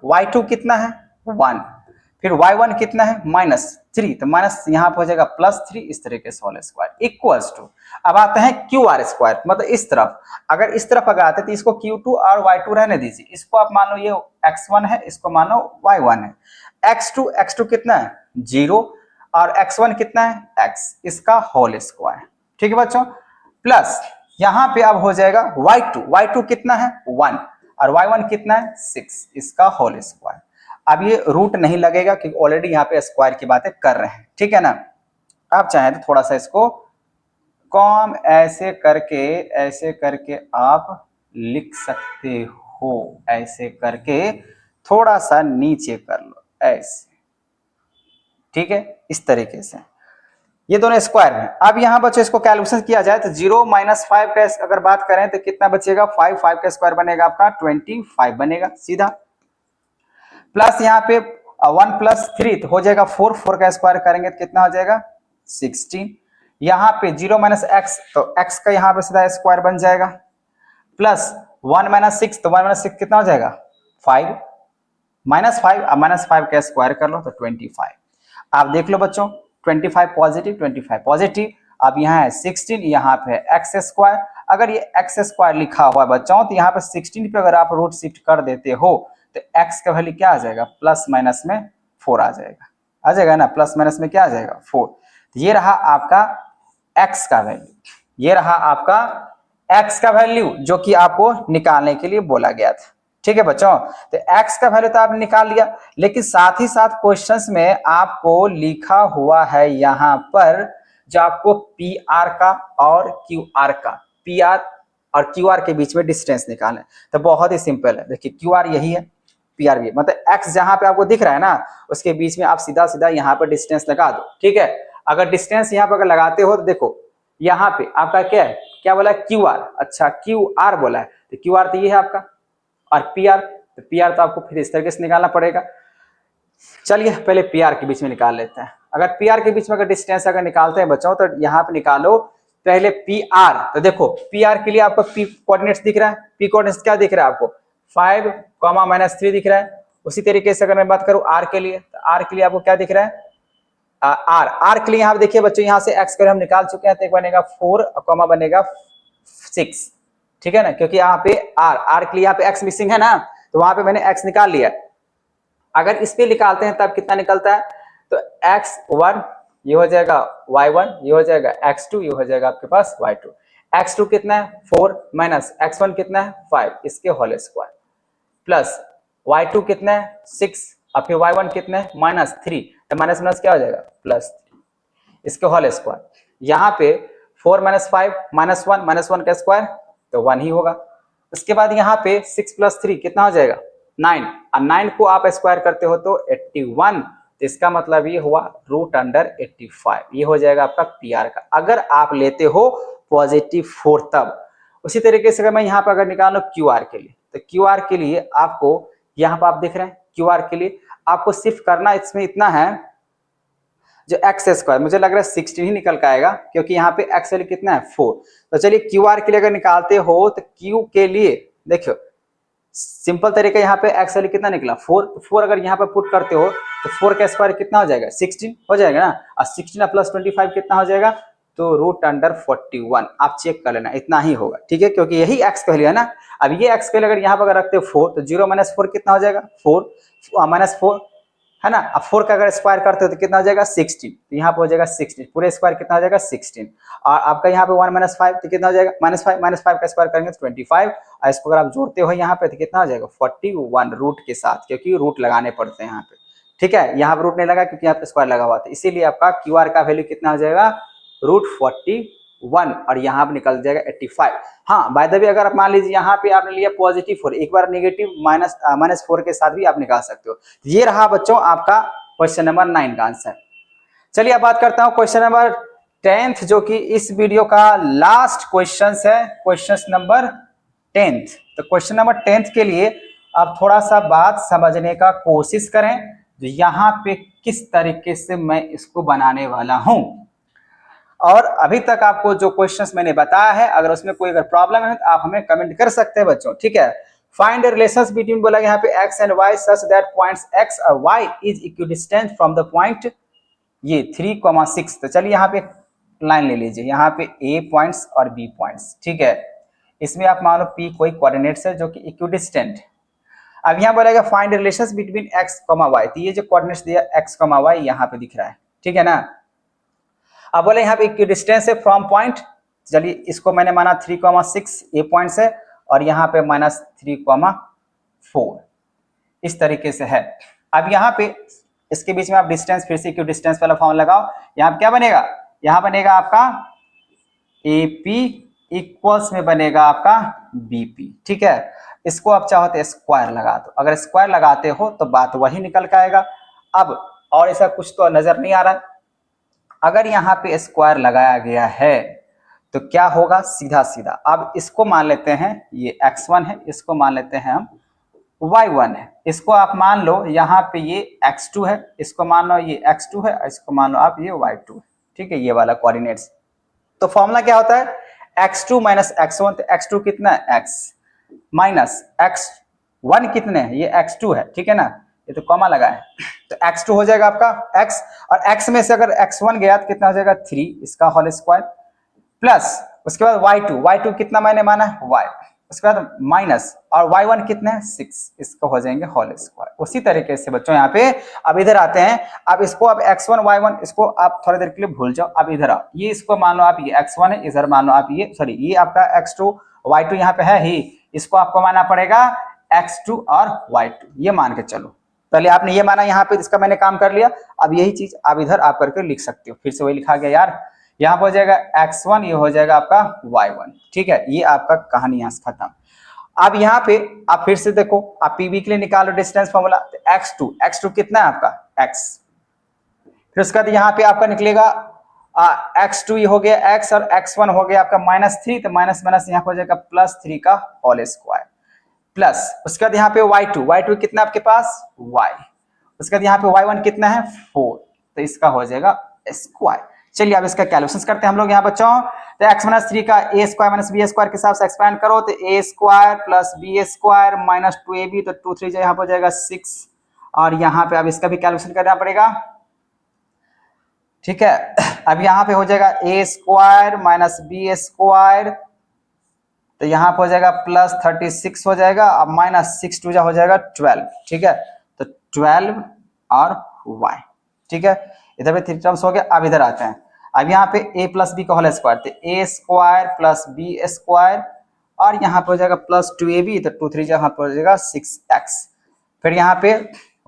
y2 कितना है 1, फिर y1 कितना है -3, तो माइनस यहाँ पे हो जाएगा +3, इस तरीके से होल स्क्वायर इक्वल्स टू। अब आते हैं QR स्क्वायर, मतलब इस तरफ, अगर इस तरफ अगर आते तो इसको Q2 और Y2 रहने दीजिए, इसको आप मान लो ये x1 है, इसको मान लो y1 है, x2 कितना है 0 और x1 कितना है x, इसका होल स्क्वायर। ठीक है बच्चों, प्लस यहाँ पे अब हो जाएगा y2 कितना है 1 और y1 कितना है 6, इसका होल स्क्वायर। अब ये रूट नहीं लगेगा क्योंकि ऑलरेडी यहाँ पे स्क्वायर की बातें कर रहे हैं, ठीक है ना। आप चाहें तो थोड़ा सा इसको कॉम ऐसे करके आप लिख सकते हो, ऐसे करके थोड़ा सा नीचे कर लो ऐसे, ठीक है, इस तरीके से। ये दोनों स्क्वायर हैं। अब यहाँ बच्चों इसको कैलकुलेशन किया जाए तो 0 - 5 का अगर बात करें तो कितना बचेगा 5 का स्क्वायर बनेगा आपका 25 बनेगा सीधा, प्लस यहाँ पे 1 + 3 तो हो जाएगा 4 का स्क्वायर करेंगे तो कितना हो जाएगा 16। यहाँ पे 0 - x तो x का यहाँ पे सीधा स्क्वायर बन जाएगा, प्लस 1 - 6 तो 1 - 6 कितना हो जाएगा 5 -5, अब -5 का स्क्वायर कर लो तो 25। आप देख लो बच्चों 25 पॉजिटिव, अब यहाँ है 16, यहाँ पे है एक्स स्क्वायर। अगर ये एक्स स्क्वायर लिखा हुआ है बच्चों तो यहाँ पे 16 पे अगर आप रूट शिफ्ट कर देते हो तो एक्स का वैल्यू क्या आ जाएगा प्लस माइनस में 4 आ जाएगा ना, प्लस माइनस में क्या आ जाएगा 4। तो ये रहा आपका एक्स का वैल्यू, ये रहा आपका एक्स का वैल्यू जो कि आपको निकालने के लिए बोला गया था, ठीक है बच्चों। तो x का वैल्यू तो आपने निकाल लिया, लेकिन साथ ही साथ क्वेश्चंस में आपको लिखा हुआ है यहाँ पर जो आपको PR का और QR का, PR और QR के बीच में डिस्टेंस निकालना है। तो बहुत ही सिंपल है, देखिए QR यही है, PR भी, मतलब x जहां पे आपको दिख रहा है ना उसके बीच में आप सीधा सीधा यहाँ पर डिस्टेंस लगा दो, ठीक है। अगर डिस्टेंस यहाँ पर अगर लगाते हो तो देखो यहाँ पे आपका क्या है, क्या बोला QR, अच्छा QR बोला है, तो QR तो ये है आपका, और PR तो आपको फिर इस तरीके से निकालना पड़ेगा। चलिए पहले PR के बीच में निकाल लेते हैं। अगर PR के बीच में अगर डिस्टेंस अगर निकालते हैं बच्चों तो यहाँ पे निकालो पहले PR, तो देखो PR के लिए आपको P कोऑर्डिनेट्स दिख रहा है, P कोऑर्डिनेट्स क्या दिख रहा है आपको 5, -3 दिख रहा है। उसी तरीके से अगर मैं बात करूं R के लिए, तो R के लिए आपको क्या दिख रहा है R के लिए यहाँ देखिए बच्चों यहाँ से x को हम निकाल चुके हैं, तो एक बनेगा 4, बनेगा 6, ठीक है ना, क्योंकि यहाँ पे R के लिए यहाँ पे x मिसिंग है ना, तो वहां पे मैंने x निकाल लिया। अगर इस पे निकालते हैं तब कितना निकलता है, तो x1 ये हो जाएगा y1, ये हो जाएगा x2, ये हो जाएगा आपके पास y2। x2 कितना है 4 माइनस x1 कितना है 5, इसके होल स्क्वायर, प्लस y2 कितना है 6 और फिर y1 कितना है -3, तो माइनस माइनस क्या हो जाएगा +3, इसके होल स्क्वायर। यहाँ पे 4 - 5 -1 का स्क्वायर तो 1 ही होगा। उसके बाद यहाँ पे 6 + 3 कितना हो जाएगा 9, और 9 को आप स्क्वायर करते हो तो 81, तो इसका मतलब ये हुआ √85, ये हो जाएगा आपका PR का, अगर आप लेते हो +4 तब। उसी तरीके से अगर मैं यहाँ पर अगर निकालू QR के लिए, तो QR के लिए आपको यहाँ पर आप देख रहे हैं QR के लिए आपको सिर्फ करना इसमें इतना है, जो एक्स स्क्वायर मुझे लग रहा है 16 ही निकल के आएगा क्योंकि यहाँ पे एक्स वैल्यू कितना है 4। तो चलिए QR के लिए अगर निकालते हो तो Q के लिए देखियो सिंपल तरीका, यहाँ पे एक्स वैल्यू कितना निकला 4, तो 4 अगर यहाँ पे पुट करते हो तो 4 का स्क्वायर कितना हो जाएगा 16 हो जाएगा ना, और 16 + 25 कितना हो जाएगा, तो √41। आप चेक कर लेना इतना ही होगा, ठीक है, क्योंकि यही एक्स वैल्यू है ना। अब ये एक्स वैल्यू अगर यहाँ पर अगर रखते हो 4 तो 0 - 4 कितना हो जाएगा 4 -4 है ना। अब 4 का अगर स्क्वायर करते हो तो कितना हो जाएगा 16, तो यहाँ पे हो जाएगा 16, पूरे स्क्वायर कितना हो जाएगा 16, और आपका यहाँ पे 1 - 5 तो कितना हो जाएगा -5 का स्क्वायर करेंगे तो 25, और इसको अगर आप जोड़ते हो यहाँ पे तो कितना हो जाएगा 41 रूट के साथ, क्योंकि रूट लगाने पड़ते हैं यहाँ पे, ठीक है। यहाँ पे रूट नहीं लगा क्योंकि यहाँ पे स्क्वायर लगा हुआ था, इसीलिए आपका QR का वैल्यू कितना हो जाएगा √41, और यहाँ पे निकल जाएगा 85। हाँ बाय द वे अगर आप मान लीजिए यहाँ पे आपने लिया +4, एक बार नेगेटिव -4 के साथ भी आप निकाल सकते हो। ये रहा बच्चों आपका क्वेश्चन नंबर 9 का आंसर। चलिए अब बात करता हूँ क्वेश्चन नंबर 10th, जो कि इस वीडियो का लास्ट क्वेश्चन है, क्वेश्चन नंबर 10th। तो क्वेश्चन नंबर 10th के लिए आप थोड़ा सा बात समझने का कोशिश करें, तो यहाँ पे किस तरीके से मैं इसको बनाने वाला हूं, और अभी तक आपको जो क्वेश्चंस मैंने बताया है अगर उसमें कोई अगर प्रॉब्लम है तो आप हमें कमेंट कर सकते हैं बच्चों, ठीक है। फाइंड द रिलेशंस बिटवीन बोला यहाँ पे x and y such that points x और y is equidistant from the point ये 3,6। तो चलिए यहाँ पे लाइन ले लीजिए, यहाँ पे A पॉइंट्स और B पॉइंट्स, ठीक है। इसमें आप मान लो P कोई कोऑर्डिनेट्स है जो कि इक्विडिस्टेंट। अब यहाँ बोलेगा find relations between x, y, तो ये जो कोऑर्डिनेट्स दिया x, y यहाँ पे दिख रहा है, ठीक है ना। अब बोले यहाँ पे इक्विडिस्टेंस है फ्रॉम पॉइंट चलिए इसको मैंने माना 3,6 ए पॉइंट से, और यहाँ पे -3,4 इस तरीके से है। अब यहाँ पे इसके बीच में आप डिस्टेंस फिर से क्यों डिस्टेंस वाला फॉर्मूला लगाओ, यहाँ पे क्या बनेगा, यहाँ बनेगा आपका AP इक्वल्स में बनेगा आपका BP, ठीक है। इसको आप चाहो तो स्क्वायर लगा दो, अगर स्क्वायर लगाते हो तो बात वही निकल के आएगा। अब और ऐसा कुछ तो नजर नहीं आ रहा है, अगर यहाँ पे स्क्वायर लगाया गया है तो क्या होगा, सीधा सीधा अब इसको मान लेते हैं ये x1 है, इसको मान लेते हैं हम y1 है, इसको आप मान लो यहाँ पे ये x2 है, इसको मान लो ये x2 है, इसको मान लो आप ये y2 है, ठीक है, ये वाला कोऑर्डिनेट्स। तो फॉर्मूला क्या होता है, x2 माइनस x1, तो x2 कितना है x, माइनस x1 कितने हैं, ये x2 है, ठीक है ना, ये तो कॉमा लगा है, तो x2 हो जाएगा आपका x, और x में से अगर x1 गया तो कितना हो जाएगा 3, इसका होल स्क्वायर, प्लस उसके बाद y2 कितना मैंने माना है y, उसके बाद माइनस और y1 कितने हैं 6, इसको हो जाएंगे होल स्क्वायर। उसी तरीके से बच्चों यहाँ पे अब इधर आते हैं, अब इसको अब x1 y1 इसको आप थोड़ी देर के लिए भूल जाओ, अब इधर आओ, ये इसको मान लो आप ये x1 है, इधर मान लो आप ये सॉरी ये आपका x2 y2 यहाँ पे है ही, इसको आपको मानना पड़ेगा x2 और y2, ये मान के चलो। पहले आपने ये माना यहाँ पे, इसका मैंने काम कर लिया, अब यही चीज आप इधर आप करके लिख सकते हो, फिर से वही लिखा गया यार, यहाँ पर हो जाएगा x1, ये हो जाएगा आपका y1, ठीक है, ये आपका कहानी यहाँ से खत्म। अब यहाँ पे आप फिर से देखो, आप PB के लिए निकालो डिस्टेंस फॉर्मूला, तो x2 कितना है आपका x, फिर उसके बाद यहाँ पे आपका निकलेगा x2 ये हो गया x, और x1 हो गया आपका -3, तो माइनस माइनस यहाँ हो जाएगा +3 का होल स्क्वायर, प्लस उसके बाद यहाँ पे y2 कितना आपके पास y, उसके बाद यहाँ पे y1 कितना है 4, तो इसका हो जाएगा स्क्वायर। चलिए अब इसका कैलकुलेशन करते हैं हम लोग यहाँ बच्चों, तो x माइनस 3 का a square minus b square के हिसाब से एक्सपेंड करो, तो a square plus b square minus 2ab, तो 2 3 यहाँ पर हो जाएगा 6, और यहाँ पे अब इसका भी कैलकुलेशन करना पड़ेगा, ठीक है। अब यहाँ पे हो जाएगा a square minus b square, तो यहाँ पे हो जाएगा +36 हो जाएगा, अब माइनस 6 2 हो जाएगा 12, ठीक है, तो 12 और y, ठीक है, इधर पे 3 टर्म्स हो गया। अब इधर आते हैं, अब यहाँ पे a प्लस बी का होल स्क्वायर, तो a square plus b square, और यहाँ पे हो जाएगा +2ab, तो 2 3 यहाँ पे हो जाएगा 6x, फिर यहाँ पे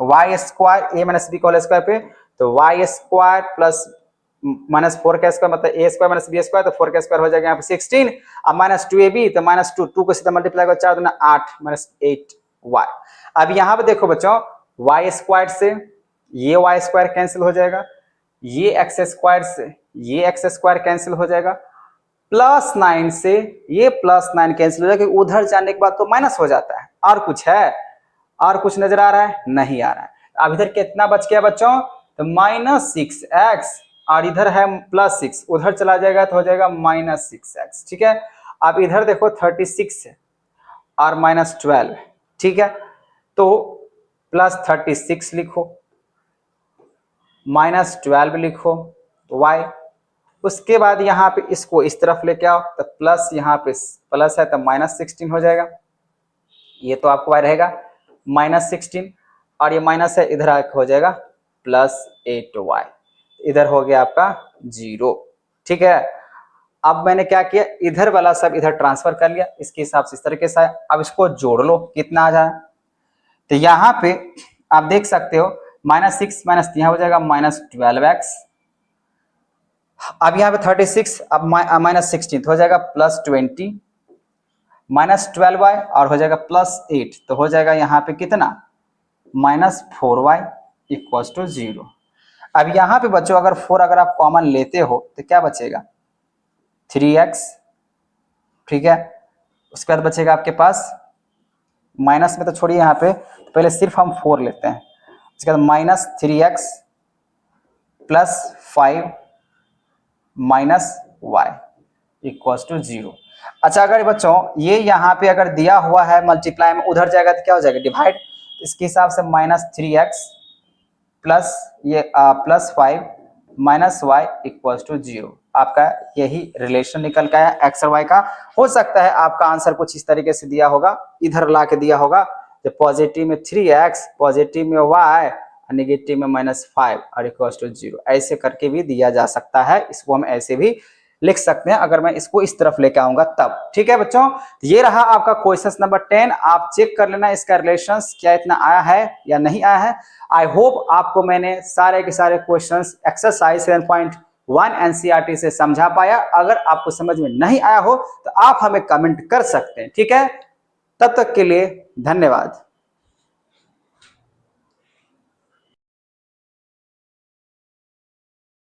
y square a minus b का होल स्क्वायर पे, तो y स्क्वायर प्लस -4 का स्क्वायर, मतलब a square minus b square, तो 4 का स्क्वायर हो जाएगा यहाँ पे 16, और -2ab, तो -2 को सीधा मल्टीप्लाई करो 4 दूना 8 -8y। अब यहाँ पे देखो बच्चों, y स्क्वायर से ये y स्क्वायर कैंसिल हो जाएगा, ये x स्क्वायर से ये x स्क्वायर कैंसिल हो जाएगा, +9 से ये +9 कैंसिल हो जाएगा, उधर जाने के बाद तो माइनस हो जाता है, और कुछ है, और कुछ नजर आ रहा है, नहीं आ रहा है। अब इधर कितना बच गया बच्चों, तो -6x, और इधर है +6, उधर चला जाएगा तो हो जाएगा -6x, ठीक है। अब इधर देखो 36 है और -12, ठीक है, तो +36 लिखो, -12 लिखो y, उसके बाद यहाँ पे इसको इस तरफ लेके आओ, तो प्लस यहाँ पे प्लस है तो -16 हो जाएगा, ये तो आपको y रहेगा -16, और ये माइनस है, इधर आके हो जाएगा +8y, इधर हो गया आपका 0, ठीक है। अब मैंने क्या किया, इधर वाला सब इधर ट्रांसफर कर लिया, इसके हिसाब से इस तरीके से। अब इसको जोड़ लो कितना आ जाए, तो यहाँ पे आप देख सकते हो -6 माइनस यहाँ हो जाएगा -12x, अब यहाँ पे 36, अब -16 हो जाएगा +20, -12y, और हो जाएगा +8, तो हो जाएगा यहाँ पे कितना -4y इक्वल्स टू 0। अब यहाँ पे बच्चों अगर 4 अगर आप कॉमन लेते हो तो क्या बचेगा 3x, ठीक है, उसके बाद बचेगा आपके पास माइनस में तो छोड़िए, यहाँ पे तो पहले सिर्फ हम 4 लेते हैं, उसके बाद -3x plus 5 -y equals to 0। अच्छा अगर बच्चों ये यहाँ पे अगर दिया हुआ है मल्टीप्लाई में, उधर जाएगा तो क्या हो जाएगा डिवाइड, इसके हिसाब से -3x प्लस ये +5 -y इक्वल्स टू 0। आपका यही रिलेशन निकल के आया x और y का। हो सकता है आपका आंसर कुछ इस तरीके से दिया होगा, इधर ला के दिया होगा, तो पॉजिटिव में 3x, पॉजिटिव में y, नेगेटिव में -5 और इक्वल्स टू 0, ऐसे करके भी दिया जा सकता है, इसको हम ऐसे भी लिख सकते हैं अगर मैं इसको इस तरफ लेके आऊंगा तब। ठीक है बच्चों, ये रहा आपका क्वेश्चन नंबर 10। आप चेक कर लेना इसका रिलेशंस क्या इतना आया है या नहीं आया है। आई होप आपको मैंने सारे के सारे क्वेश्चंस एक्सरसाइज 7.1 एनसीईआरटी से समझा पाया। अगर आपको समझ में नहीं आया हो तो आप हमें कमेंट कर सकते हैं। ठीक है, तब तक के लिए धन्यवाद।